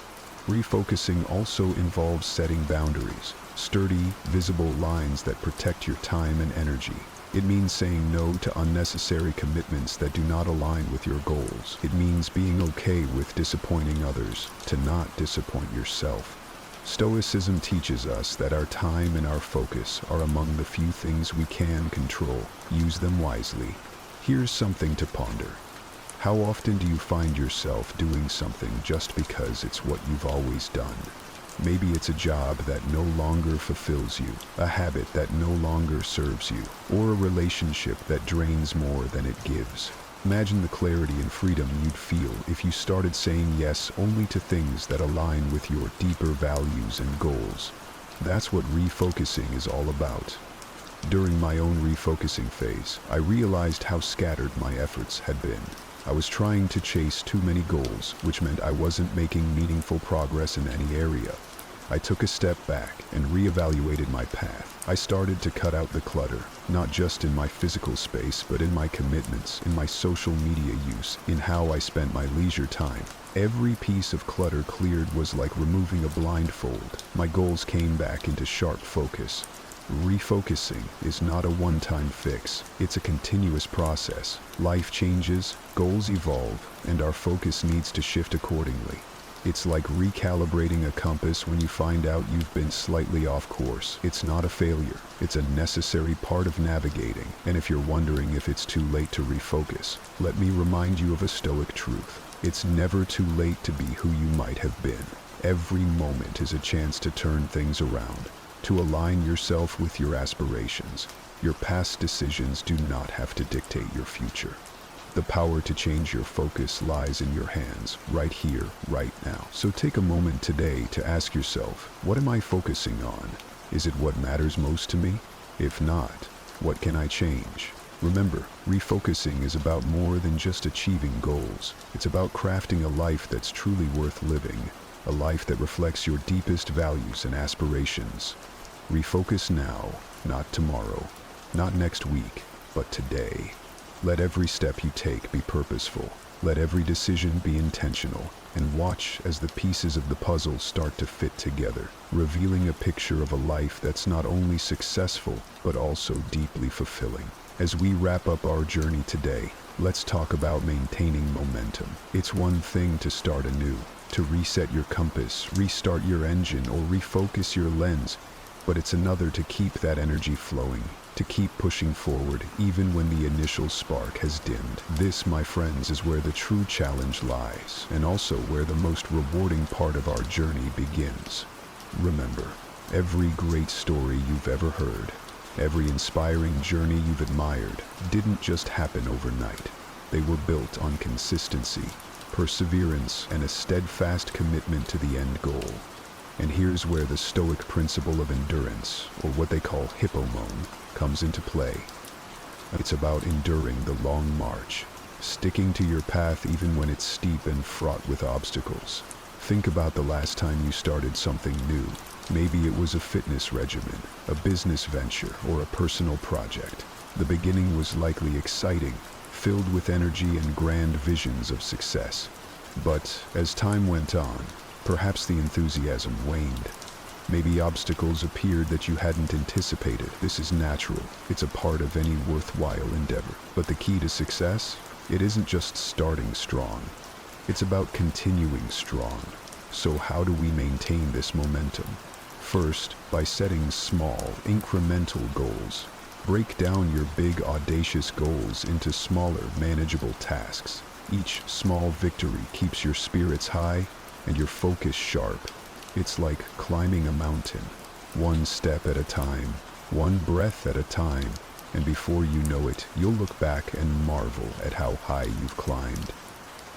A: Refocusing also involves setting boundaries, sturdy, visible lines that protect your time and energy. It means saying no to unnecessary commitments that do not align with your goals. It means being okay with disappointing others, to not disappoint yourself. Stoicism teaches us that our time and our focus are among the few things we can control. Use them wisely. Here's something to ponder. How often do you find yourself doing something just because it's what you've always done? Maybe it's a job that no longer fulfills you, a habit that no longer serves you, or a relationship that drains more than it gives. Imagine the clarity and freedom you'd feel if you started saying yes only to things that align with your deeper values and goals. That's what refocusing is all about. During my own refocusing phase, I realized how scattered my efforts had been. I was trying to chase too many goals, which meant I wasn't making meaningful progress in any area. I took a step back and reevaluated my path. I started to cut out the clutter, not just in my physical space, but in my commitments, in my social media use, in how I spent my leisure time. Every piece of clutter cleared was like removing a blindfold. My goals came back into sharp focus. Refocusing is not a one-time fix. It's a continuous process. Life changes, goals evolve, and our focus needs to shift accordingly. It's like recalibrating a compass when you find out you've been slightly off course. It's not a failure. It's a necessary part of navigating. And if you're wondering if it's too late to refocus, let me remind you of a Stoic truth. It's never too late to be who you might have been. Every moment is a chance to turn things around, to align yourself with your aspirations. Your past decisions do not have to dictate your future. The power to change your focus lies in your hands, right here, right now. So take a moment today to ask yourself, what am I focusing on? Is it what matters most to me? If not, what can I change? Remember, refocusing is about more than just achieving goals. It's about crafting a life that's truly worth living, a life that reflects your deepest values and aspirations. Refocus now, not tomorrow, not next week, but today. Let every step you take be purposeful. Let every decision be intentional. And watch as the pieces of the puzzle start to fit together, revealing a picture of a life that's not only successful, but also deeply fulfilling. As we wrap up our journey today, let's talk about maintaining momentum. It's one thing to start anew, to reset your compass, restart your engine, or refocus your lens, but it's another to keep that energy flowing, to keep pushing forward even when the initial spark has dimmed. This, my friends, is where the true challenge lies, and also where the most rewarding part of our journey begins. Remember, every great story you've ever heard, every inspiring journey you've admired, didn't just happen overnight. They were built on consistency, perseverance, and a steadfast commitment to the end goal. And here's where the Stoic principle of endurance, or what they call hippomone, comes into play. It's about enduring the long march, sticking to your path even when it's steep and fraught with obstacles. Think about the last time you started something new. Maybe it was a fitness regimen, a business venture, or a personal project. The beginning was likely exciting, filled with energy and grand visions of success. But as time went on, perhaps the enthusiasm waned. Maybe obstacles appeared that you hadn't anticipated. This is natural. It's a part of any worthwhile endeavor. But the key to success? It isn't just starting strong. It's about continuing strong. So how do we maintain this momentum? First, by setting small, incremental goals. Break down your big, audacious goals into smaller, manageable tasks. Each small victory keeps your spirits high and your focus sharp. It's like climbing a mountain, one step at a time, one breath at a time, and before you know it, you'll look back and marvel at how high you've climbed.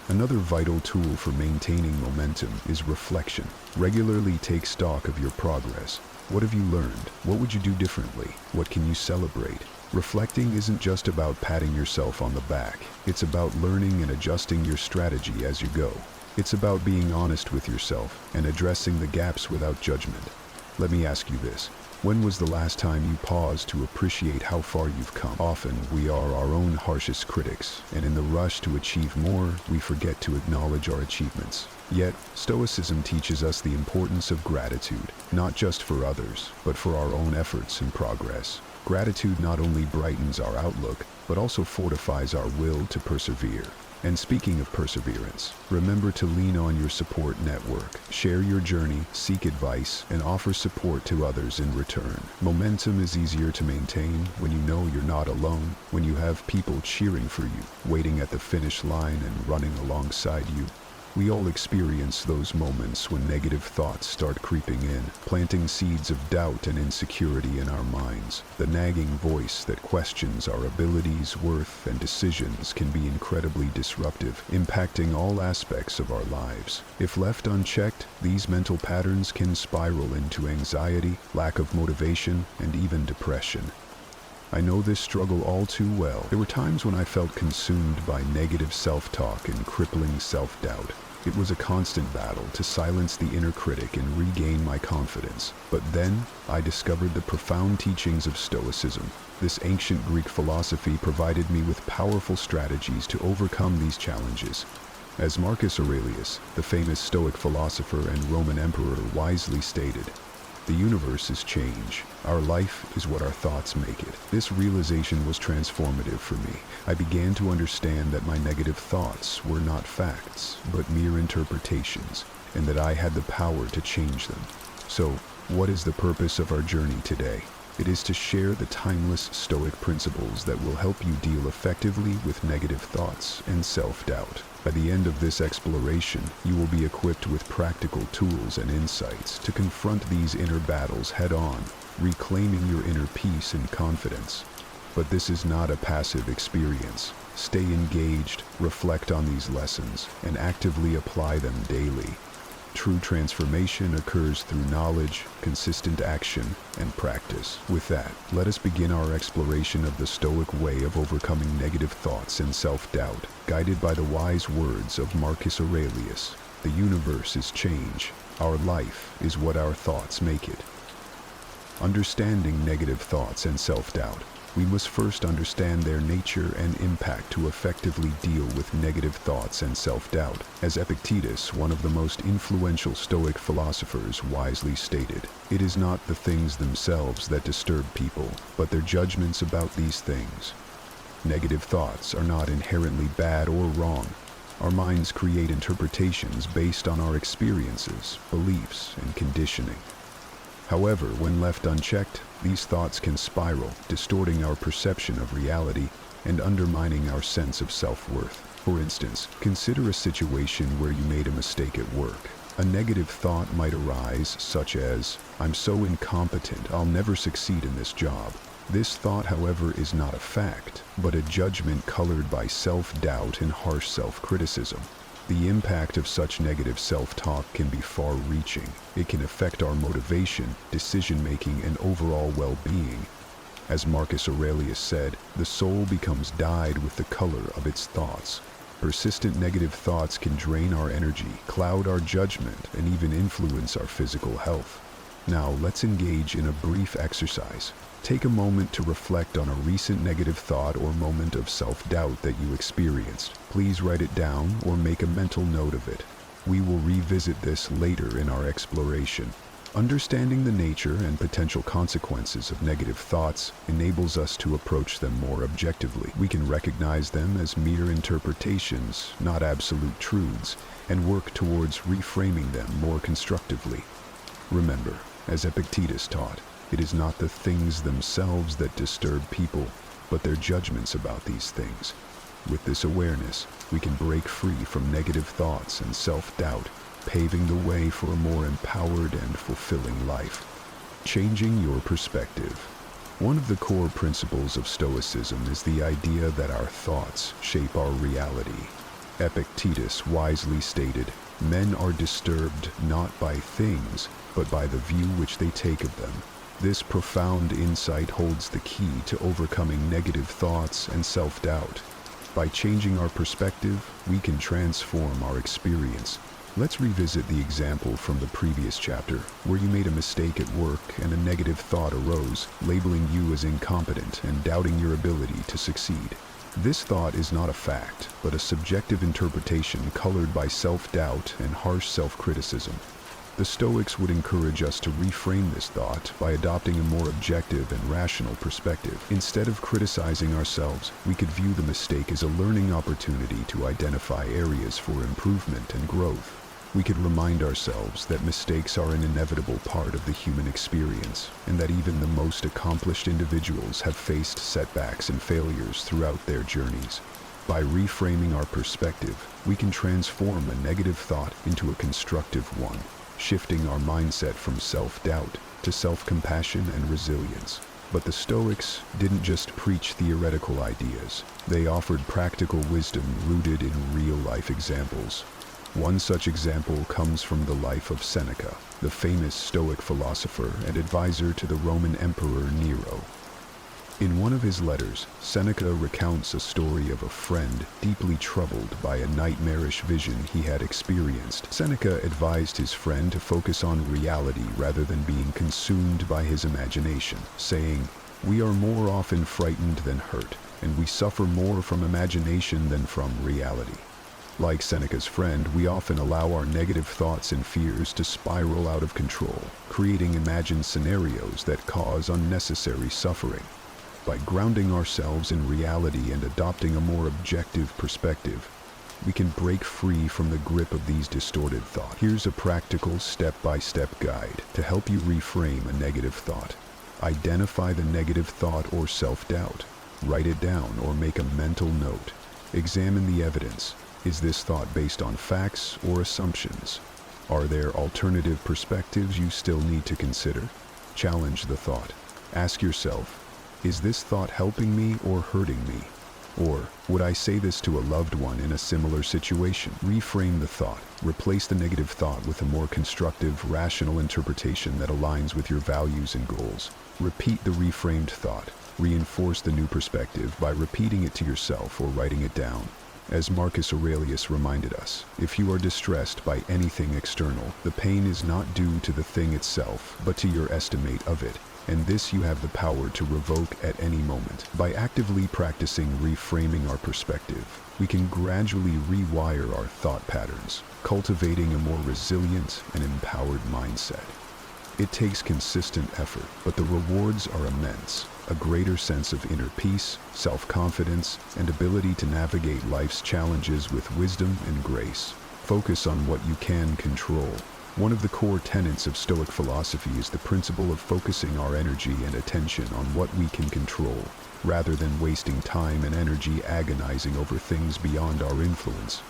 A: Another vital tool for maintaining momentum is reflection. Regularly take stock of your progress. What have you learned? What would you do differently? What can you celebrate? Reflecting isn't just about patting yourself on the back. It's about learning and adjusting your strategy as you go. It's about being honest with yourself and addressing the gaps without judgment. Let me ask you this. When was the last time you paused to appreciate how far you've come? Often, we are our own harshest critics, and in the rush to achieve more, we forget to acknowledge our achievements. Yet, Stoicism teaches us the importance of gratitude, not just for others, but for our own efforts and progress. Gratitude not only brightens our outlook, but also fortifies our will to persevere. And speaking of perseverance, remember to lean on your support network. Share your journey, seek advice, and offer support to others in return. Momentum is easier to maintain when you know you're not alone, when you have people cheering for you, waiting at the finish line and running alongside you. We all experience those moments when negative thoughts start creeping in, planting seeds of doubt and insecurity in our minds. The nagging voice that questions our abilities, worth, and decisions can be incredibly disruptive, impacting all aspects of our lives. If left unchecked, these mental patterns can spiral into anxiety, lack of motivation, and even depression. I know this struggle all too well. There were times when I felt consumed by negative self-talk and crippling self-doubt. It was a constant battle to silence the inner critic and regain my confidence. But then, I discovered the profound teachings of Stoicism. This ancient Greek philosophy provided me with powerful strategies to overcome these challenges. As Marcus Aurelius, the famous Stoic philosopher and Roman emperor, wisely stated, "The universe is change. Our life is what our thoughts make it." This realization was transformative for me. I began to understand that my negative thoughts were not facts, but mere interpretations, and that I had the power to change them. So, what is the purpose of our journey today? It is to share the timeless Stoic principles that will help you deal effectively with negative thoughts and self-doubt. By the end of this exploration, you will be equipped with practical tools and insights to confront these inner battles head-on, reclaiming your inner peace and confidence. But this is not a passive experience. Stay engaged, reflect on these lessons, and actively apply them daily. True transformation occurs through knowledge, consistent action, and practice. With that, let us begin our exploration of the Stoic way of overcoming negative thoughts and self-doubt, guided by the wise words of Marcus Aurelius. The universe is change. Our life is what our thoughts make it. Understanding negative thoughts and self-doubt, we must first understand their nature and impact to effectively deal with negative thoughts and self-doubt. As Epictetus, one of the most influential Stoic philosophers, wisely stated, "It is not the things themselves that disturb people, but their judgments about these things." Negative thoughts are not inherently bad or wrong. Our minds create interpretations based on our experiences, beliefs, and conditioning. However, when left unchecked, these thoughts can spiral, distorting our perception of reality and undermining our sense of self-worth. For instance, consider a situation where you made a mistake at work. A negative thought might arise, such as, "I'm so incompetent, I'll never succeed in this job." This thought, however, is not a fact, but a judgment colored by self-doubt and harsh self-criticism. The impact of such negative self-talk can be far-reaching. It can affect our motivation, decision-making, and overall well-being. As Marcus Aurelius said, the soul becomes dyed with the color of its thoughts. Persistent negative thoughts can drain our energy, cloud our judgment, and even influence our physical health. Now, let's engage in a brief exercise. Take a moment to reflect on a recent negative thought or moment of self-doubt that you experienced. Please write it down or make a mental note of it. We will revisit this later in our exploration. Understanding the nature and potential consequences of negative thoughts enables us to approach them more objectively. We can recognize them as mere interpretations, not absolute truths, and work towards reframing them more constructively. Remember, as Epictetus taught, it is not the things themselves that disturb people, but their judgments about these things. With this awareness, we can break free from negative thoughts and self-doubt, paving the way for a more empowered and fulfilling life. Changing your perspective. One of the core principles of Stoicism is the idea that our thoughts shape our reality. Epictetus wisely stated, "Men are disturbed not by things, but by the view which they take of them." This profound insight holds the key to overcoming negative thoughts and self-doubt. By changing our perspective, we can transform our experience. Let's revisit the example from the previous chapter, where you made a mistake at work and a negative thought arose, labeling you as incompetent and doubting your ability to succeed. This thought is not a fact, but a subjective interpretation colored by self-doubt and harsh self-criticism. The Stoics would encourage us to reframe this thought by adopting a more objective and rational perspective. Instead of criticizing ourselves, we could view the mistake as a learning opportunity to identify areas for improvement and growth. We could remind ourselves that mistakes are an inevitable part of the human experience, and that even the most accomplished individuals have faced setbacks and failures throughout their journeys. By reframing our perspective, we can transform a negative thought into a constructive one, shifting our mindset from self-doubt to self-compassion and resilience. But the Stoics didn't just preach theoretical ideas. They offered practical wisdom rooted in real-life examples. One such example comes from the life of Seneca, the famous Stoic philosopher and advisor to the Roman Emperor Nero. In one of his letters, Seneca recounts a story of a friend deeply troubled by a nightmarish vision he had experienced. Seneca advised his friend to focus on reality rather than being consumed by his imagination, saying, "We are more often frightened than hurt, and we suffer more from imagination than from reality." Like Seneca's friend, we often allow our negative thoughts and fears to spiral out of control, creating imagined scenarios that cause unnecessary suffering. By grounding ourselves in reality and adopting a more objective perspective, we can break free from the grip of these distorted thoughts. Here's a practical step-by-step guide to help you reframe a negative thought. Identify the negative thought or self-doubt. Write it down or make a mental note. Examine the evidence. Is this thought based on facts or assumptions? Are there alternative perspectives you still need to consider? Challenge the thought. Ask yourself, is this thought helping me or hurting me? Or, would I say this to a loved one in a similar situation? Reframe the thought. Replace the negative thought with a more constructive, rational interpretation that aligns with your values and goals. Repeat the reframed thought. Reinforce the new perspective by repeating it to yourself or writing it down. As Marcus Aurelius reminded us, if you are distressed by anything external, the pain is not due to the thing itself, but to your estimate of it. And this you have the power to revoke at any moment. By actively practicing reframing our perspective, we can gradually rewire our thought patterns, cultivating a more resilient and empowered mindset. It takes consistent effort, but the rewards are immense. a greater sense of inner peace, self-confidence, and ability to navigate life's challenges with wisdom and grace. Focus on what you can control. One of the core tenets of Stoic philosophy is the principle of focusing our energy and attention on what we can control, rather than wasting time and energy agonizing over things beyond our influence.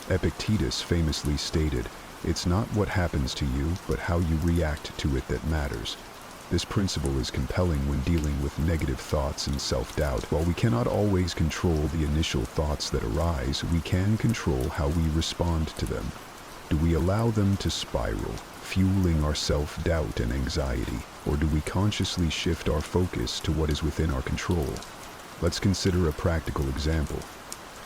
A: Epictetus famously stated, "It's not what happens to you, but how you react to it that matters." This principle is compelling when dealing with negative thoughts and self-doubt. While we cannot always control the initial thoughts that arise, we can control how we respond to them. Do we allow them to spiral, fueling our self-doubt and anxiety, or do we consciously shift our focus to what is within our control? Let's consider a practical example.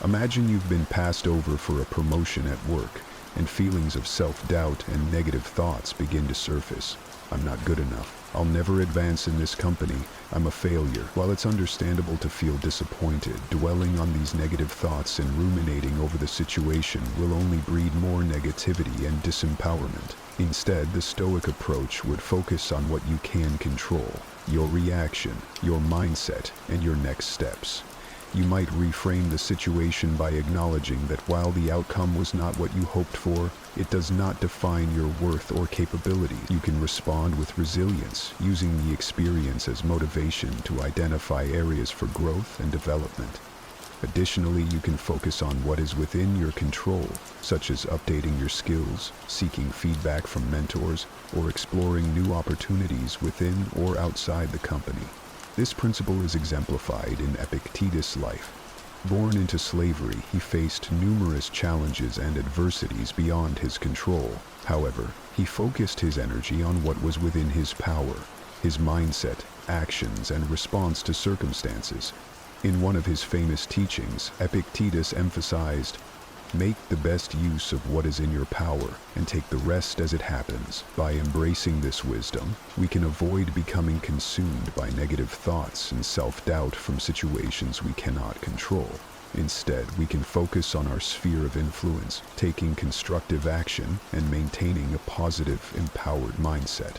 A: Imagine you've been passed over for a promotion at work, and feelings of self-doubt and negative thoughts begin to surface. I'm not good enough. I'll never advance in this company. I'm a failure. While it's understandable to feel disappointed, dwelling on these negative thoughts and ruminating over the situation will only breed more negativity and disempowerment. Instead, the Stoic approach would focus on what you can control, your reaction, your mindset, and your next steps. You might reframe the situation by acknowledging that while the outcome was not what you hoped for, it does not define your worth or capability. You can respond with resilience, using the experience as motivation to identify areas for growth and development. Additionally, you can focus on what is within your control, such as updating your skills, seeking feedback from mentors, or exploring new opportunities within or outside the company. This principle is exemplified in Epictetus' life. Born into slavery, he faced numerous challenges and adversities beyond his control. However, he focused his energy on what was within his power, his mindset, actions, and response to circumstances. In one of his famous teachings, Epictetus emphasized, "Make the best use of what is in your power, and take the rest as it happens." By embracing this wisdom, we can avoid becoming consumed by negative thoughts and self-doubt from situations we cannot control. Instead, we can focus on our sphere of influence, taking constructive action and maintaining a positive, empowered mindset.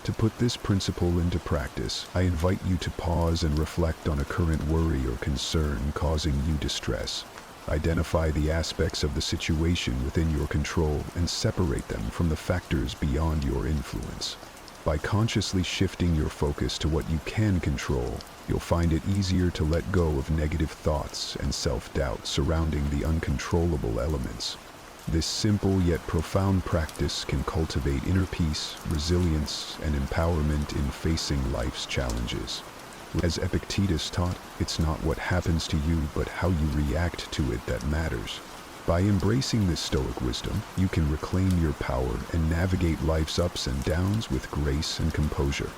A: To put this principle into practice, I invite you to pause and reflect on a current worry or concern causing you distress. Identify the aspects of the situation within your control and separate them from the factors beyond your influence. By consciously shifting your focus to what you can control, you'll find it easier to let go of negative thoughts and self-doubt surrounding the uncontrollable elements. This simple yet profound practice can cultivate inner peace, resilience, and empowerment in facing life's challenges. As Epictetus taught, it's not what happens to you, but how you react to it that matters. By embracing this Stoic wisdom, you can reclaim your power and navigate life's ups and downs with grace and composure.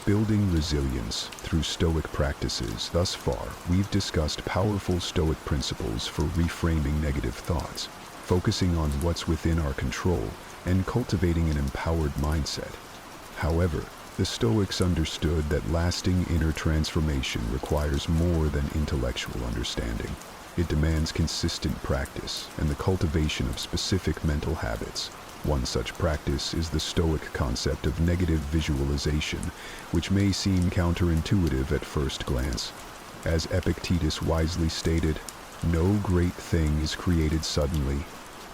A: Building resilience through Stoic practices. Thus far, we've discussed powerful Stoic principles for reframing negative thoughts, focusing on what's within our control, and cultivating an empowered mindset. However, the Stoics understood that lasting inner transformation requires more than intellectual understanding. It demands consistent practice and the cultivation of specific mental habits. One such practice is the Stoic concept of negative visualization, which may seem counterintuitive at first glance. As Epictetus wisely stated, "No great thing is created suddenly,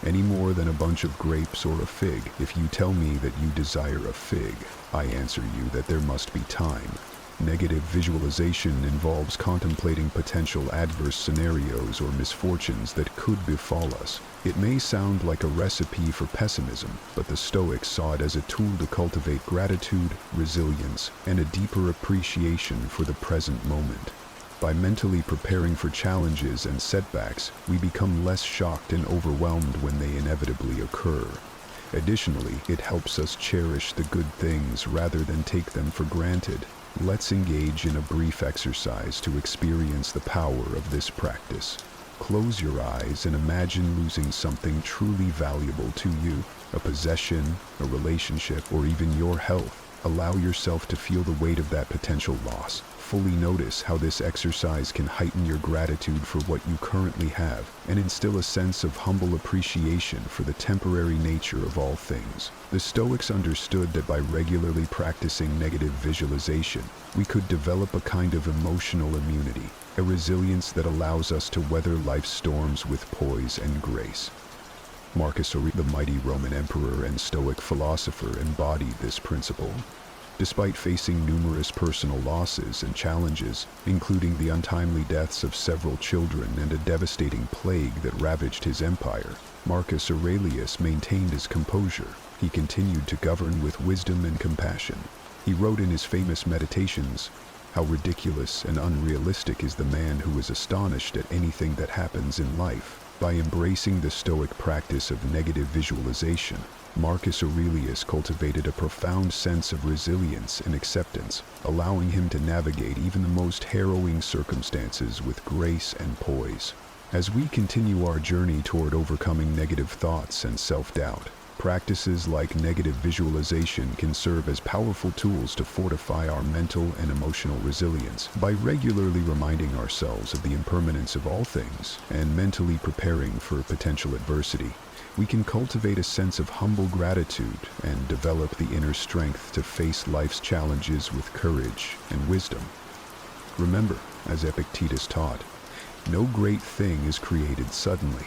A: any more than a bunch of grapes or a fig. If you tell me that you desire a fig, I answer you that there must be time." Negative visualization involves contemplating potential adverse scenarios or misfortunes that could befall us. It may sound like a recipe for pessimism, but the Stoics saw it as a tool to cultivate gratitude, resilience, and a deeper appreciation for the present moment. By mentally preparing for challenges and setbacks, we become less shocked and overwhelmed when they inevitably occur. Additionally, it helps us cherish the good things rather than take them for granted. Let's engage in a brief exercise to experience the power of this practice. Close your eyes and imagine losing something truly valuable to you, a possession, a relationship, or even your health. Allow yourself to feel the weight of that potential loss. fully notice how this exercise can heighten your gratitude for what you currently have and instill a sense of humble appreciation for the temporary nature of all things. The Stoics understood that by regularly practicing negative visualization, we could develop a kind of emotional immunity, a resilience that allows us to weather life's storms with poise and grace. Marcus Aurelius, the mighty Roman emperor and Stoic philosopher, embodied this principle. Despite facing numerous personal losses and challenges, including the untimely deaths of several children and a devastating plague that ravaged his empire, Marcus Aurelius maintained his composure. He continued to govern with wisdom and compassion. He wrote in his famous Meditations, "How ridiculous and unrealistic is the man who is astonished at anything that happens in life." By embracing the Stoic practice of negative visualization, Marcus Aurelius cultivated a profound sense of resilience and acceptance, allowing him to navigate even the most harrowing circumstances with grace and poise. As we continue our journey toward overcoming negative thoughts and self-doubt, practices like negative visualization can serve as powerful tools to fortify our mental and emotional resilience. By regularly reminding ourselves of the impermanence of all things and mentally preparing for potential adversity, we can cultivate a sense of humble gratitude and develop the inner strength to face life's challenges with courage and wisdom. Remember, as Epictetus taught, no great thing is created suddenly.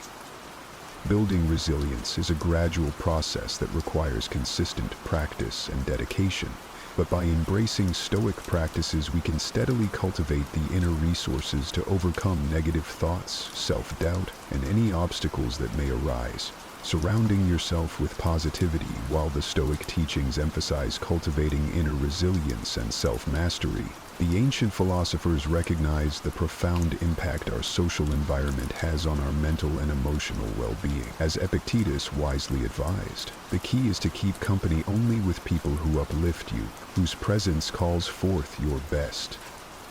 A: Building resilience is a gradual process that requires consistent practice and dedication, but by embracing Stoic practices, we can steadily cultivate the inner resources to overcome negative thoughts, self-doubt, and any obstacles that may arise. Surrounding yourself with positivity, while the Stoic teachings emphasize cultivating inner resilience and self-mastery, the ancient philosophers recognized the profound impact our social environment has on our mental and emotional well-being. As Epictetus wisely advised, the key is to keep company only with people who uplift you, whose presence calls forth your best.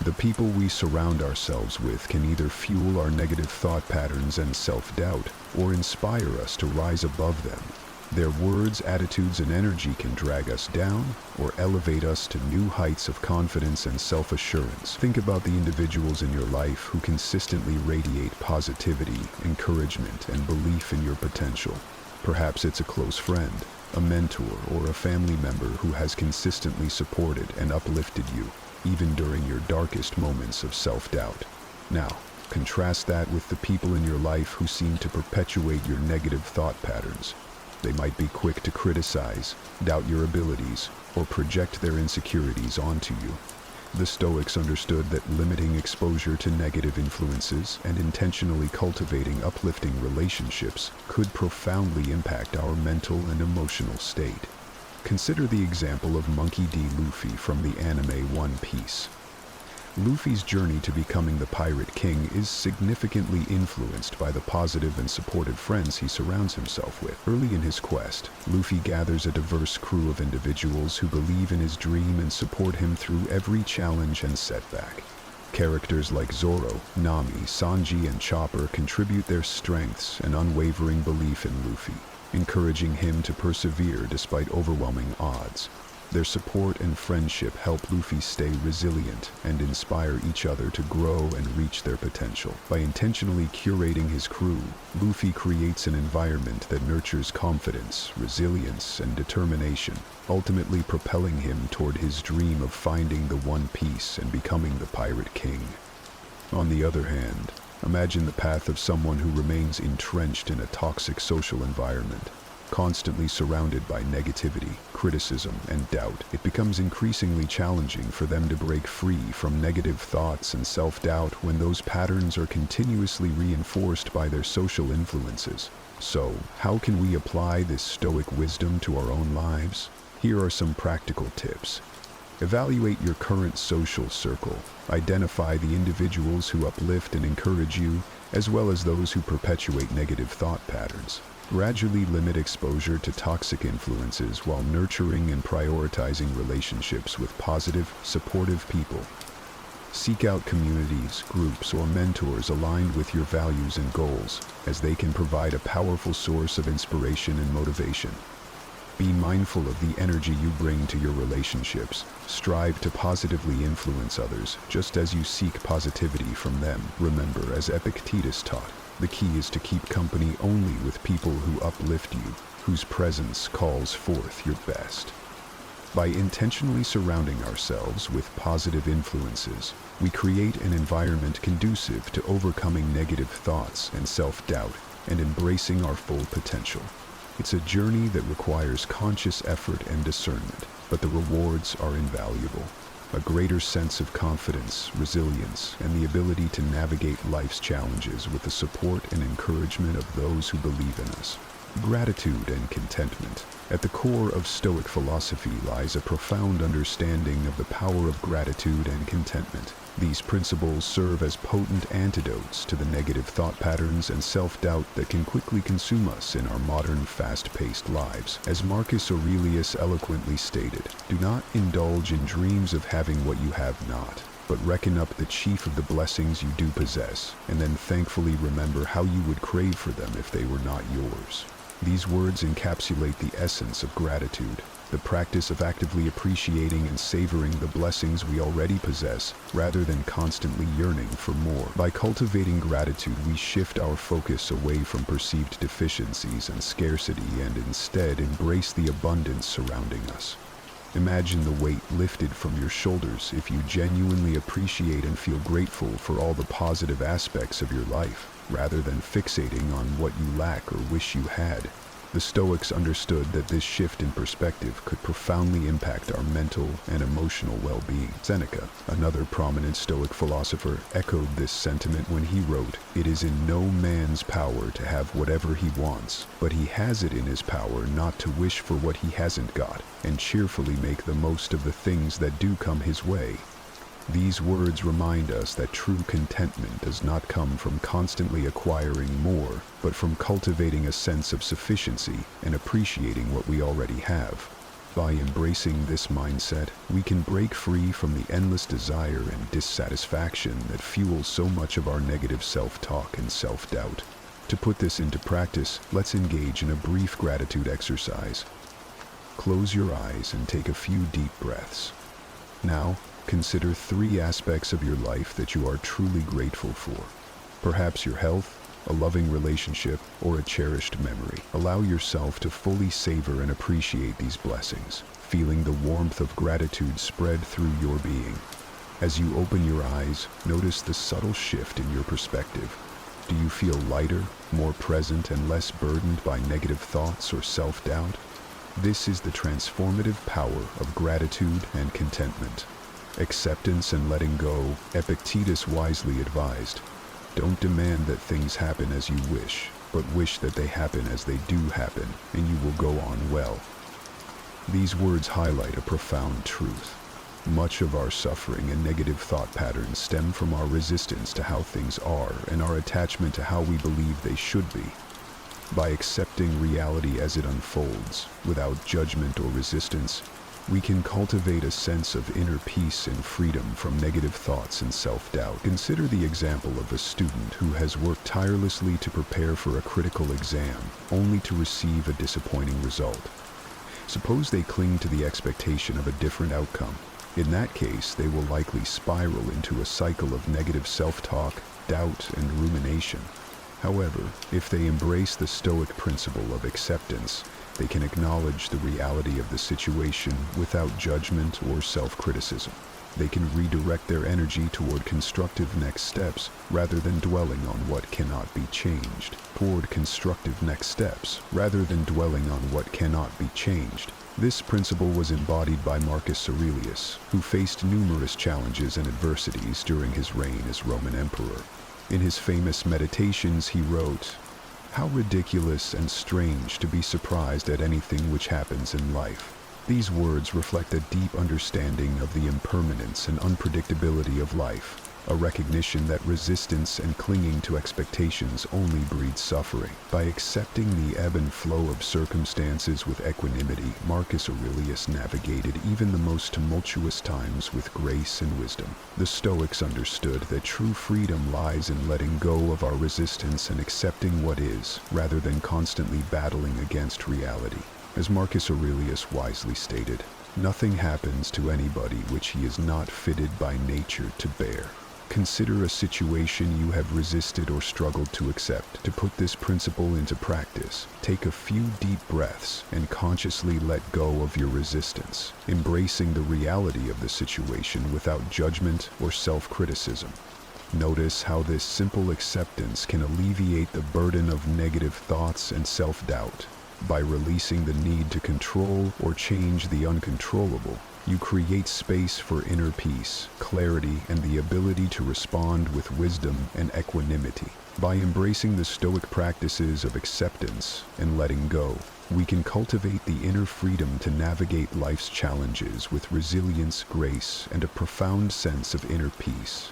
A: The people we surround ourselves with can either fuel our negative thought patterns and self-doubt, or inspire us to rise above them. Their words, attitudes, and energy can drag us down or elevate us to new heights of confidence and self-assurance. Think about the individuals in your life who consistently radiate positivity, encouragement, and belief in your potential. Perhaps it's a close friend, a mentor, or a family member who has consistently supported and uplifted you, even during your darkest moments of self-doubt. Now, contrast that with the people in your life who seem to perpetuate your negative thought patterns. They might be quick to criticize, doubt your abilities, or project their insecurities onto you. The Stoics understood that limiting exposure to negative influences and intentionally cultivating uplifting relationships could profoundly impact our mental and emotional state. Consider the example of Monkey D. Luffy from the anime One Piece. Luffy's journey to becoming the Pirate King is significantly influenced by the positive and supportive friends he surrounds himself with. Early in his quest, Luffy gathers a diverse crew of individuals who believe in his dream and support him through every challenge and setback. Characters like Zoro, Nami, Sanji, and Chopper contribute their strengths and unwavering belief in Luffy, encouraging him to persevere despite overwhelming odds. Their support and friendship help Luffy stay resilient and inspire each other to grow and reach their potential. By intentionally curating his crew, Luffy creates an environment that nurtures confidence, resilience, and determination, ultimately propelling him toward his dream of finding the One Piece and becoming the Pirate King. On the other hand, imagine the path of someone who remains entrenched in a toxic social environment. Constantly surrounded by negativity, criticism, and doubt, it becomes increasingly challenging for them to break free from negative thoughts and self-doubt when those patterns are continuously reinforced by their social influences. So, how can we apply this Stoic wisdom to our own lives? Here are some practical tips. Evaluate your current social circle. Identify the individuals who uplift and encourage you, as well as those who perpetuate negative thought patterns. Gradually limit exposure to toxic influences while nurturing and prioritizing relationships with positive, supportive people. Seek out communities, groups, or mentors aligned with your values and goals, as they can provide a powerful source of inspiration and motivation. Be mindful of the energy you bring to your relationships. Strive to positively influence others, just as you seek positivity from them. Remember, as Epictetus taught, the key is to keep company only with people who uplift you, whose presence calls forth your best. By intentionally surrounding ourselves with positive influences, we create an environment conducive to overcoming negative thoughts and self-doubt and embracing our full potential. It's a journey that requires conscious effort and discernment, but the rewards are invaluable. A greater sense of confidence, resilience, and the ability to navigate life's challenges with the support and encouragement of those who believe in us. Gratitude and contentment. At the core of Stoic philosophy lies a profound understanding of the power of gratitude and contentment. These principles serve as potent antidotes to the negative thought patterns and self-doubt that can quickly consume us in our modern, fast-paced lives. As Marcus Aurelius eloquently stated, "Do not indulge in dreams of having what you have not, but reckon up the chief of the blessings you do possess, and then thankfully remember how you would crave for them if they were not yours." These words encapsulate the essence of gratitude, the practice of actively appreciating and savoring the blessings we already possess, rather than constantly yearning for more. By cultivating gratitude, we shift our focus away from perceived deficiencies and scarcity and instead embrace the abundance surrounding us. Imagine the weight lifted from your shoulders if you genuinely appreciate and feel grateful for all the positive aspects of your life, rather than fixating on what you lack or wish you had. The Stoics understood that this shift in perspective could profoundly impact our mental and emotional well-being. Seneca, another prominent Stoic philosopher, echoed this sentiment when he wrote, "It is in no man's power to have whatever he wants, but he has it in his power not to wish for what he hasn't got, and cheerfully make the most of the things that do come his way." These words remind us that true contentment does not come from constantly acquiring more, but from cultivating a sense of sufficiency and appreciating what we already have. By embracing this mindset, we can break free from the endless desire and dissatisfaction that fuel so much of our negative self-talk and self-doubt. To put this into practice, let's engage in a brief gratitude exercise. Close your eyes and take a few deep breaths. Now, consider 3 aspects of your life that you are truly grateful for. Perhaps your health, a loving relationship, or a cherished memory. Allow yourself to fully savor and appreciate these blessings, feeling the warmth of gratitude spread through your being. As you open your eyes, notice the subtle shift in your perspective. Do you feel lighter, more present, and less burdened by negative thoughts or self-doubt? This is the transformative power of gratitude and contentment. Acceptance and letting go. Epictetus wisely advised, "Don't demand that things happen as you wish, but wish that they happen as they do happen, and you will go on well." These words highlight a profound truth. Much of our suffering and negative thought patterns stem from our resistance to how things are and our attachment to how we believe they should be. By accepting reality as it unfolds, without judgment or resistance, we can cultivate a sense of inner peace and freedom from negative thoughts and self-doubt. Consider the example of a student who has worked tirelessly to prepare for a critical exam, only to receive a disappointing result. Suppose they cling to the expectation of a different outcome. In that case, they will likely spiral into a cycle of negative self-talk, doubt, and rumination. However, if they embrace the Stoic principle of acceptance, they can acknowledge the reality of the situation without judgment or self-criticism. They can redirect their energy toward constructive next steps rather than dwelling on what cannot be changed. This principle was embodied by Marcus Aurelius, who faced numerous challenges and adversities during his reign as Roman emperor. In his famous Meditations, he wrote, "How ridiculous and strange to be surprised at anything which happens in life." These words reflect a deep understanding of the impermanence and unpredictability of life, a recognition that resistance and clinging to expectations only breeds suffering. By accepting the ebb and flow of circumstances with equanimity, Marcus Aurelius navigated even the most tumultuous times with grace and wisdom. The Stoics understood that true freedom lies in letting go of our resistance and accepting what is, rather than constantly battling against reality. As Marcus Aurelius wisely stated, nothing happens to anybody which he is not fitted by nature to bear. Consider a situation you have resisted or struggled to accept. To put this principle into practice, take a few deep breaths and consciously let go of your resistance, embracing the reality of the situation without judgment or self-criticism. Notice how this simple acceptance can alleviate the burden of negative thoughts and self-doubt. By releasing the need to control or change the uncontrollable, you create space for inner peace, clarity, and the ability to respond with wisdom and equanimity. By embracing the Stoic practices of acceptance and letting go, we can cultivate the inner freedom to navigate life's challenges with resilience, grace, and a profound sense of inner peace.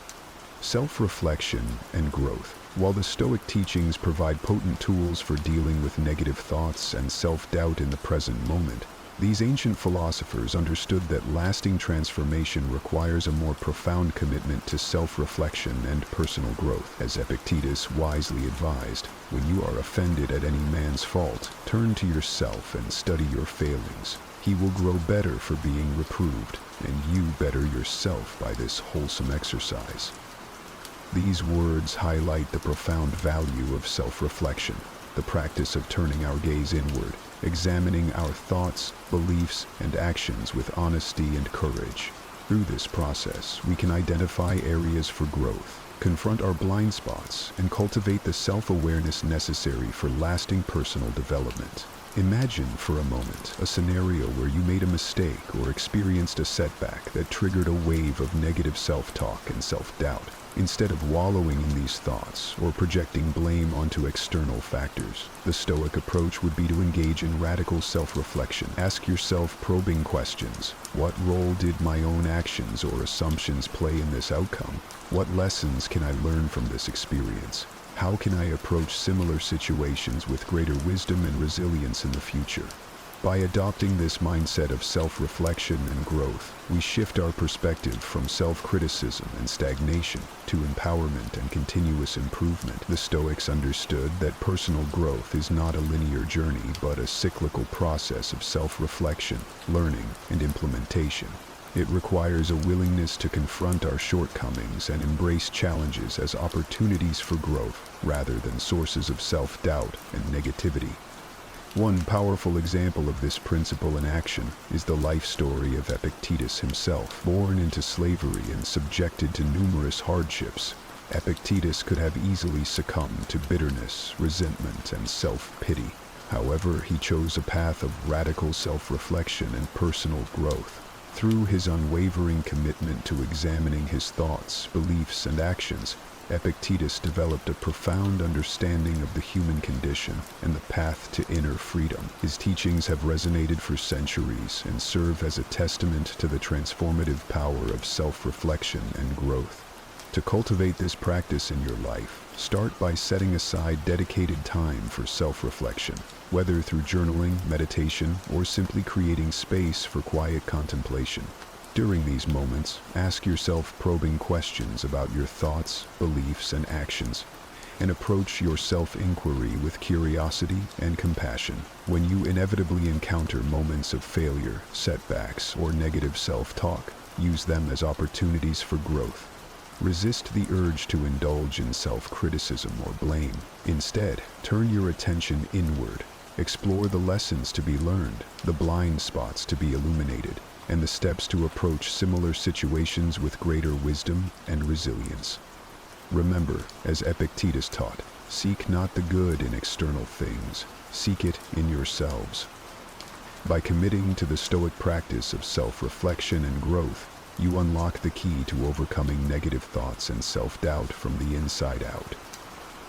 A: Self-reflection and growth. While the Stoic teachings provide potent tools for dealing with negative thoughts and self-doubt in the present moment, these ancient philosophers understood that lasting transformation requires a more profound commitment to self-reflection and personal growth. As Epictetus wisely advised, when you are offended at any man's fault, turn to yourself and study your failings. He will grow better for being reproved, and you better yourself by this wholesome exercise. These words highlight the profound value of self-reflection, the practice of turning our gaze inward, examining our thoughts, beliefs, and actions with honesty and courage. Through this process, we can identify areas for growth, confront our blind spots, and cultivate the self-awareness necessary for lasting personal development. Imagine for a moment a scenario where you made a mistake or experienced a setback that triggered a wave of negative self-talk and self-doubt. Instead of wallowing in these thoughts or projecting blame onto external factors, the Stoic approach would be to engage in radical self-reflection. Ask yourself probing questions. What role did my own actions or assumptions play in this outcome? What lessons can I learn from this experience? How can I approach similar situations with greater wisdom and resilience in the future? By adopting this mindset of self-reflection and growth, we shift our perspective from self-criticism and stagnation to empowerment and continuous improvement. The Stoics understood that personal growth is not a linear journey, but a cyclical process of self-reflection, learning, and implementation. It requires a willingness to confront our shortcomings and embrace challenges as opportunities for growth, rather than sources of self-doubt and negativity. One powerful example of this principle in action is the life story of Epictetus himself. Born into slavery and subjected to numerous hardships, Epictetus could have easily succumbed to bitterness, resentment, and self-pity. However, he chose a path of radical self-reflection and personal growth. Through his unwavering commitment to examining his thoughts, beliefs, and actions, Epictetus developed a profound understanding of the human condition and the path to inner freedom. His teachings have resonated for centuries and serve as a testament to the transformative power of self-reflection and growth. To cultivate this practice in your life, start by setting aside dedicated time for self-reflection, whether through journaling, meditation, or simply creating space for quiet contemplation. During these moments, ask yourself probing questions about your thoughts, beliefs, and actions, and approach your self-inquiry with curiosity and compassion. When you inevitably encounter moments of failure, setbacks, or negative self-talk, use them as opportunities for growth. Resist the urge to indulge in self-criticism or blame. Instead, turn your attention inward. Explore the lessons to be learned, the blind spots to be illuminated, and the steps to approach similar situations with greater wisdom and resilience. Remember, as Epictetus taught, seek not the good in external things, seek it in yourselves. By committing to the Stoic practice of self-reflection and growth, you unlock the key to overcoming negative thoughts and self-doubt from the inside out.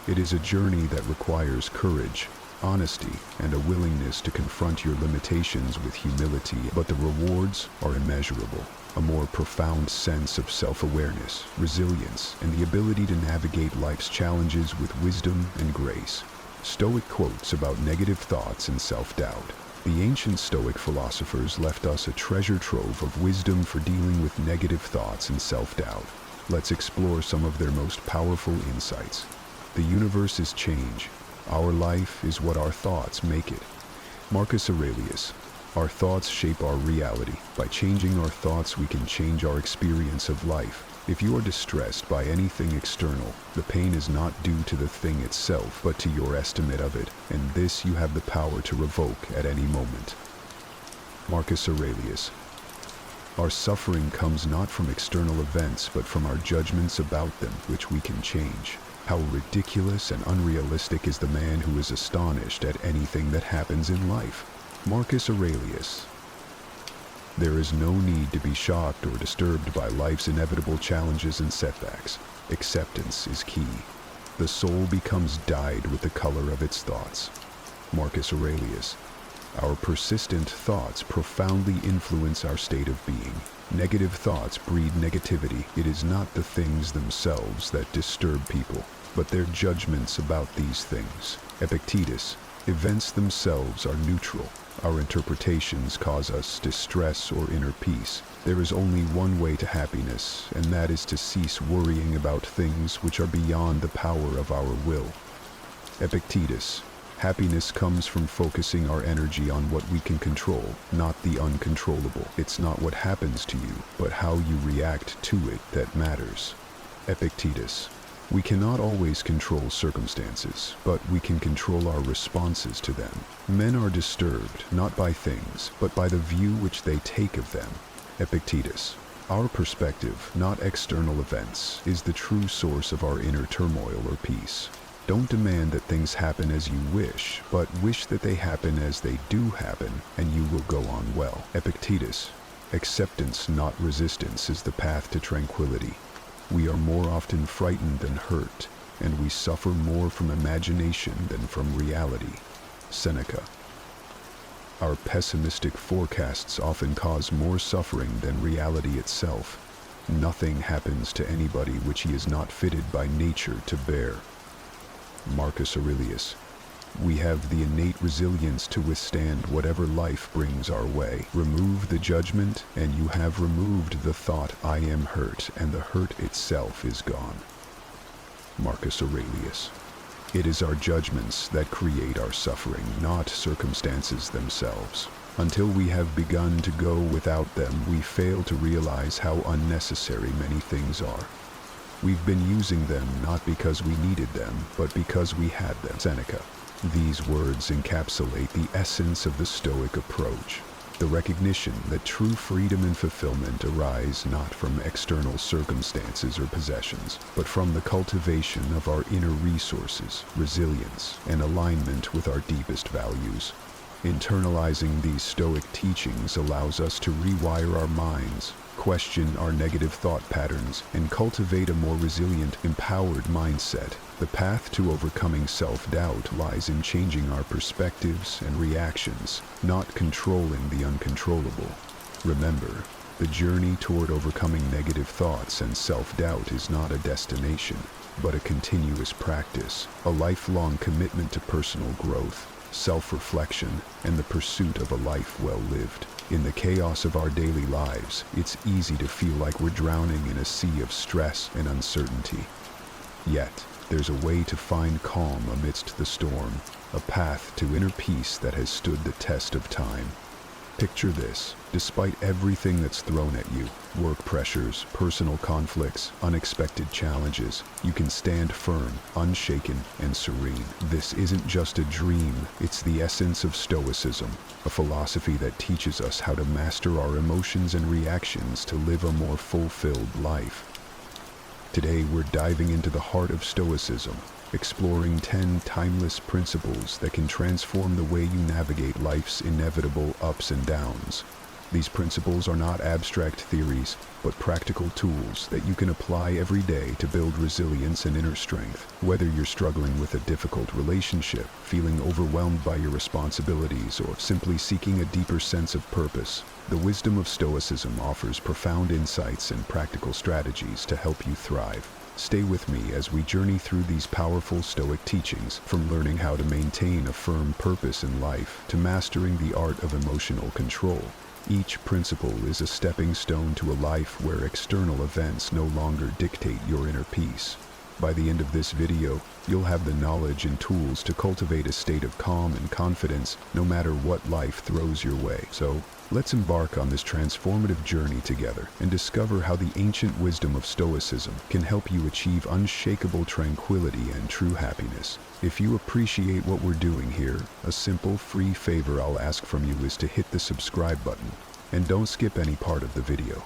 A: It is a journey that requires courage, honesty, and a willingness to confront your limitations with humility, but the rewards are immeasurable. A more profound sense of self-awareness, resilience, and the ability to navigate life's challenges with wisdom and grace. Stoic quotes about negative thoughts and self-doubt. The ancient Stoic philosophers left us a treasure trove of wisdom for dealing with negative thoughts and self-doubt. Let's explore some of their most powerful insights. The universe is change. Our life is what our thoughts make it. Marcus Aurelius. Our thoughts shape our reality. By changing our thoughts, we can change our experience of life. If you are distressed by anything external, the pain is not due to the thing itself, but to your estimate of it, and this you have the power to revoke at any moment. Marcus Aurelius. Our suffering comes not from external events, but from our judgments about them, which we can change. How ridiculous and unrealistic is the man who is astonished at anything that happens in life. Marcus Aurelius. There is no need to be shocked or disturbed by life's inevitable challenges and setbacks. Acceptance is key. The soul becomes dyed with the color of its thoughts. Marcus Aurelius. Our persistent thoughts profoundly influence our state of being. Negative thoughts breed negativity. It is not the things themselves that disturb people, but their judgments about these things. Epictetus. Events themselves are neutral. Our interpretations cause us distress or inner peace. There is only one way to happiness, and that is to cease worrying about things which are beyond the power of our will. Epictetus. Happiness comes from focusing our energy on what we can control, not the uncontrollable. It's not what happens to you, but how you react to it that matters. Epictetus. We cannot always control circumstances, but we can control our responses to them. Men are disturbed, not by things, but by the view which they take of them. Epictetus. Our perspective, not external events, is the true source of our inner turmoil or peace. Don't demand that things happen as you wish, but wish that they happen as they do happen, and you will go on well. Epictetus. Acceptance, not resistance, is the path to tranquility. We are more often frightened than hurt, and we suffer more from imagination than from reality. Seneca. Our pessimistic forecasts often cause more suffering than reality itself. Nothing happens to anybody which he is not fitted by nature to bear. Marcus Aurelius. We have the innate resilience to withstand whatever life brings our way. Remove the judgment, and you have removed the thought, I am hurt, and the hurt itself is gone. Marcus Aurelius. It is our judgments that create our suffering, not circumstances themselves. Until we have begun to go without them, we fail to realize how unnecessary many things are. We've been using them not because we needed them, but because we had them. Seneca. These words encapsulate the essence of the Stoic approach, the recognition that true freedom and fulfillment arise not from external circumstances or possessions, but from the cultivation of our inner resources, resilience, and alignment with our deepest values. Internalizing these Stoic teachings allows us to rewire our minds, question our negative thought patterns, and cultivate a more resilient, empowered mindset. The path to overcoming self-doubt lies in changing our perspectives and reactions, not controlling the uncontrollable. Remember, the journey toward overcoming negative thoughts and self-doubt is not a destination, but a continuous practice, a lifelong commitment to personal growth, self-reflection, and the pursuit of a life well lived. In the chaos of our daily lives, it's easy to feel like we're drowning in a sea of stress and uncertainty. Yet, there's a way to find calm amidst the storm, a path to inner peace that has stood the test of time. Picture this: despite everything that's thrown at you, work pressures, personal conflicts, unexpected challenges, you can stand firm, unshaken, and serene. This isn't just a dream, it's the essence of Stoicism, a philosophy that teaches us how to master our emotions and reactions to live a more fulfilled life. Today we're diving into the heart of Stoicism, exploring 10 timeless principles that can transform the way you navigate life's inevitable ups and downs. These principles are not abstract theories, but practical tools that you can apply every day to build resilience and inner strength. Whether you're struggling with a difficult relationship, feeling overwhelmed by your responsibilities, or simply seeking a deeper sense of purpose, the wisdom of Stoicism offers profound insights and practical strategies to help you thrive. Stay with me as we journey through these powerful Stoic teachings, from learning how to maintain a firm purpose in life to mastering the art of emotional control. Each principle is a stepping stone to a life where external events no longer dictate your inner peace. By the end of this video, you'll have the knowledge and tools to cultivate a state of calm and confidence no matter what life throws your way. So, let's embark on this transformative journey together and discover how the ancient wisdom of Stoicism can help you achieve unshakable tranquility and true happiness. If you appreciate what we're doing here, a simple, free favor I'll ask from you is to hit the subscribe button, and don't skip any part of the video.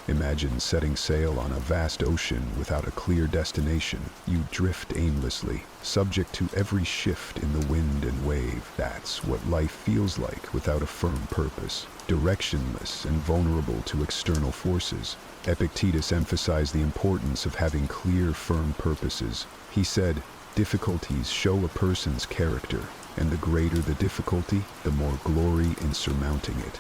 A: Imagine setting sail on a vast ocean without a clear destination. You drift aimlessly, subject to every shift in the wind and wave. That's what life feels like without a firm purpose, directionless and vulnerable to external forces. Epictetus emphasized the importance of having clear, firm purposes. He said, "Difficulties show a person's character, and the greater the difficulty, the more glory in surmounting it."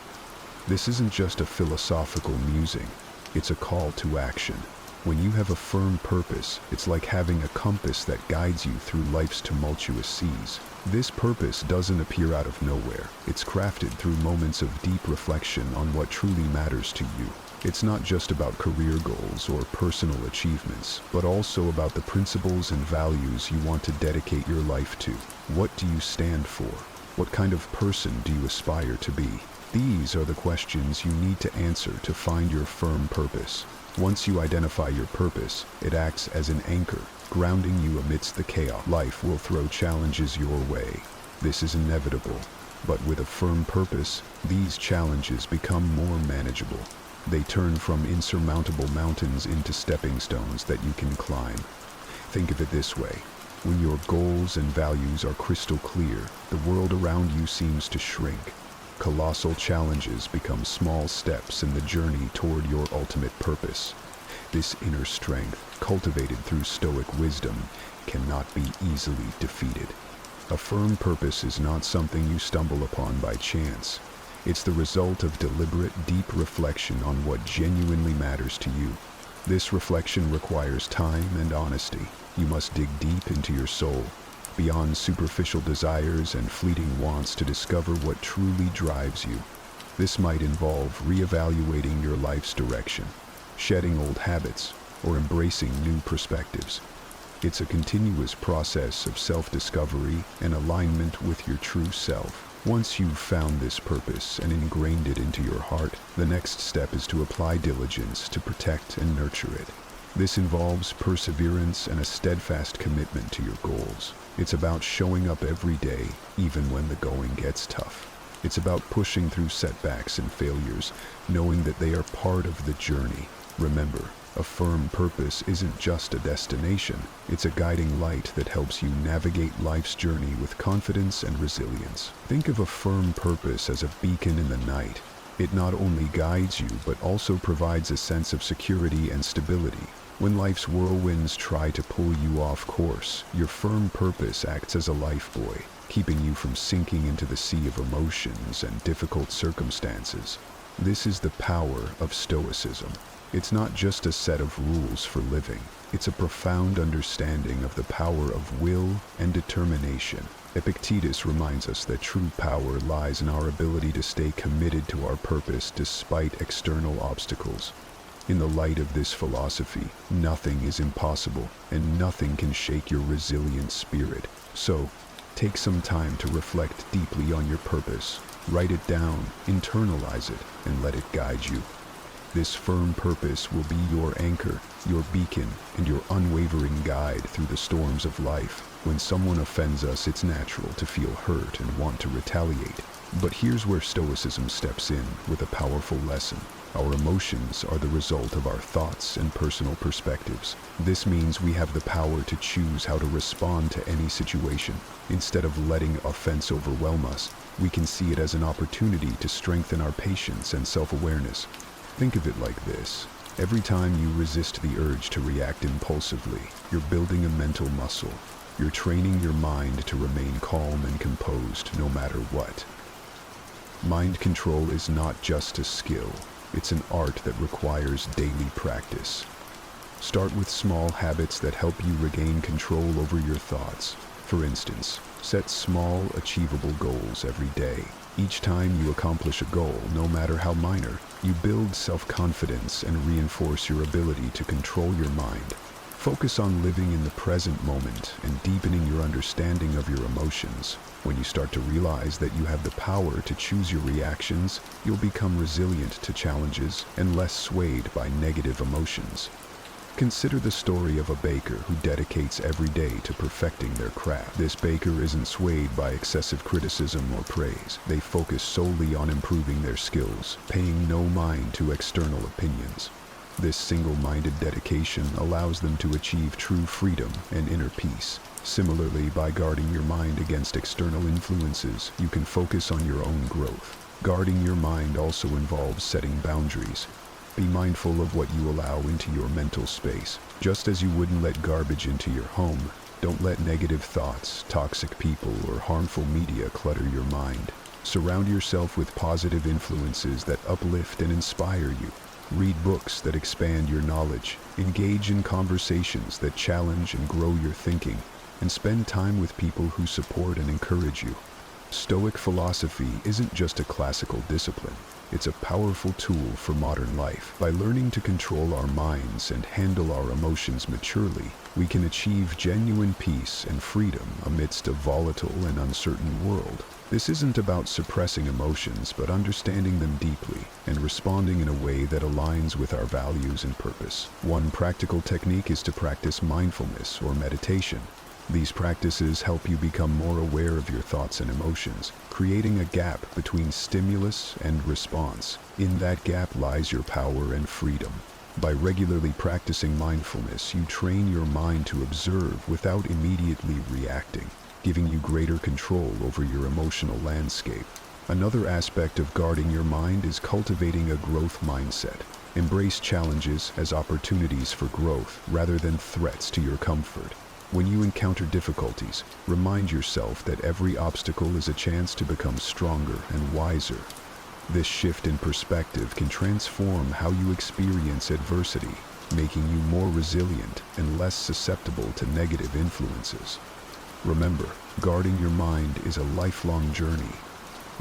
A: This isn't just a philosophical musing. It's a call to action. When you have a firm purpose, it's like having a compass that guides you through life's tumultuous seas. This purpose doesn't appear out of nowhere. It's crafted through moments of deep reflection on what truly matters to you. It's not just about career goals or personal achievements, but also about the principles and values you want to dedicate your life to. What do you stand for? What kind of person do you aspire to be? These are the questions you need to answer to find your firm purpose. Once you identify your purpose, it acts as an anchor, grounding you amidst the chaos. Life will throw challenges your way. This is inevitable. But with a firm purpose, these challenges become more manageable. They turn from insurmountable mountains into stepping stones that you can climb. Think of it this way. When your goals and values are crystal clear, the world around you seems to shrink. Colossal challenges become small steps in the journey toward your ultimate purpose. This inner strength, cultivated through Stoic wisdom, cannot be easily defeated. A firm purpose is not something you stumble upon by chance. It's the result of deliberate, deep reflection on what genuinely matters to you. This reflection requires time and honesty. You must dig deep into your soul, beyond superficial desires and fleeting wants, to discover what truly drives you. This might involve reevaluating your life's direction, shedding old habits, or embracing new perspectives. It's a continuous process of self-discovery and alignment with your true self. Once you've found this purpose and ingrained it into your heart, the next step is to apply diligence to protect and nurture it. This involves perseverance and a steadfast commitment to your goals. It's about showing up every day, even when the going gets tough. It's about pushing through setbacks and failures, knowing that they are part of the journey. Remember, a firm purpose isn't just a destination. It's a guiding light that helps you navigate life's journey with confidence and resilience. Think of a firm purpose as a beacon in the night. It not only guides you, but also provides a sense of security and stability. When life's whirlwinds try to pull you off course, your firm purpose acts as a lifebuoy, keeping you from sinking into the sea of emotions and difficult circumstances. This is the power of Stoicism. It's not just a set of rules for living. It's a profound understanding of the power of will and determination. Epictetus reminds us that true power lies in our ability to stay committed to our purpose despite external obstacles. In the light of this philosophy, nothing is impossible, and nothing can shake your resilient spirit. So, take some time to reflect deeply on your purpose. Write it down, internalize it, and let it guide you. This firm purpose will be your anchor, your beacon, and your unwavering guide through the storms of life. When someone offends us, it's natural to feel hurt and want to retaliate. But here's where Stoicism steps in with a powerful lesson. Our emotions are the result of our thoughts and personal perspectives. This means we have the power to choose how to respond to any situation. Instead of letting offense overwhelm us, we can see it as an opportunity to strengthen our patience and self-awareness. Think of it like this. Every time you resist the urge to react impulsively, you're building a mental muscle. You're training your mind to remain calm and composed no matter what. Mind control is not just a skill. It's an art that requires daily practice. Start with small habits that help you regain control over your thoughts. For instance, set small, achievable goals every day. Each time you accomplish a goal, no matter how minor, you build self-confidence and reinforce your ability to control your mind. Focus on living in the present moment and deepening your understanding of your emotions. When you start to realize that you have the power to choose your reactions, you'll become resilient to challenges and less swayed by negative emotions. Consider the story of a baker who dedicates every day to perfecting their craft. This baker isn't swayed by excessive criticism or praise. They focus solely on improving their skills, paying no mind to external opinions. This single-minded dedication allows them to achieve true freedom and inner peace. Similarly, by guarding your mind against external influences, you can focus on your own growth. Guarding your mind also involves setting boundaries. Be mindful of what you allow into your mental space. Just as you wouldn't let garbage into your home, don't let negative thoughts, toxic people, or harmful media clutter your mind. Surround yourself with positive influences that uplift and inspire you. Read books that expand your knowledge, engage in conversations that challenge and grow your thinking, and spend time with people who support and encourage you. Stoic philosophy isn't just a classical discipline. It's a powerful tool for modern life. By learning to control our minds and handle our emotions maturely, we can achieve genuine peace and freedom amidst a volatile and uncertain world. This isn't about suppressing emotions, but understanding them deeply and responding in a way that aligns with our values and purpose. One practical technique is to practice mindfulness or meditation. These practices help you become more aware of your thoughts and emotions, creating a gap between stimulus and response. In that gap lies your power and freedom. By regularly practicing mindfulness, you train your mind to observe without immediately reacting, giving you greater control over your emotional landscape. Another aspect of guarding your mind is cultivating a growth mindset. Embrace challenges as opportunities for growth rather than threats to your comfort. When you encounter difficulties, remind yourself that every obstacle is a chance to become stronger and wiser. This shift in perspective can transform how you experience adversity, making you more resilient and less susceptible to negative influences. Remember, guarding your mind is a lifelong journey.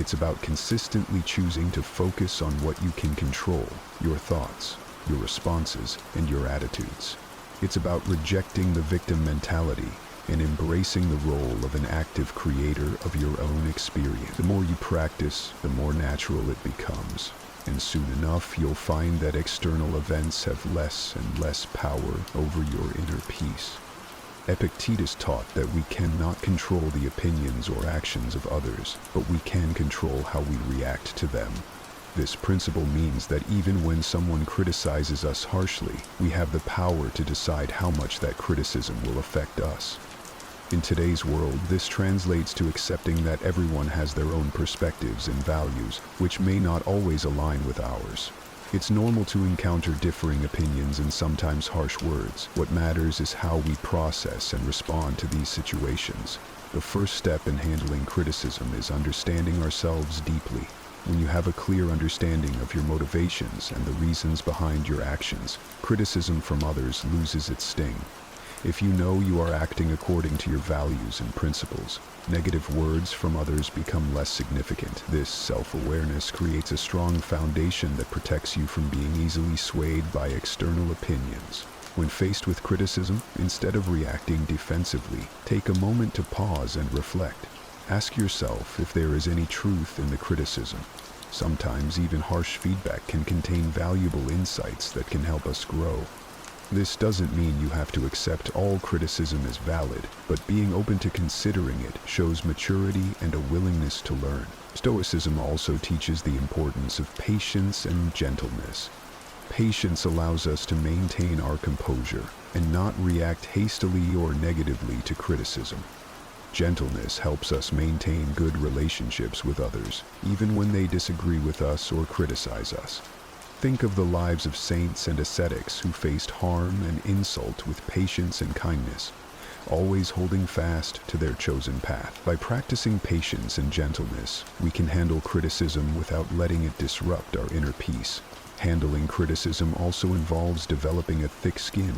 A: It's about consistently choosing to focus on what you can control, your thoughts, your responses, and your attitudes. It's about rejecting the victim mentality and embracing the role of an active creator of your own experience. The more you practice, the more natural it becomes. And soon enough, you'll find that external events have less and less power over your inner peace. Epictetus taught that we cannot control the opinions or actions of others, but we can control how we react to them. This principle means that even when someone criticizes us harshly, we have the power to decide how much that criticism will affect us. In today's world, this translates to accepting that everyone has their own perspectives and values, which may not always align with ours. It's normal to encounter differing opinions and sometimes harsh words. What matters is how we process and respond to these situations. The first step in handling criticism is understanding ourselves deeply. When you have a clear understanding of your motivations and the reasons behind your actions, criticism from others loses its sting. If you know you are acting according to your values and principles, negative words from others become less significant. This self-awareness creates a strong foundation that protects you from being easily swayed by external opinions. When faced with criticism, instead of reacting defensively, take a moment to pause and reflect. Ask yourself if there is any truth in the criticism. Sometimes even harsh feedback can contain valuable insights that can help us grow. This doesn't mean you have to accept all criticism as valid, but being open to considering it shows maturity and a willingness to learn. Stoicism also teaches the importance of patience and gentleness. Patience allows us to maintain our composure and not react hastily or negatively to criticism. Gentleness helps us maintain good relationships with others, even when they disagree with us or criticize us. Think of the lives of saints and ascetics who faced harm and insult with patience and kindness, always holding fast to their chosen path. By practicing patience and gentleness, we can handle criticism without letting it disrupt our inner peace. Handling criticism also involves developing a thick skin.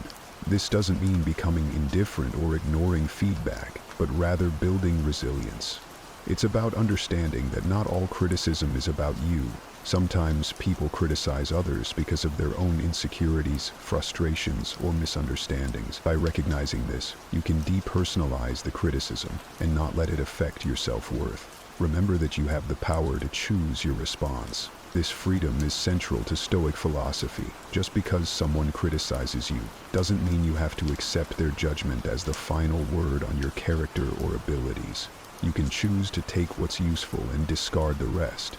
A: This doesn't mean becoming indifferent or ignoring feedback, but rather building resilience. It's about understanding that not all criticism is about you. Sometimes people criticize others because of their own insecurities, frustrations, or misunderstandings. By recognizing this, you can depersonalize the criticism and not let it affect your self-worth. Remember that you have the power to choose your response. This freedom is central to Stoic philosophy. Just because someone criticizes you doesn't mean you have to accept their judgment as the final word on your character or abilities. You can choose to take what's useful and discard the rest.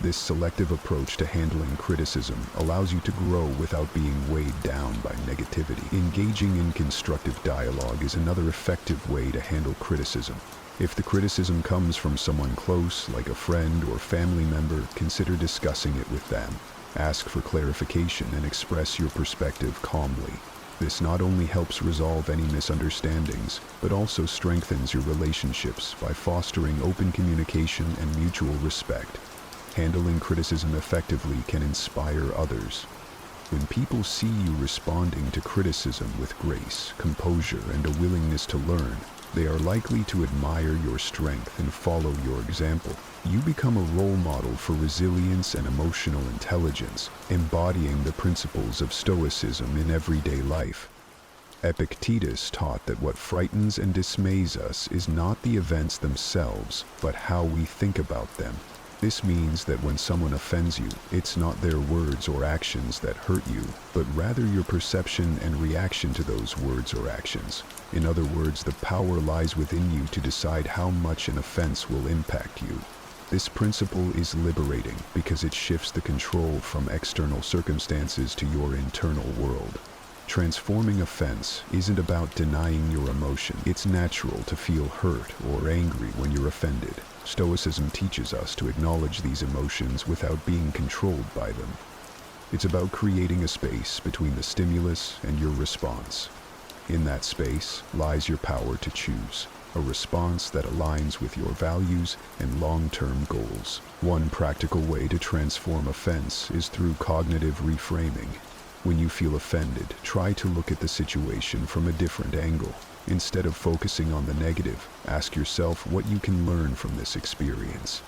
A: This selective approach to handling criticism allows you to grow without being weighed down by negativity. Engaging in constructive dialogue is another effective way to handle criticism. If the criticism comes from someone close, like a friend or family member, consider discussing it with them. Ask for clarification and express your perspective calmly. This not only helps resolve any misunderstandings, but also strengthens your relationships by fostering open communication and mutual respect. Handling criticism effectively can inspire others. When people see you responding to criticism with grace, composure, and a willingness to learn, they are likely to admire your strength and follow your example. You become a role model for resilience and emotional intelligence, embodying the principles of Stoicism in everyday life. Epictetus taught that what frightens and dismays us is not the events themselves, but how we think about them. This means that when someone offends you, it's not their words or actions that hurt you, but rather your perception and reaction to those words or actions. In other words, the power lies within you to decide how much an offense will impact you. This principle is liberating because it shifts the control from external circumstances to your internal world. Transforming offense isn't about denying your emotion. It's natural to feel hurt or angry when you're offended. Stoicism teaches us to acknowledge these emotions without being controlled by them. It's about creating a space between the stimulus and your response. In that space lies your power to choose a response that aligns with your values and long-term goals. One practical way to transform offense is through cognitive reframing. When you feel offended, try to look at the situation from a different angle. Instead of focusing on the negative, ask yourself what you can learn from this experience.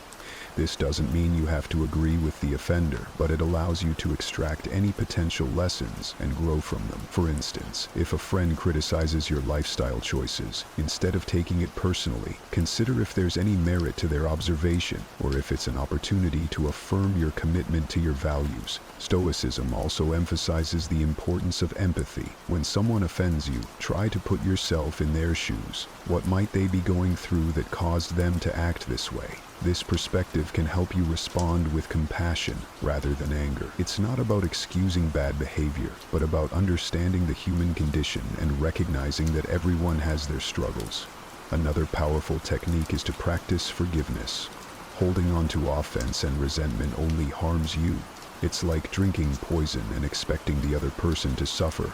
A: This doesn't mean you have to agree with the offender, but it allows you to extract any potential lessons and grow from them. For instance, if a friend criticizes your lifestyle choices, instead of taking it personally, consider if there's any merit to their observation, or if it's an opportunity to affirm your commitment to your values. Stoicism also emphasizes the importance of empathy. When someone offends you, try to put yourself in their shoes. What might they be going through that caused them to act this way? This perspective can help you respond with compassion rather than anger. It's not about excusing bad behavior, but about understanding the human condition and recognizing that everyone has their struggles. Another powerful technique is to practice forgiveness. Holding on to offense and resentment only harms you. It's like drinking poison and expecting the other person to suffer.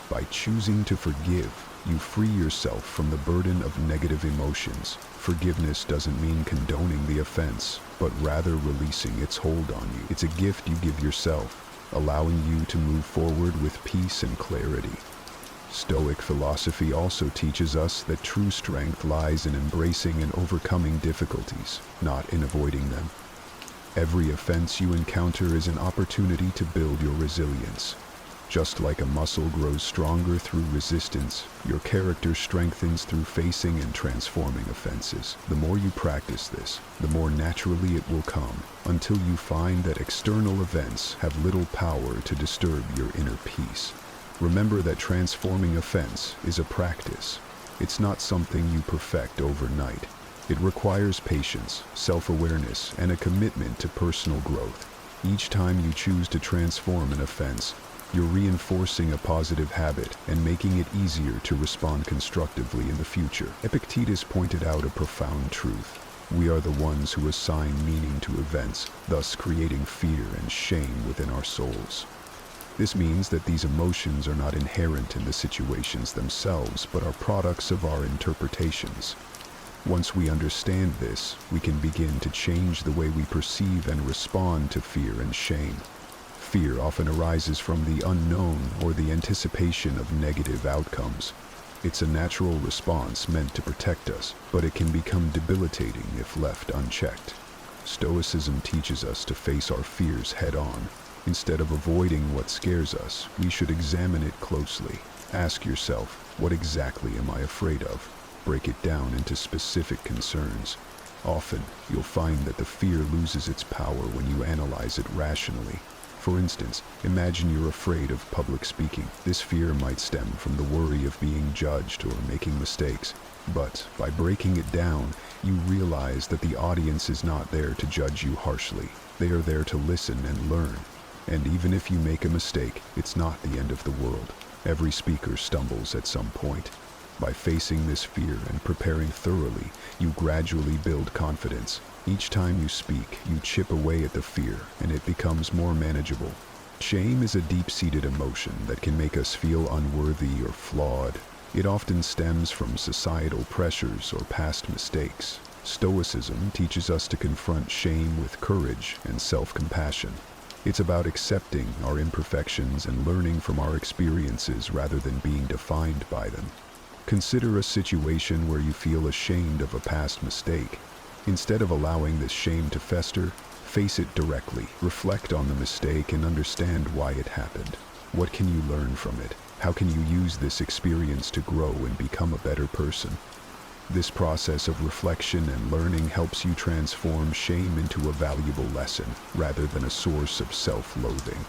A: By choosing to forgive, you free yourself from the burden of negative emotions. Forgiveness doesn't mean condoning the offense, but rather releasing its hold on you. It's a gift you give yourself, allowing you to move forward with peace and clarity. Stoic philosophy also teaches us that true strength lies in embracing and overcoming difficulties, not in avoiding them. Every offense you encounter is an opportunity to build your resilience. Just like a muscle grows stronger through resistance, your character strengthens through facing and transforming offenses. The more you practice this, the more naturally it will come, until you find that external events have little power to disturb your inner peace. Remember that transforming offense is a practice. It's not something you perfect overnight. It requires patience, self-awareness, and a commitment to personal growth. Each time you choose to transform an offense, you're reinforcing a positive habit and making it easier to respond constructively in the future. Epictetus pointed out a profound truth. We are the ones who assign meaning to events, thus creating fear and shame within our souls. This means that these emotions are not inherent in the situations themselves, but are products of our interpretations. Once we understand this, we can begin to change the way we perceive and respond to fear and shame. Fear often arises from the unknown or the anticipation of negative outcomes. It's a natural response meant to protect us, but it can become debilitating if left unchecked. Stoicism teaches us to face our fears head-on. Instead of avoiding what scares us, we should examine it closely. Ask yourself, what exactly am I afraid of? Break it down into specific concerns. Often, you'll find that the fear loses its power when you analyze it rationally. For instance, imagine you're afraid of public speaking. This fear might stem from the worry of being judged or making mistakes. But by breaking it down, you realize that the audience is not there to judge you harshly. They are there to listen and learn. And even if you make a mistake, it's not the end of the world. Every speaker stumbles at some point. By facing this fear and preparing thoroughly, you gradually build confidence. Each time you speak, you chip away at the fear, and it becomes more manageable. Shame is a deep-seated emotion that can make us feel unworthy or flawed. It often stems from societal pressures or past mistakes. Stoicism teaches us to confront shame with courage and self-compassion. It's about accepting our imperfections and learning from our experiences rather than being defined by them. Consider a situation where you feel ashamed of a past mistake. Instead of allowing this shame to fester, face it directly. Reflect on the mistake and understand why it happened. What can you learn from it? How can you use this experience to grow and become a better person? This process of reflection and learning helps you transform shame into a valuable lesson rather than a source of self-loathing.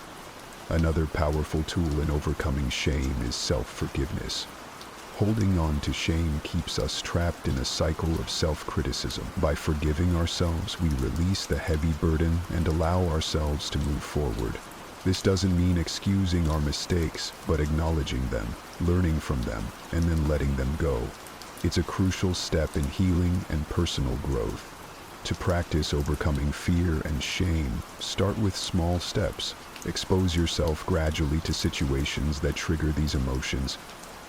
A: Another powerful tool in overcoming shame is self-forgiveness. Holding on to shame keeps us trapped in a cycle of self-criticism. By forgiving ourselves, we release the heavy burden and allow ourselves to move forward. This doesn't mean excusing our mistakes, but acknowledging them, learning from them, and then letting them go. It's a crucial step in healing and personal growth. To practice overcoming fear and shame, start with small steps. Expose yourself gradually to situations that trigger these emotions.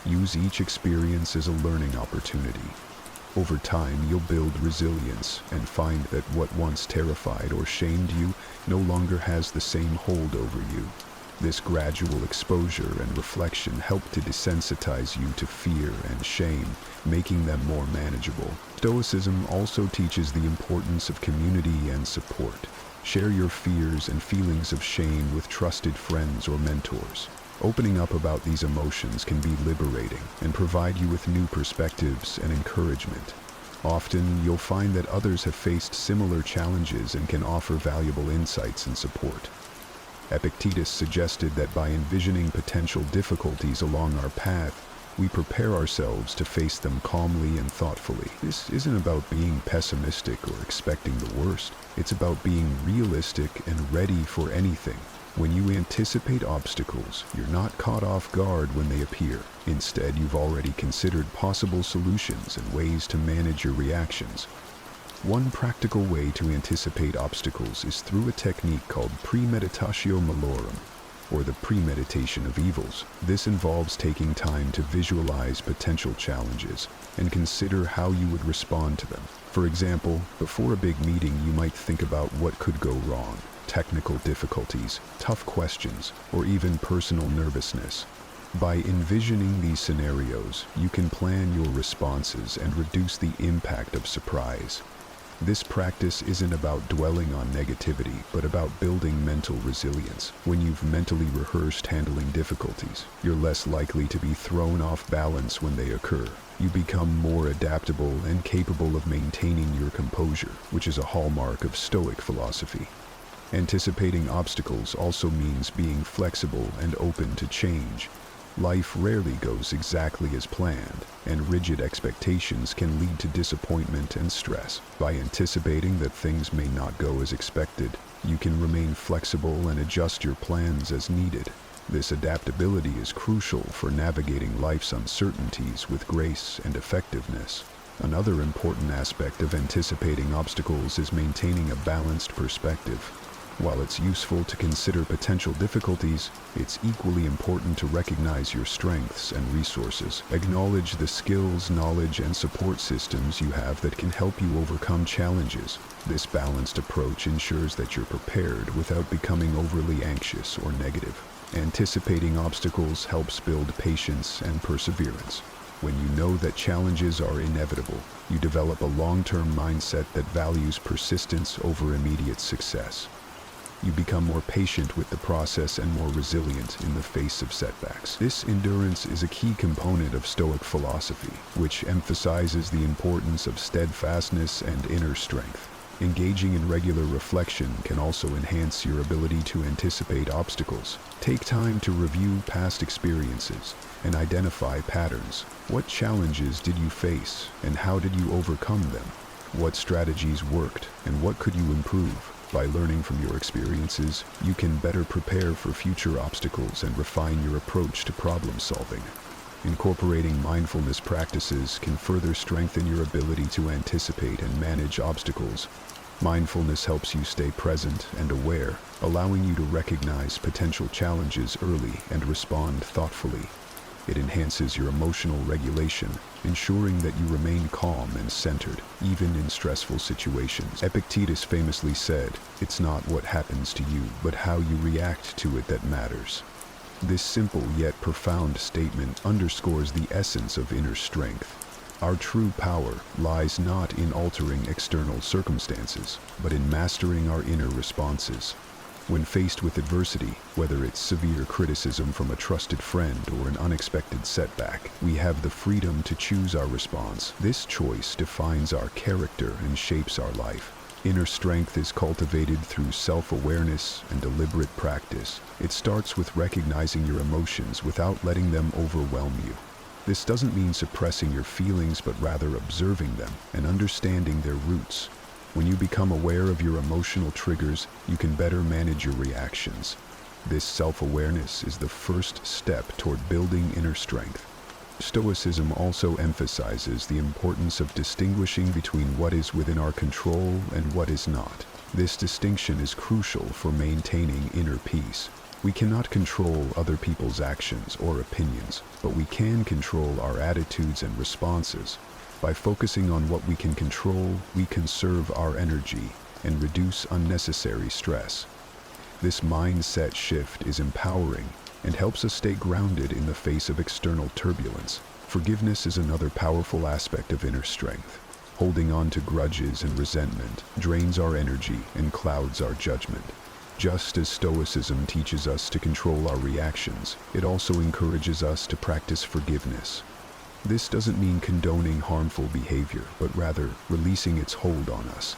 A: Use each experience as a learning opportunity. Over time, you'll build resilience and find that what once terrified or shamed you no longer has the same hold over you. This gradual exposure and reflection help to desensitize you to fear and shame, making them more manageable. Stoicism also teaches the importance of community and support. Share your fears and feelings of shame with trusted friends or mentors. Opening up about these emotions can be liberating and provide you with new perspectives and encouragement. Often, you'll find that others have faced similar challenges and can offer valuable insights and support. Epictetus suggested that by envisioning potential difficulties along our path, we prepare ourselves to face them calmly and thoughtfully. This isn't about being pessimistic or expecting the worst. It's about being realistic and ready for anything. When you anticipate obstacles, you're not caught off guard when they appear. Instead, you've already considered possible solutions and ways to manage your reactions. One practical way to anticipate obstacles is through a technique called premeditatio malorum, or the premeditation of evils. This involves taking time to visualize potential challenges and consider how you would respond to them. For example, before a big meeting, you might think about what could go wrong. Technical difficulties, tough questions, or even personal nervousness. By envisioning these scenarios, you can plan your responses and reduce the impact of surprise. This practice isn't about dwelling on negativity, but about building mental resilience. When you've mentally rehearsed handling difficulties, you're less likely to be thrown off balance when they occur. You become more adaptable and capable of maintaining your composure, which is a hallmark of Stoic philosophy. Anticipating obstacles also means being flexible and open to change. Life rarely goes exactly as planned, and rigid expectations can lead to disappointment and stress. By anticipating that things may not go as expected, you can remain flexible and adjust your plans as needed. This adaptability is crucial for navigating life's uncertainties with grace and effectiveness. Another important aspect of anticipating obstacles is maintaining a balanced perspective. While it's useful to consider potential difficulties, it's equally important to recognize your strengths and resources. Acknowledge the skills, knowledge, and support systems you have that can help you overcome challenges. This balanced approach ensures that you're prepared without becoming overly anxious or negative. Anticipating obstacles helps build patience and perseverance. When you know that challenges are inevitable, you develop a long-term mindset that values persistence over immediate success. You become more patient with the process and more resilient in the face of setbacks. This endurance is a key component of Stoic philosophy, which emphasizes the importance of steadfastness and inner strength. Engaging in regular reflection can also enhance your ability to anticipate obstacles. Take time to review past experiences and identify patterns. What challenges did you face, and how did you overcome them? What strategies worked, and what could you improve? By learning from your experiences, you can better prepare for future obstacles and refine your approach to problem solving. Incorporating mindfulness practices can further strengthen your ability to anticipate and manage obstacles. Mindfulness helps you stay present and aware, allowing you to recognize potential challenges early and respond thoughtfully. It enhances your emotional regulation, ensuring that you remain calm and centered, even in stressful situations. Epictetus famously said, "It's not what happens to you, but how you react to it that matters." This simple yet profound statement underscores the essence of inner strength. Our true power lies not in altering external circumstances, but in mastering our inner responses. When faced with adversity, whether it's severe criticism from a trusted friend or an unexpected setback, we have the freedom to choose our response. This choice defines our character and shapes our life. Inner strength is cultivated through self-awareness and deliberate practice. It starts with recognizing your emotions without letting them overwhelm you. This doesn't mean suppressing your feelings, but rather observing them and understanding their roots. When you become aware of your emotional triggers, you can better manage your reactions. This self-awareness is the first step toward building inner strength. Stoicism also emphasizes the importance of distinguishing between what is within our control and what is not. This distinction is crucial for maintaining inner peace. We cannot control other people's actions or opinions, but we can control our attitudes and responses. By focusing on what we can control, we conserve our energy and reduce unnecessary stress. This mindset shift is empowering and helps us stay grounded in the face of external turbulence. Forgiveness is another powerful aspect of inner strength. Holding on to grudges and resentment drains our energy and clouds our judgment. Just as Stoicism teaches us to control our reactions, it also encourages us to practice forgiveness. This doesn't mean condoning harmful behavior, but rather releasing its hold on us.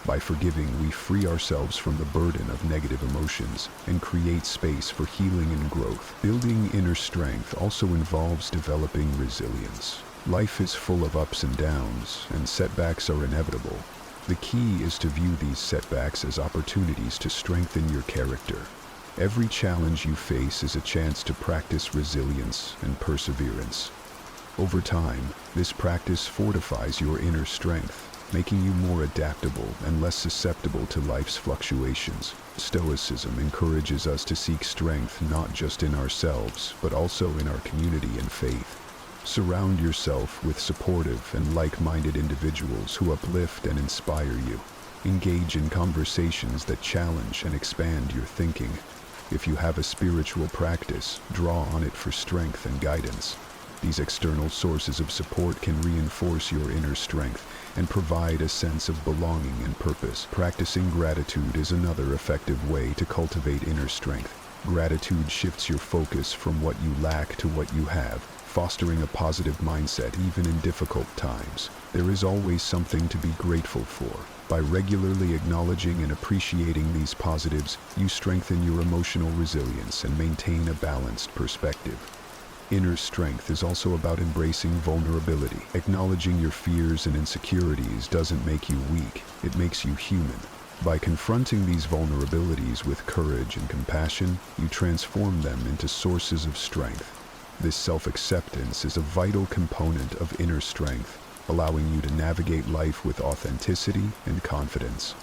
A: By forgiving, we free ourselves from the burden of negative emotions and create space for healing and growth. Building inner strength also involves developing resilience. Life is full of ups and downs, and setbacks are inevitable. The key is to view these setbacks as opportunities to strengthen your character. Every challenge you face is a chance to practice resilience and perseverance. Over time, this practice fortifies your inner strength, making you more adaptable and less susceptible to life's fluctuations. Stoicism encourages us to seek strength not just in ourselves, but also in our community and faith. Surround yourself with supportive and like-minded individuals who uplift and inspire you. Engage in conversations that challenge and expand your thinking. If you have a spiritual practice, draw on it for strength and guidance. These external sources of support can reinforce your inner strength and provide a sense of belonging and purpose. Practicing gratitude is another effective way to cultivate inner strength. Gratitude shifts your focus from what you lack to what you have, fostering a positive mindset even in difficult times. There is always something to be grateful for. By regularly acknowledging and appreciating these positives, you strengthen your emotional resilience and maintain a balanced perspective. Inner strength is also about embracing vulnerability. Acknowledging your fears and insecurities doesn't make you weak, it makes you human. By confronting these vulnerabilities with courage and compassion, you transform them into sources of strength. This self-acceptance is a vital component of inner strength, allowing you to navigate life with authenticity and confidence.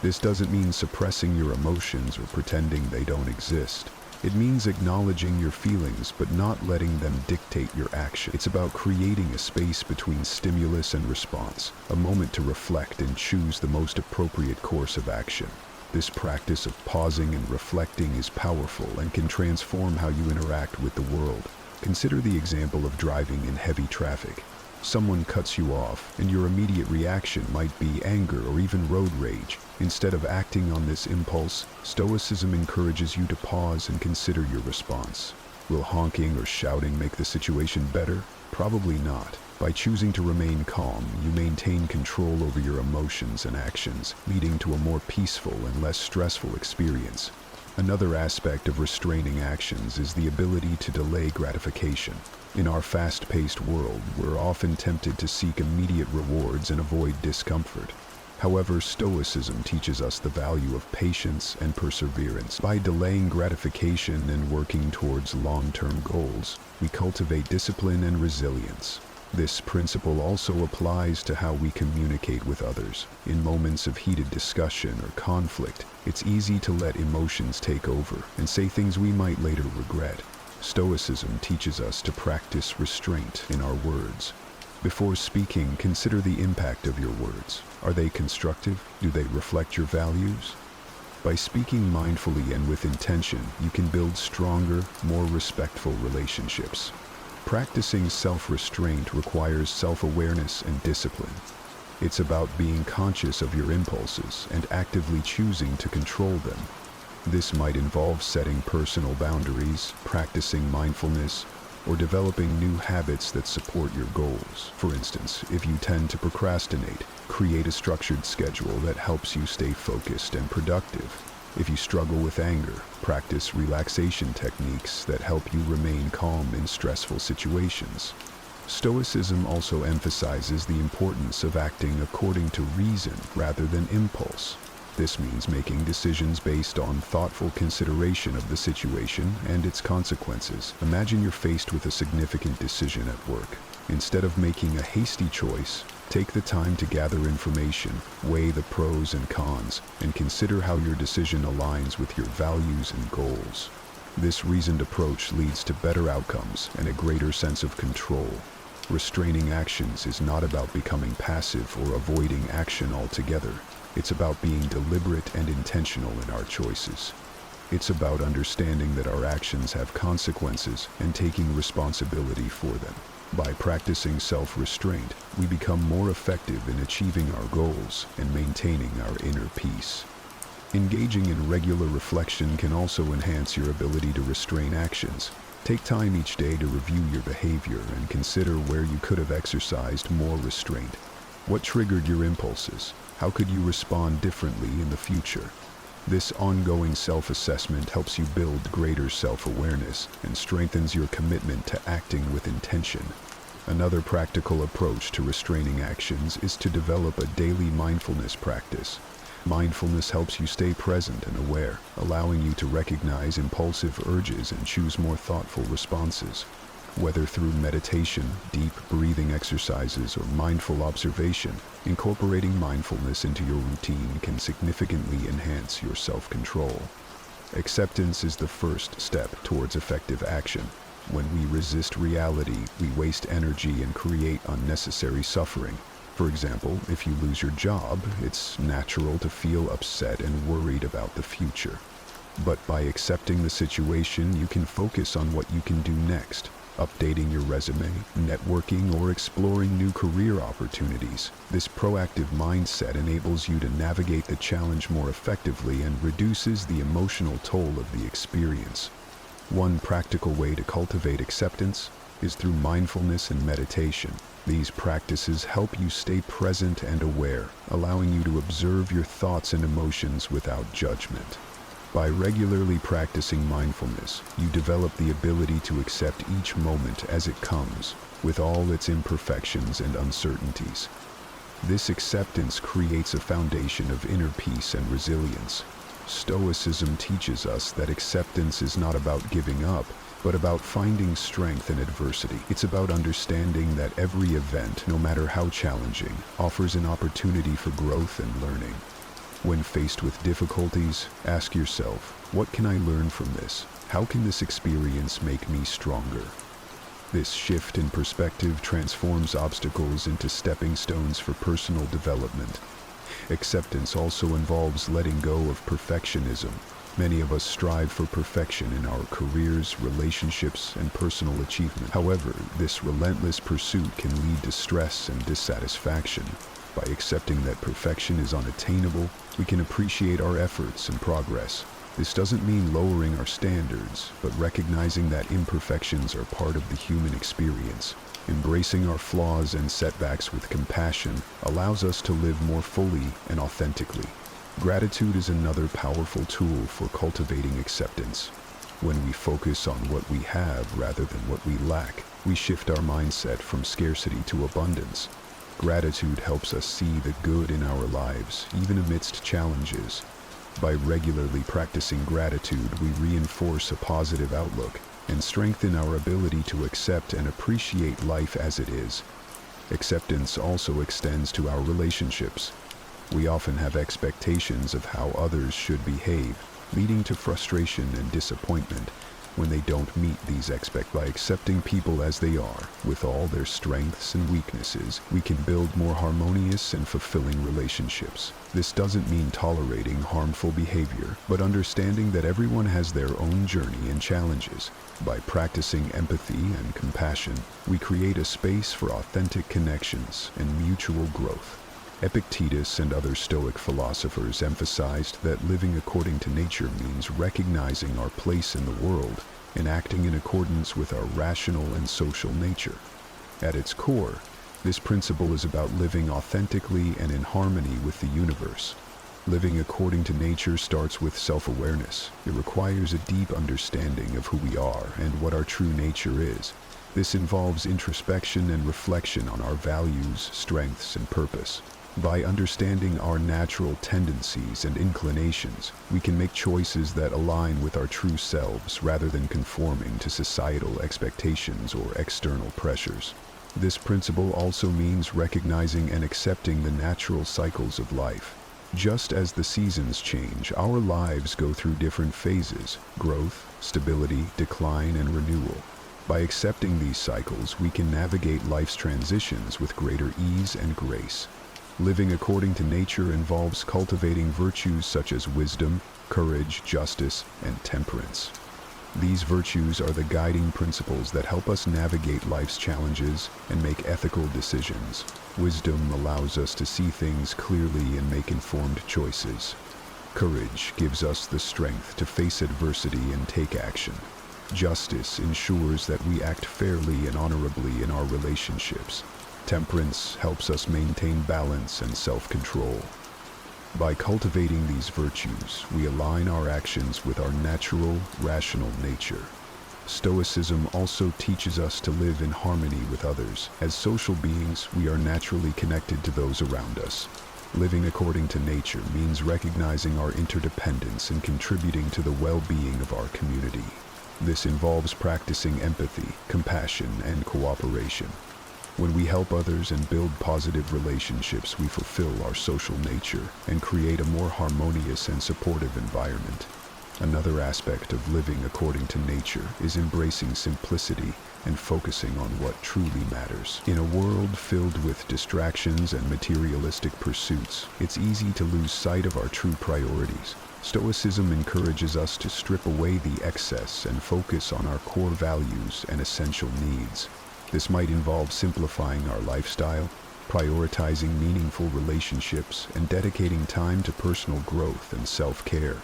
A: This doesn't mean suppressing your emotions or pretending they don't exist. It means acknowledging your feelings but not letting them dictate your action. It's about creating a space between stimulus and response, a moment to reflect and choose the most appropriate course of action. This practice of pausing and reflecting is powerful and can transform how you interact with the world. Consider the example of driving in heavy traffic. Someone cuts you off, and your immediate reaction might be anger or even road rage. Instead of acting on this impulse, Stoicism encourages you to pause and consider your response. Will honking or shouting make the situation better? Probably not. By choosing to remain calm, you maintain control over your emotions and actions, leading to a more peaceful and less stressful experience. Another aspect of restraining actions is the ability to delay gratification. In our fast-paced world, we're often tempted to seek immediate rewards and avoid discomfort. However, Stoicism teaches us the value of patience and perseverance. By delaying gratification and working towards long-term goals, we cultivate discipline and resilience. This principle also applies to how we communicate with others. In moments of heated discussion or conflict, it's easy to let emotions take over and say things we might later regret. Stoicism teaches us to practice restraint in our words. Before speaking, consider the impact of your words. Are they constructive? Do they reflect your values? By speaking mindfully and with intention, you can build stronger, more respectful relationships. Practicing self-restraint requires self-awareness and discipline. It's about being conscious of your impulses and actively choosing to control them. This might involve setting personal boundaries, practicing mindfulness, or developing new habits that support your goals. For instance, if you tend to procrastinate, create a structured schedule that helps you stay focused and productive. If you struggle with anger, practice relaxation techniques that help you remain calm in stressful situations. Stoicism also emphasizes the importance of acting according to reason rather than impulse. This means making decisions based on thoughtful consideration of the situation and its consequences. Imagine you're faced with a significant decision at work. Instead of making a hasty choice, take the time to gather information, weigh the pros and cons, and consider how your decision aligns with your values and goals. This reasoned approach leads to better outcomes and a greater sense of control. Restraining actions is not about becoming passive or avoiding action altogether. It's about being deliberate and intentional in our choices. It's about understanding that our actions have consequences and taking responsibility for them. By practicing self-restraint, we become more effective in achieving our goals and maintaining our inner peace. Engaging in regular reflection can also enhance your ability to restrain actions. Take time each day to review your behavior and consider where you could have exercised more restraint. What triggered your impulses? How could you respond differently in the future? This ongoing self-assessment helps you build greater self-awareness and strengthens your commitment to acting with intention. Another practical approach to restraining actions is to develop a daily mindfulness practice. Mindfulness helps you stay present and aware, allowing you to recognize impulsive urges and choose more thoughtful responses. Whether through meditation, deep breathing exercises, or mindful observation, incorporating mindfulness into your routine can significantly enhance your self-control. Acceptance is the first step towards effective action. When we resist reality, we waste energy and create unnecessary suffering. For example, if you lose your job, it's natural to feel upset and worried about the future. But by accepting the situation, you can focus on what you can do next. Updating your resume, networking, or exploring new career opportunities. This proactive mindset enables you to navigate the challenge more effectively and reduces the emotional toll of the experience. One practical way to cultivate acceptance is through mindfulness and meditation. These practices help you stay present and aware, allowing you to observe your thoughts and emotions without judgment. By regularly practicing mindfulness, you develop the ability to accept each moment as it comes, with all its imperfections and uncertainties. This acceptance creates a foundation of inner peace and resilience. Stoicism teaches us that acceptance is not about giving up, but about finding strength in adversity. It's about understanding that every event, no matter how challenging, offers an opportunity for growth and learning. When faced with difficulties, ask yourself, what can I learn from this? How can this experience make me stronger? This shift in perspective transforms obstacles into stepping stones for personal development. Acceptance also involves letting go of perfectionism. Many of us strive for perfection in our careers, relationships, and personal achievement. However, this relentless pursuit can lead to stress and dissatisfaction. By accepting that perfection is unattainable, we can appreciate our efforts and progress. This doesn't mean lowering our standards, but recognizing that imperfections are part of the human experience. Embracing our flaws and setbacks with compassion allows us to live more fully and authentically. Gratitude is another powerful tool for cultivating acceptance. When we focus on what we have rather than what we lack, we shift our mindset from scarcity to abundance. Gratitude helps us see the good in our lives, even amidst challenges. By regularly practicing gratitude, we reinforce a positive outlook and strengthen our ability to accept and appreciate life as it is. Acceptance also extends to our relationships. We often have expectations of how others should behave, leading to frustration and disappointment when they don't meet these expectations. By accepting people as they are, with all their strengths and weaknesses, we can build more harmonious and fulfilling relationships. This doesn't mean tolerating harmful behavior, but understanding that everyone has their own journey and challenges. By practicing empathy and compassion, we create a space for authentic connections and mutual growth. Epictetus and other Stoic philosophers emphasized that living according to nature means recognizing our place in the world and acting in accordance with our rational and social nature. At its core, this principle is about living authentically and in harmony with the universe. Living according to nature starts with self-awareness. It requires a deep understanding of who we are and what our true nature is. This involves introspection and reflection on our values, strengths, and purpose. By understanding our natural tendencies and inclinations, we can make choices that align with our true selves rather than conforming to societal expectations or external pressures. This principle also means recognizing and accepting the natural cycles of life. Just as the seasons change, our lives go through different phases: growth, stability, decline, and renewal. By accepting these cycles, we can navigate life's transitions with greater ease and grace. Living according to nature involves cultivating virtues such as wisdom, courage, justice, and temperance. These virtues are the guiding principles that help us navigate life's challenges and make ethical decisions. Wisdom allows us to see things clearly and make informed choices. Courage gives us the strength to face adversity and take action. Justice ensures that we act fairly and honorably in our relationships. Temperance helps us maintain balance and self-control. By cultivating these virtues, we align our actions with our natural, rational nature. Stoicism also teaches us to live in harmony with others. As social beings, we are naturally connected to those around us. Living according to nature means recognizing our interdependence and contributing to the well-being of our community. This involves practicing empathy, compassion, and cooperation. When we help others and build positive relationships, we fulfill our social nature and create a more harmonious and supportive environment. Another aspect of living according to nature is embracing simplicity and focusing on what truly matters. In a world filled with distractions and materialistic pursuits, it's easy to lose sight of our true priorities. Stoicism encourages us to strip away the excess and focus on our core values and essential needs. This might involve simplifying our lifestyle, prioritizing meaningful relationships, and dedicating time to personal growth and self-care.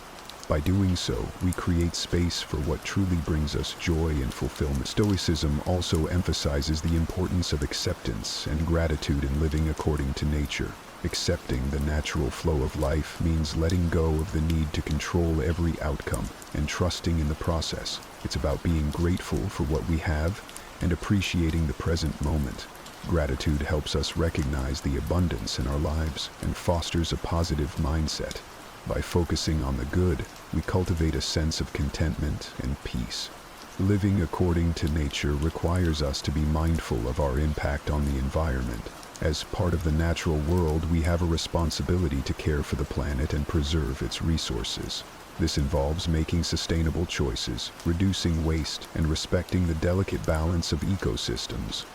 A: By doing so, we create space for what truly brings us joy and fulfillment. Stoicism also emphasizes the importance of acceptance and gratitude in living according to nature. Accepting the natural flow of life means letting go of the need to control every outcome and trusting in the process. It's about being grateful for what we have and appreciating the present moment. Gratitude helps us recognize the abundance in our lives and fosters a positive mindset. By focusing on the good, we cultivate a sense of contentment and peace. Living according to nature requires us to be mindful of our impact on the environment. As part of the natural world, we have a responsibility to care for the planet and preserve its resources. This involves making sustainable choices, reducing waste, and respecting the delicate balance of ecosystems.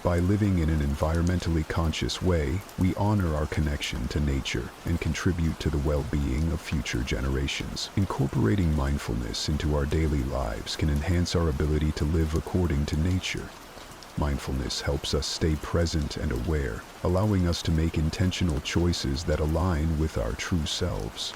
A: By living in an environmentally conscious way, we honor our connection to nature and contribute to the well-being of future generations. Incorporating mindfulness into our daily lives can enhance our ability to live according to nature. Mindfulness helps us stay present and aware, allowing us to make intentional choices that align with our true selves.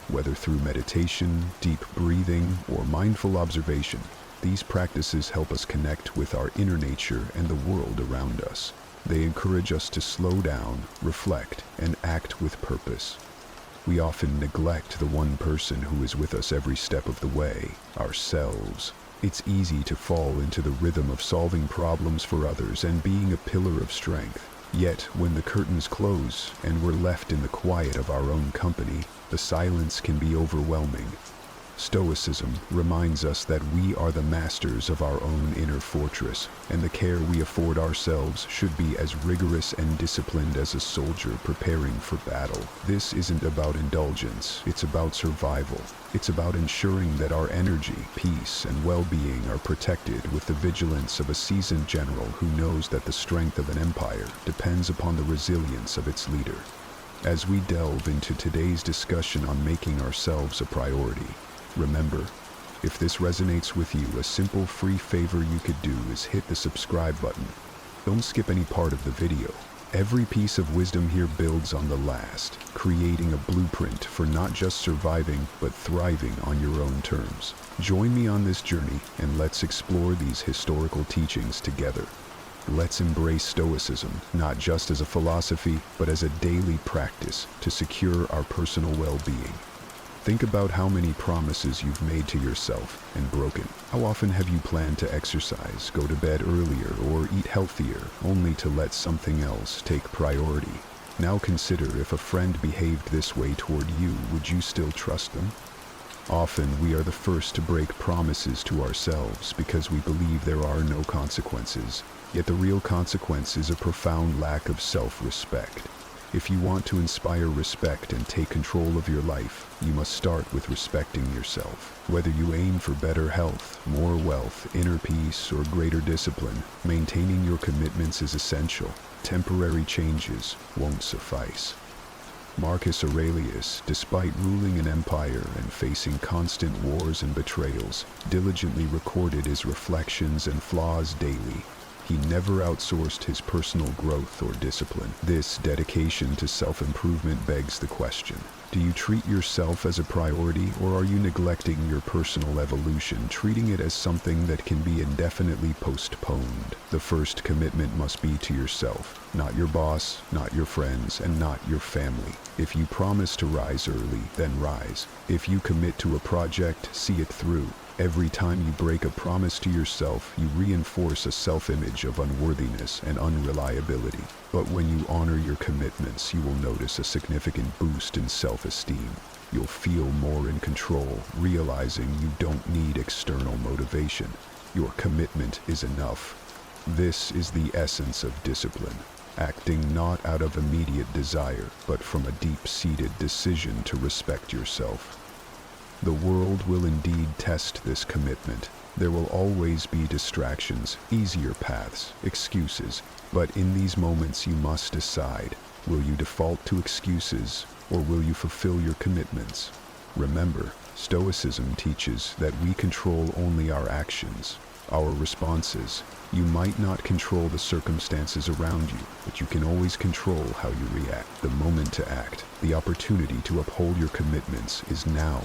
A: Whether through meditation, deep breathing, or mindful observation, these practices help us connect with our inner nature and the world around us. They encourage us to slow down, reflect, and act with purpose. We often neglect the one person who is with us every step of the way, ourselves. It's easy to fall into the rhythm of solving problems for others and being a pillar of strength. Yet, when the curtains close and we're left in the quiet of our own company, the silence can be overwhelming. Stoicism reminds us that we are the masters of our own inner fortress, and the care we afford ourselves should be as rigorous and disciplined as a soldier preparing for battle. This isn't about indulgence, it's about survival. It's about ensuring that our energy, peace, and well-being are protected with the vigilance of a seasoned general who knows that the strength of an empire depends upon the resilience of its leader. As we delve into today's discussion on making ourselves a priority, remember, if this resonates with you, a simple free favor you could do is hit the subscribe button. Don't skip any part of the video. Every piece of wisdom here builds on the last, creating a blueprint for not just surviving, but thriving on your own terms. Join me on this journey and let's explore these historical teachings together. Let's embrace Stoicism, not just as a philosophy, but as a daily practice to secure our personal well-being. Think about how many promises you've made to yourself and broken. How often have you planned to exercise, go to bed earlier, or eat healthier, only to let something else take priority? Now consider, if a friend behaved this way toward you, would you still trust them? Often we are the first to break promises to ourselves because we believe there are no consequences. Yet the real consequence is a profound lack of self-respect. If you want to inspire respect and take control of your life, you must start with respecting yourself. Whether you aim for better health, more wealth, inner peace, or greater discipline, maintaining your commitments is essential. Temporary changes won't suffice. Marcus Aurelius, despite ruling an empire and facing constant wars and betrayals, diligently recorded his reflections and flaws daily. He never outsourced his personal growth or discipline. This dedication to self-improvement begs the question: do you treat yourself as a priority, or are you neglecting your personal evolution, treating it as something that can be indefinitely postponed? The first commitment must be to yourself, not your boss, not your friends, and not your family. If you promise to rise early, then rise. If you commit to a project, see it through. Every time you break a promise to yourself, you reinforce a self-image of unworthiness and unreliability. But when you honor your commitments, you will notice a significant boost in self-esteem. You'll feel more in control, realizing you don't need external motivation. Your commitment is enough. This is the essence of discipline, acting not out of immediate desire, but from a deep-seated decision to respect yourself. The world will indeed test this commitment. There will always be distractions, easier paths, excuses. But in these moments you must decide, will you default to excuses, or will you fulfill your commitments? Remember, Stoicism teaches that we control only our actions, our responses. You might not control the circumstances around you, but you can always control how you react. The moment to act, the opportunity to uphold your commitments is now.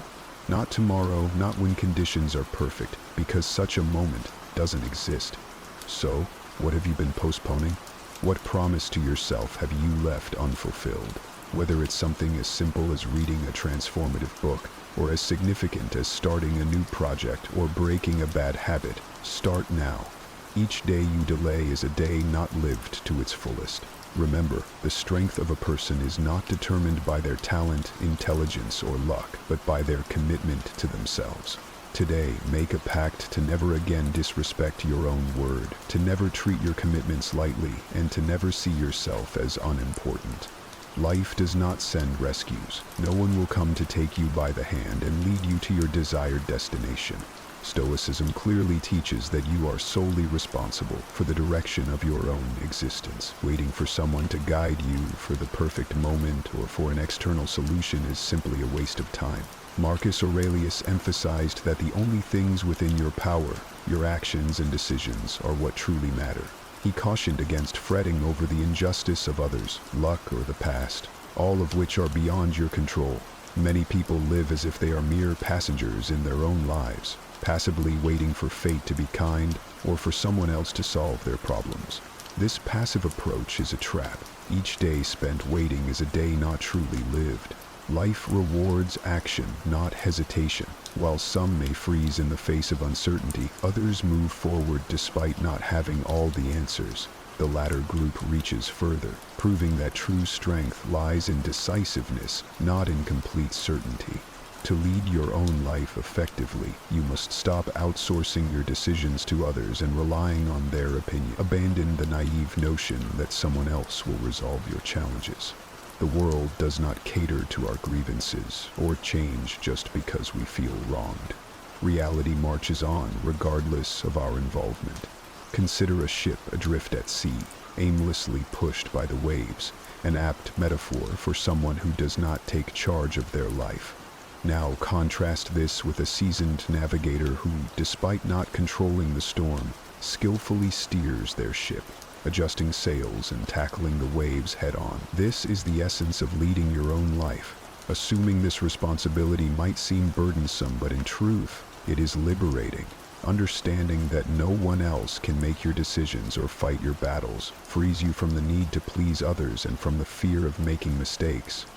A: Not tomorrow, not when conditions are perfect, because such a moment doesn't exist. So, what have you been postponing? What promise to yourself have you left unfulfilled? Whether it's something as simple as reading a transformative book, or as significant as starting a new project or breaking a bad habit, start now. Each day you delay is a day not lived to its fullest. Remember, the strength of a person is not determined by their talent, intelligence, or luck, but by their commitment to themselves. Today, make a pact to never again disrespect your own word, to never treat your commitments lightly, and to never see yourself as unimportant. Life does not send rescues. No one will come to take you by the hand and lead you to your desired destination. Stoicism clearly teaches that you are solely responsible for the direction of your own existence. Waiting for someone to guide you for the perfect moment or for an external solution is simply a waste of time. Marcus Aurelius emphasized that the only things within your power, your actions and decisions, are what truly matter. He cautioned against fretting over the injustice of others, luck or the past, all of which are beyond your control. Many people live as if they are mere passengers in their own lives, passively waiting for fate to be kind or for someone else to solve their problems. This passive approach is a trap. Each day spent waiting is a day not truly lived. Life rewards action, not hesitation. While some may freeze in the face of uncertainty, others move forward despite not having all the answers. The latter group reaches further, proving that true strength lies in decisiveness, not in complete certainty. To lead your own life effectively, you must stop outsourcing your decisions to others and relying on their opinion. Abandon the naive notion that someone else will resolve your challenges. The world does not cater to our grievances or change just because we feel wronged. Reality marches on regardless of our involvement. Consider a ship adrift at sea, aimlessly pushed by the waves, an apt metaphor for someone who does not take charge of their life. Now contrast this with a seasoned navigator who, despite not controlling the storm, skillfully steers their ship, adjusting sails and tackling the waves head-on. This is the essence of leading your own life. Assuming this responsibility might seem burdensome, but in truth, it is liberating. Understanding that no one else can make your decisions or fight your battles frees you from the need to please others and from the fear of making mistakes.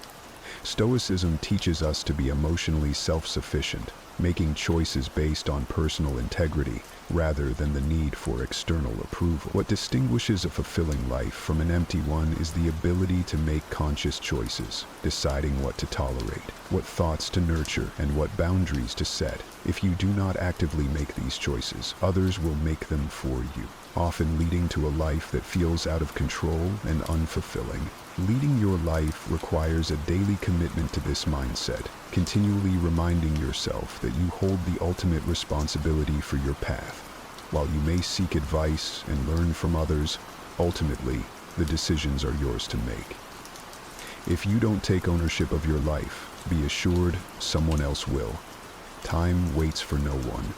A: Stoicism teaches us to be emotionally self-sufficient, making choices based on personal integrity rather than the need for external approval. What distinguishes a fulfilling life from an empty one is the ability to make conscious choices, deciding what to tolerate, what thoughts to nurture, and what boundaries to set. If you do not actively make these choices, others will make them for you, often leading to a life that feels out of control and unfulfilling. Leading your life requires a daily commitment to this mindset, continually reminding yourself that you hold the ultimate responsibility for your path. While you may seek advice and learn from others, ultimately, the decisions are yours to make. If you don't take ownership of your life, be assured someone else will. Time waits for no one.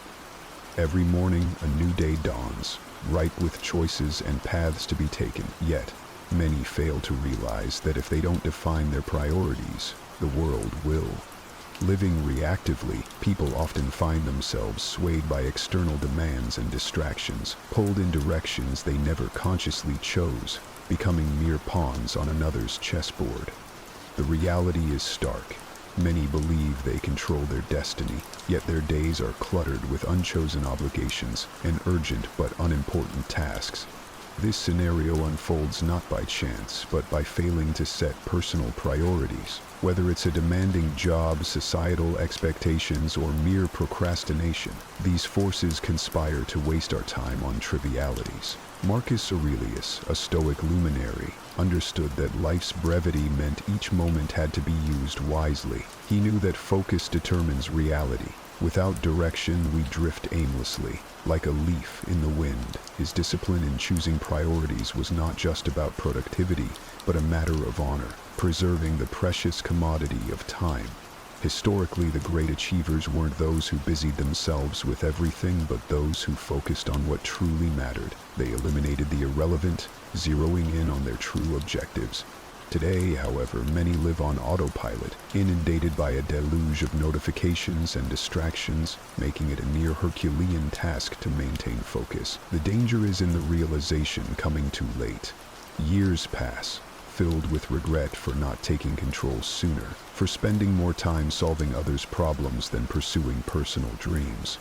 A: Every morning, a new day dawns, ripe with choices and paths to be taken. Yet, many fail to realize that if they don't define their priorities, the world will. Living reactively, people often find themselves swayed by external demands and distractions, pulled in directions they never consciously chose, becoming mere pawns on another's chessboard. The reality is stark. Many believe they control their destiny, yet their days are cluttered with unchosen obligations and urgent but unimportant tasks. This scenario unfolds not by chance, but by failing to set personal priorities. Whether it's a demanding job, societal expectations, or mere procrastination, these forces conspire to waste our time on trivialities. Marcus Aurelius, a Stoic luminary, understood that life's brevity meant each moment had to be used wisely. He knew that focus determines reality. Without direction, we drift aimlessly, like a leaf in the wind. His discipline in choosing priorities was not just about productivity, but a matter of honor, preserving the precious commodity of time. Historically, the great achievers weren't those who busied themselves with everything, but those who focused on what truly mattered. They eliminated the irrelevant, zeroing in on their true objectives. Today, however, many live on autopilot, inundated by a deluge of notifications and distractions, making it a near Herculean task to maintain focus. The danger is in the realization coming too late. Years pass, filled with regret for not taking control sooner, for spending more time solving others' problems than pursuing personal dreams.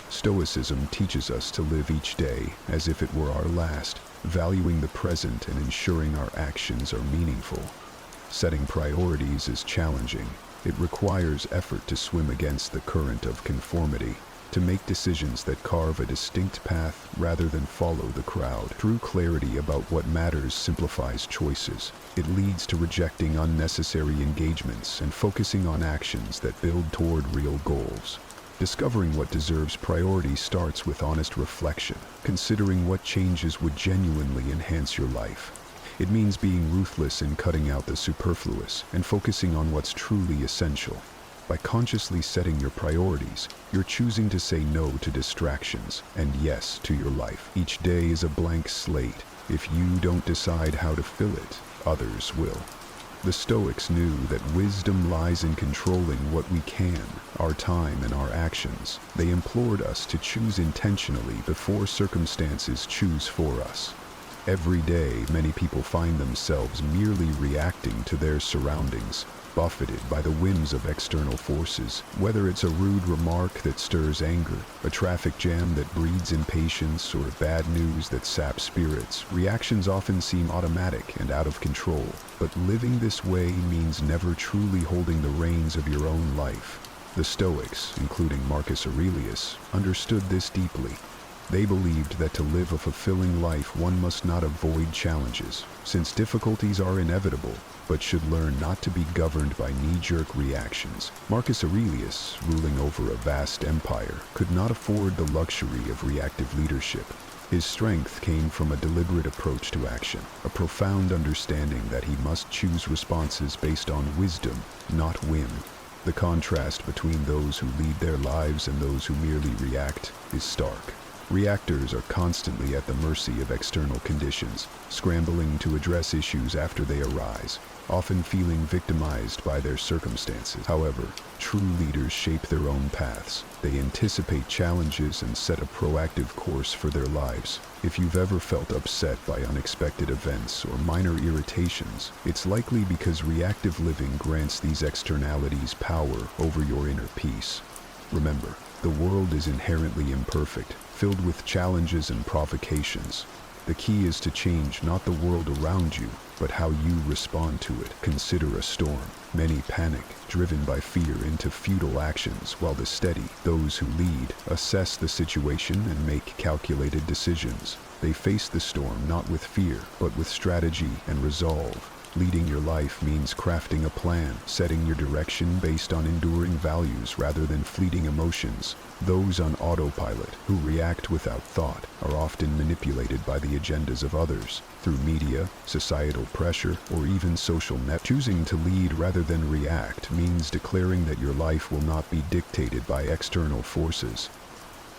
A: Stoicism teaches us to live each day as if it were our last, valuing the present and ensuring our actions are meaningful. Setting priorities is challenging. It requires effort to swim against the current of conformity, to make decisions that carve a distinct path rather than follow the crowd. True clarity about what matters simplifies choices. It leads to rejecting unnecessary engagements and focusing on actions that build toward real goals. Discovering what deserves priority starts with honest reflection, considering what changes would genuinely enhance your life. It means being ruthless in cutting out the superfluous and focusing on what's truly essential. By consciously setting your priorities, you're choosing to say no to distractions and yes to your life. Each day is a blank slate. If you don't decide how to fill it, others will. The Stoics knew that wisdom lies in controlling what we can, our time and our actions. They implored us to choose intentionally before circumstances choose for us. Every day, many people find themselves merely reacting to their surroundings, buffeted by the whims of external forces. Whether it's a rude remark that stirs anger, a traffic jam that breeds impatience, or bad news that saps spirits, reactions often seem automatic and out of control. But living this way means never truly holding the reins of your own life. The Stoics, including Marcus Aurelius, understood this deeply. They believed that to live a fulfilling life, one must not avoid challenges, since difficulties are inevitable, but should learn not to be governed by knee-jerk reactions. Marcus Aurelius, ruling over a vast empire, could not afford the luxury of reactive leadership. His strength came from a deliberate approach to action, a profound understanding that he must choose responses based on wisdom, not whim. The contrast between those who lead their lives and those who merely react is stark. Reactors are constantly at the mercy of external conditions, scrambling to address issues after they arise, often feeling victimized by their circumstances. However, true leaders shape their own paths. They anticipate challenges and set a proactive course for their lives. If you've ever felt upset by unexpected events or minor irritations, it's likely because reactive living grants these externalities power over your inner peace. Remember, the world is inherently imperfect, filled with challenges and provocations. The key is to change not the world around you, but how you respond to it. Consider a storm. Many panic, driven by fear into futile actions, while the steady, those who lead, assess the situation and make calculated decisions. They face the storm not with fear, but with strategy and resolve. Leading your life means crafting a plan, setting your direction based on enduring values rather than fleeting emotions. Those on autopilot, who react without thought, are often manipulated by the agendas of others, through media, societal pressure, or even social net. Choosing to lead rather than react means declaring that your life will not be dictated by external forces.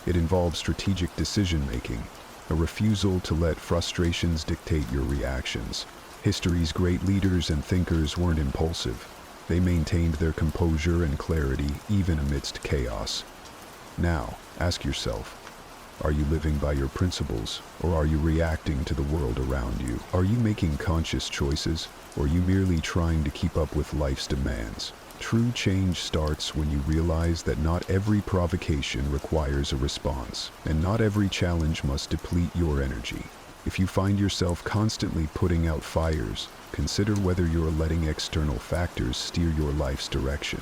A: It involves strategic decision-making, a refusal to let frustrations dictate your reactions. History's great leaders and thinkers weren't impulsive. They maintained their composure and clarity even amidst chaos. Now, ask yourself, are you living by your principles, or are you reacting to the world around you? Are you making conscious choices, or are you merely trying to keep up with life's demands? True change starts when you realize that not every provocation requires a response, and not every challenge must deplete your energy. If you find yourself constantly putting out fires, consider whether you're letting external factors steer your life's direction.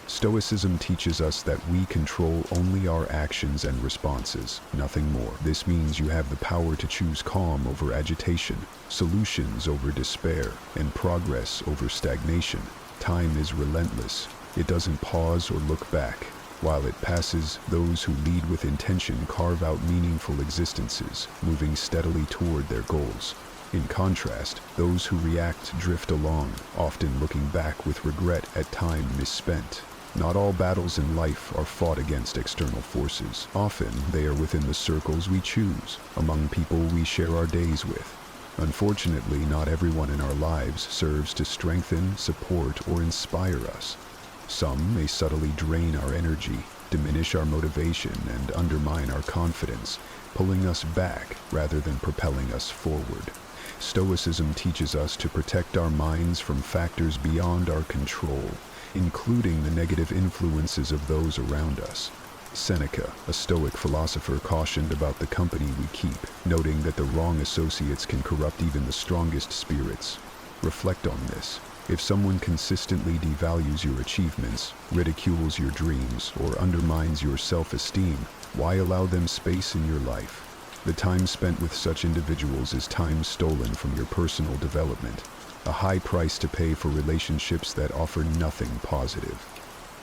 A: Stoicism teaches us that we control only our actions and responses, nothing more. This means you have the power to choose calm over agitation, solutions over despair, and progress over stagnation. Time is relentless. It doesn't pause or look back. While it passes, those who lead with intention carve out meaningful existences, moving steadily toward their goals. In contrast, those who react drift along, often looking back with regret at time misspent. Not all battles in life are fought against external forces. Often, they are within the circles we choose, among people we share our days with. Unfortunately, not everyone in our lives serves to strengthen, support, or inspire us. Some may subtly drain our energy, diminish our motivation, and undermine our confidence, pulling us back rather than propelling us forward. Stoicism teaches us to protect our minds from factors beyond our control, including the negative influences of those around us. Seneca, a Stoic philosopher, cautioned about the company we keep, noting that the wrong associates can corrupt even the strongest spirits. Reflect on this. If someone consistently devalues your achievements, ridicules your dreams, or undermines your self-esteem, why allow them space in your life? The time spent with such individuals is time stolen from your personal development, a high price to pay for relationships that offer nothing positive.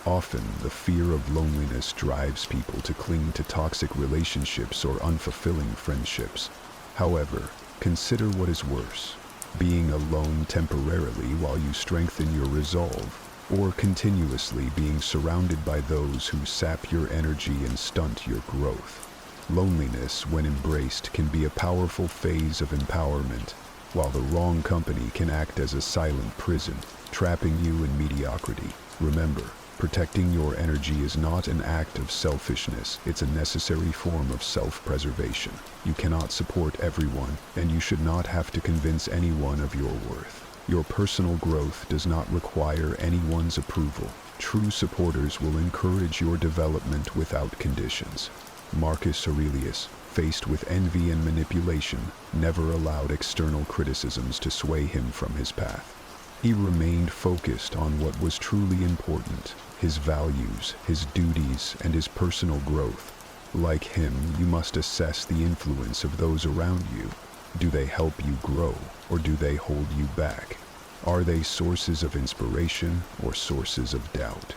A: Often, the fear of loneliness drives people to cling to toxic relationships or unfulfilling friendships. However, consider what is worse: being alone temporarily while you strengthen your resolve, or continuously being surrounded by those who sap your energy and stunt your growth. Loneliness, when embraced, can be a powerful phase of empowerment, while the wrong company can act as a silent prison, trapping you in mediocrity. Remember, protecting your energy is not an act of selfishness, it's a necessary form of self-preservation. You cannot support everyone, and you should not have to convince anyone of your worth. Your personal growth does not require anyone's approval. True supporters will encourage your development without conditions. Marcus Aurelius, faced with envy and manipulation, never allowed external criticisms to sway him from his path. He remained focused on what was truly important: his values, his duties, and his personal growth. Like him, you must assess the influence of those around you. Do they help you grow, or do they hold you back? Are they sources of inspiration or sources of doubt?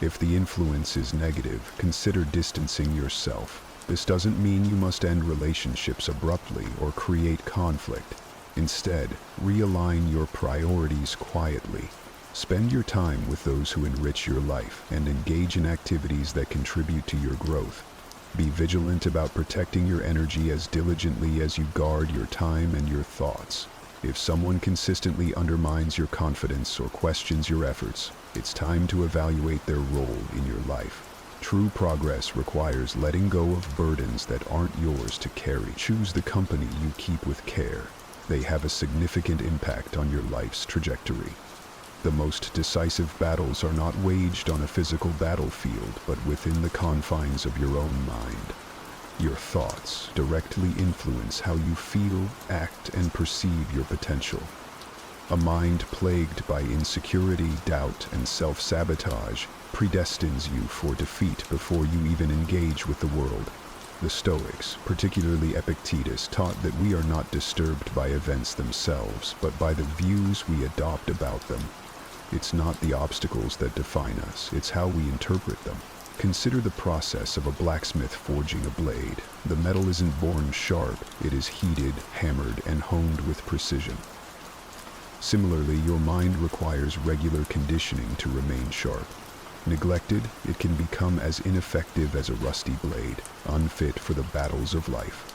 A: If the influence is negative, consider distancing yourself. This doesn't mean you must end relationships abruptly or create conflict. Instead, realign your priorities quietly. Spend your time with those who enrich your life and engage in activities that contribute to your growth. Be vigilant about protecting your energy as diligently as you guard your time and your thoughts. If someone consistently undermines your confidence or questions your efforts, it's time to evaluate their role in your life. True progress requires letting go of burdens that aren't yours to carry. Choose the company you keep with care. They have a significant impact on your life's trajectory. The most decisive battles are not waged on a physical battlefield, but within the confines of your own mind. Your thoughts directly influence how you feel, act, and perceive your potential. A mind plagued by insecurity, doubt, and self-sabotage predestines you for defeat before you even engage with the world. The Stoics, particularly Epictetus, taught that we are not disturbed by events themselves, but by the views we adopt about them. It's not the obstacles that define us, it's how we interpret them. Consider the process of a blacksmith forging a blade. The metal isn't born sharp, it is heated, hammered, and honed with precision. Similarly, your mind requires regular conditioning to remain sharp. Neglected, it can become as ineffective as a rusty blade, unfit for the battles of life.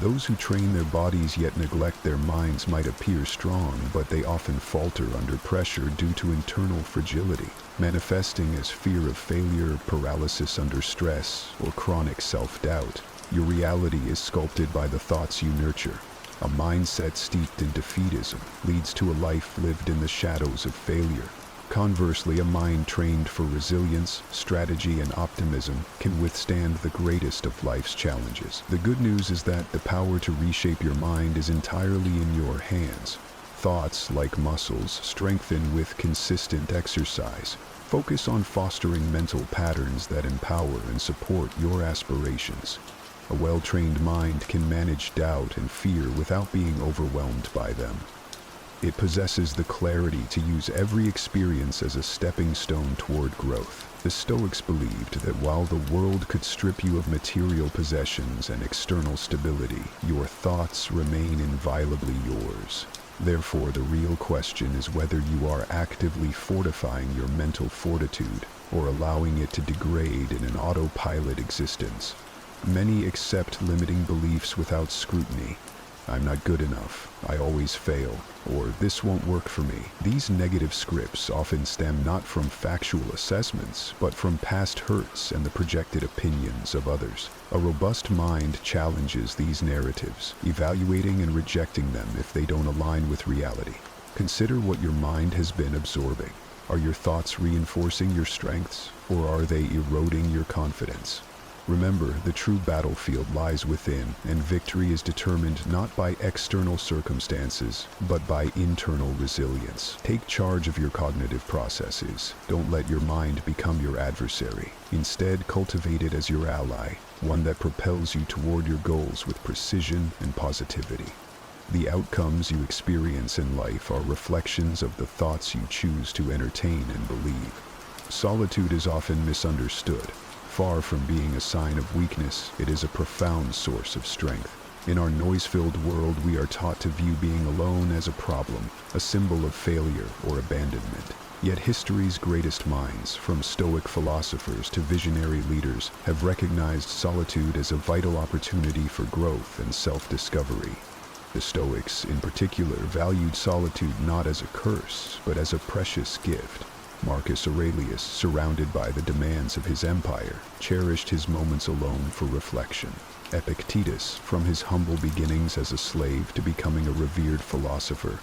A: Those who train their bodies yet neglect their minds might appear strong, but they often falter under pressure due to internal fragility, manifesting as fear of failure, paralysis under stress, or chronic self-doubt. Your reality is sculpted by the thoughts you nurture. A mindset steeped in defeatism leads to a life lived in the shadows of failure. Conversely, a mind trained for resilience, strategy, and optimism can withstand the greatest of life's challenges. The good news is that the power to reshape your mind is entirely in your hands. Thoughts, like muscles, strengthen with consistent exercise. Focus on fostering mental patterns that empower and support your aspirations. A well-trained mind can manage doubt and fear without being overwhelmed by them. It possesses the clarity to use every experience as a stepping stone toward growth. The Stoics believed that while the world could strip you of material possessions and external stability, your thoughts remain inviolably yours. Therefore, the real question is whether you are actively fortifying your mental fortitude or allowing it to degrade in an autopilot existence. Many accept limiting beliefs without scrutiny. I'm not good enough, I always fail, or this won't work for me. These negative scripts often stem not from factual assessments, but from past hurts and the projected opinions of others. A robust mind challenges these narratives, evaluating and rejecting them if they don't align with reality. Consider what your mind has been absorbing. Are your thoughts reinforcing your strengths, or are they eroding your confidence? Remember, the true battlefield lies within, and victory is determined not by external circumstances, but by internal resilience. Take charge of your cognitive processes. Don't let your mind become your adversary. Instead, cultivate it as your ally, one that propels you toward your goals with precision and positivity. The outcomes you experience in life are reflections of the thoughts you choose to entertain and believe. Solitude is often misunderstood. Far from being a sign of weakness, it is a profound source of strength. In our noise-filled world, we are taught to view being alone as a problem, a symbol of failure or abandonment. Yet history's greatest minds, from Stoic philosophers to visionary leaders, have recognized solitude as a vital opportunity for growth and self-discovery. The Stoics, in particular, valued solitude not as a curse, but as a precious gift. Marcus Aurelius, surrounded by the demands of his empire, cherished his moments alone for reflection. Epictetus, from his humble beginnings as a slave to becoming a revered philosopher,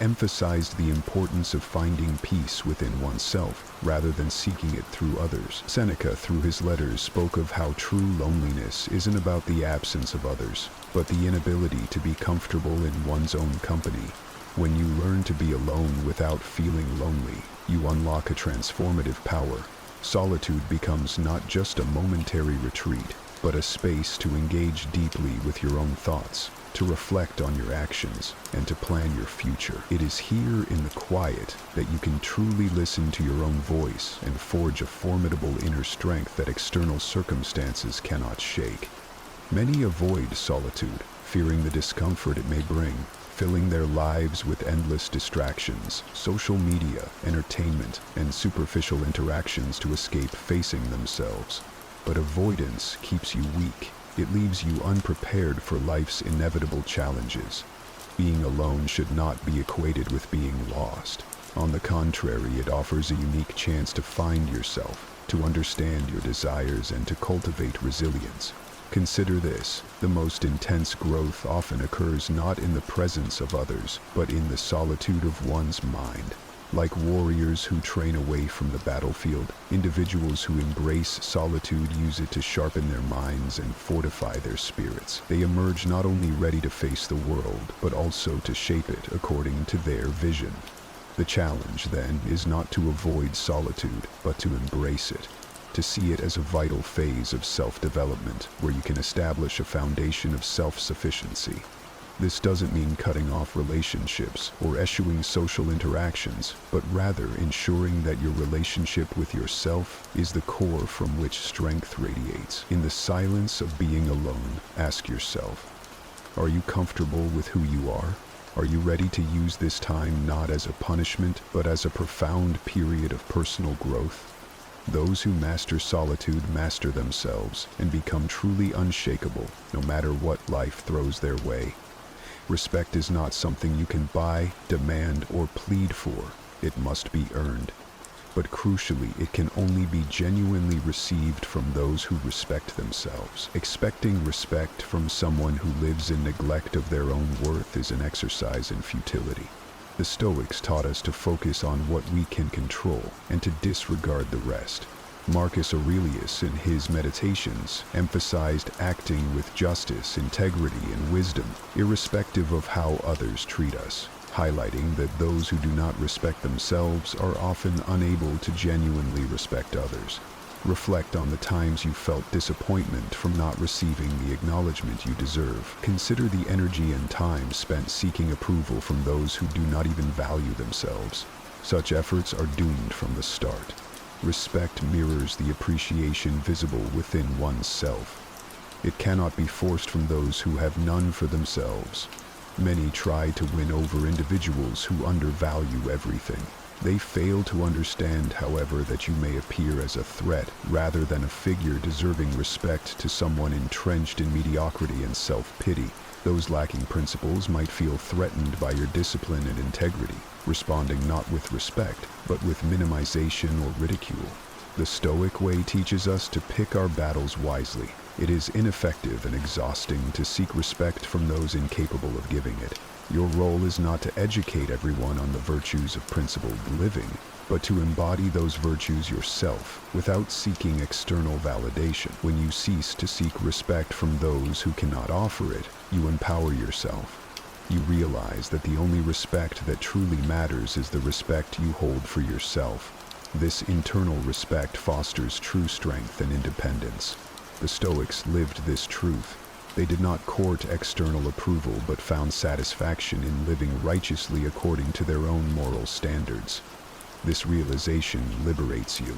A: emphasized the importance of finding peace within oneself rather than seeking it through others. Seneca, through his letters, spoke of how true loneliness isn't about the absence of others, but the inability to be comfortable in one's own company. When you learn to be alone without feeling lonely, you unlock a transformative power. Solitude becomes not just a momentary retreat, but a space to engage deeply with your own thoughts, to reflect on your actions, and to plan your future. It is here in the quiet that you can truly listen to your own voice and forge a formidable inner strength that external circumstances cannot shake. Many avoid solitude, fearing the discomfort it may bring, filling their lives with endless distractions, social media, entertainment, and superficial interactions to escape facing themselves. But avoidance keeps you weak. It leaves you unprepared for life's inevitable challenges. Being alone should not be equated with being lost. On the contrary, it offers a unique chance to find yourself, to understand your desires, and to cultivate resilience. Consider this: the most intense growth often occurs not in the presence of others, but in the solitude of one's mind. Like warriors who train away from the battlefield, individuals who embrace solitude use it to sharpen their minds and fortify their spirits. They emerge not only ready to face the world, but also to shape it according to their vision. The challenge, then, is not to avoid solitude, but to embrace it, to see it as a vital phase of self-development where you can establish a foundation of self-sufficiency. This doesn't mean cutting off relationships or eschewing social interactions, but rather ensuring that your relationship with yourself is the core from which strength radiates. In the silence of being alone, ask yourself, are you comfortable with who you are? Are you ready to use this time not as a punishment, but as a profound period of personal growth? Those who master solitude master themselves and become truly unshakable, no matter what life throws their way. Respect is not something you can buy, demand, or plead for. It must be earned. But crucially, it can only be genuinely received from those who respect themselves. Expecting respect from someone who lives in neglect of their own worth is an exercise in futility. The Stoics taught us to focus on what we can control and to disregard the rest. Marcus Aurelius, in his Meditations, emphasized acting with justice, integrity, and wisdom, irrespective of how others treat us, highlighting that those who do not respect themselves are often unable to genuinely respect others. Reflect on the times you felt disappointment from not receiving the acknowledgement you deserve. Consider the energy and time spent seeking approval from those who do not even value themselves. Such efforts are doomed from the start. Respect mirrors the appreciation visible within one's self. It cannot be forced from those who have none for themselves. Many try to win over individuals who undervalue everything. They fail to understand, however, that you may appear as a threat rather than a figure deserving respect to someone entrenched in mediocrity and self-pity. Those lacking principles might feel threatened by your discipline and integrity, responding not with respect, but with minimization or ridicule. The Stoic way teaches us to pick our battles wisely. It is ineffective and exhausting to seek respect from those incapable of giving it. Your role is not to educate everyone on the virtues of principled living, but to embody those virtues yourself without seeking external validation. When you cease to seek respect from those who cannot offer it, you empower yourself. You realize that the only respect that truly matters is the respect you hold for yourself. This internal respect fosters true strength and independence. The Stoics lived this truth. They did not court external approval but found satisfaction in living righteously according to their own moral standards. This realization liberates you.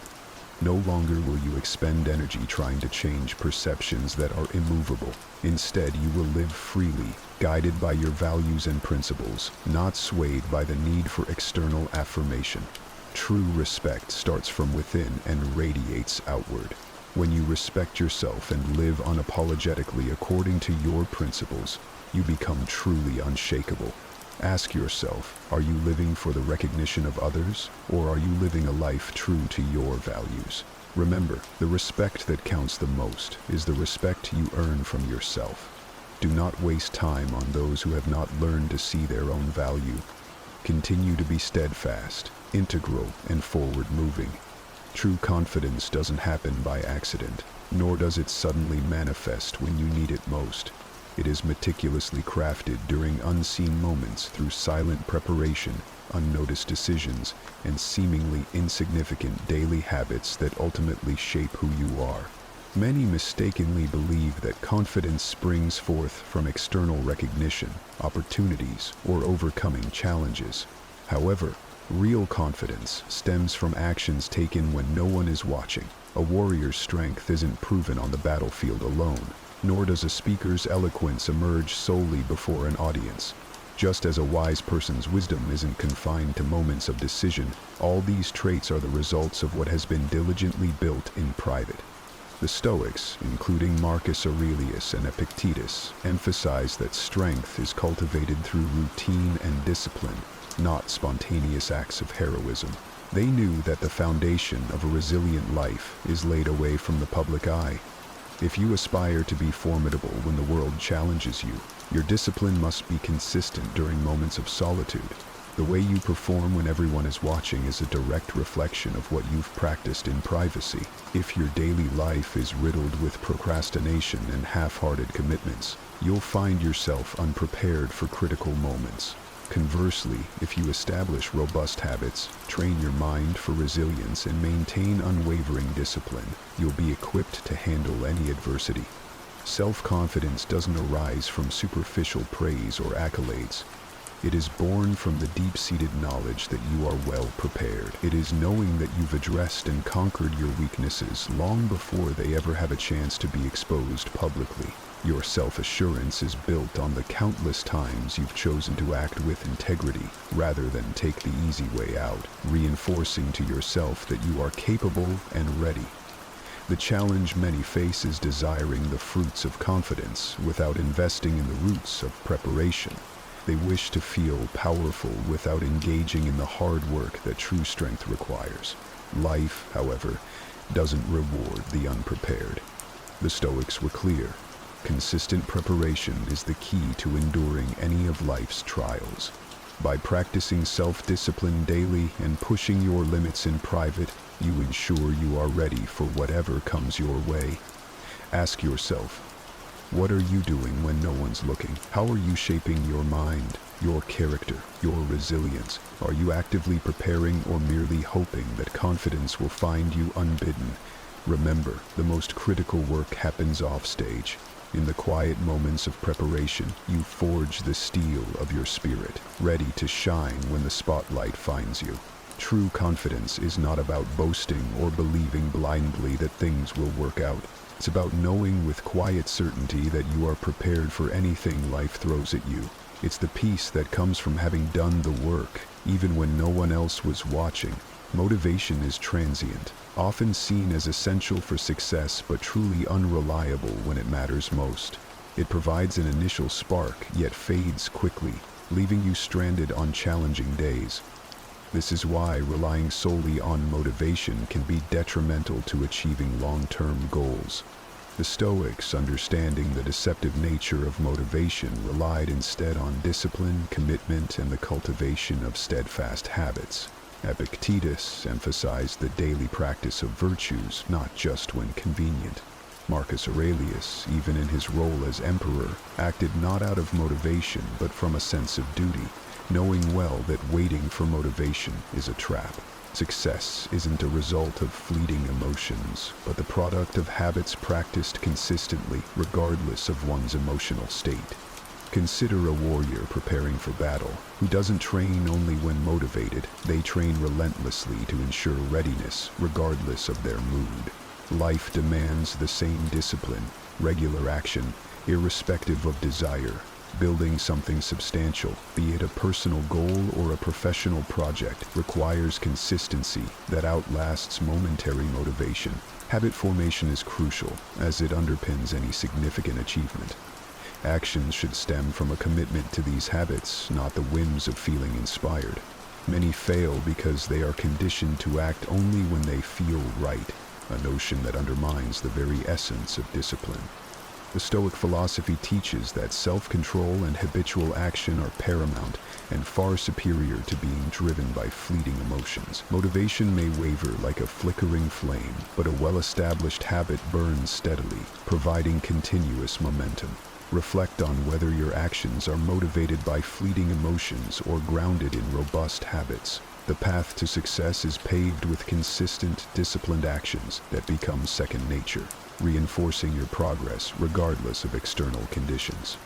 A: No longer will you expend energy trying to change perceptions that are immovable. Instead, you will live freely, guided by your values and principles, not swayed by the need for external affirmation. True respect starts from within and radiates outward. When you respect yourself and live unapologetically according to your principles, you become truly unshakable. Ask yourself, are you living for the recognition of others, or are you living a life true to your values? Remember, the respect that counts the most is the respect you earn from yourself. Do not waste time on those who have not learned to see their own value. Continue to be steadfast, integral, and forward-moving. True confidence doesn't happen by accident, nor does it suddenly manifest when you need it most. It is meticulously crafted during unseen moments through silent preparation, unnoticed decisions, and seemingly insignificant daily habits that ultimately shape who you are. Many mistakenly believe that confidence springs forth from external recognition, opportunities, or overcoming challenges. However, real confidence stems from actions taken when no one is watching. A warrior's strength isn't proven on the battlefield alone, nor does a speaker's eloquence emerge solely before an audience. Just as a wise person's wisdom isn't confined to moments of decision, all these traits are the results of what has been diligently built in private. The Stoics, including Marcus Aurelius and Epictetus, emphasize that strength is cultivated through routine and discipline, not spontaneous acts of heroism. They knew that the foundation of a resilient life is laid away from the public eye. If you aspire to be formidable when the world challenges you, your discipline must be consistent during moments of solitude. The way you perform when everyone is watching is a direct reflection of what you've practiced in privacy. If your daily life is riddled with procrastination and half-hearted commitments, you'll find yourself unprepared for critical moments. Conversely, if you establish robust habits, train your mind for resilience, and maintain unwavering discipline, you'll be equipped to handle any adversity. Self-confidence doesn't arise from superficial praise or accolades. It is born from the deep-seated knowledge that you are well prepared. It is knowing that you've addressed and conquered your weaknesses long before they ever have a chance to be exposed publicly. Your self-assurance is built on the countless times you've chosen to act with integrity rather than take the easy way out, reinforcing to yourself that you are capable and ready. The challenge many face is desiring the fruits of confidence without investing in the roots of preparation. They wish to feel powerful without engaging in the hard work that true strength requires. Life, however, doesn't reward the unprepared. The Stoics were clear. Consistent preparation is the key to enduring any of life's trials. By practicing self-discipline daily and pushing your limits in private, you ensure you are ready for whatever comes your way. Ask yourself, what are you doing when no one's looking? How are you shaping your mind, your character, your resilience? Are you actively preparing or merely hoping that confidence will find you unbidden? Remember, the most critical work happens offstage. In the quiet moments of preparation, you forge the steel of your spirit, ready to shine when the spotlight finds you. True confidence is not about boasting or believing blindly that things will work out. It's about knowing with quiet certainty that you are prepared for anything life throws at you. It's the peace that comes from having done the work, even when no one else was watching. Motivation is transient, often seen as essential for success but truly unreliable when it matters most. It provides an initial spark, yet fades quickly, leaving you stranded on challenging days. This is why relying solely on motivation can be detrimental to achieving long-term goals. The Stoics, understanding the deceptive nature of motivation, relied instead on discipline, commitment, and the cultivation of steadfast habits. Epictetus emphasized the daily practice of virtues, not just when convenient. Marcus Aurelius, even in his role as emperor, acted not out of motivation but from a sense of duty, knowing well that waiting for motivation is a trap. Success isn't a result of fleeting emotions, but the product of habits practiced consistently, regardless of one's emotional state. Consider a warrior preparing for battle, who doesn't train only when motivated. They train relentlessly to ensure readiness, regardless of their mood. Life demands the same discipline, regular action, irrespective of desire. Building something substantial, be it a personal goal or a professional project, requires consistency that outlasts momentary motivation. Habit formation is crucial, as it underpins any significant achievement. Actions should stem from a commitment to these habits, not the whims of feeling inspired. Many fail because they are conditioned to act only when they feel right, a notion that undermines the very essence of discipline. The Stoic philosophy teaches that self-control and habitual action are paramount and far superior to being driven by fleeting emotions. Motivation may waver like a flickering flame, but a well-established habit burns steadily, providing continuous momentum. Reflect on whether your actions are motivated by fleeting emotions or grounded in robust habits. The path to success is paved with consistent, disciplined actions that become second nature, reinforcing your progress regardless of external conditions.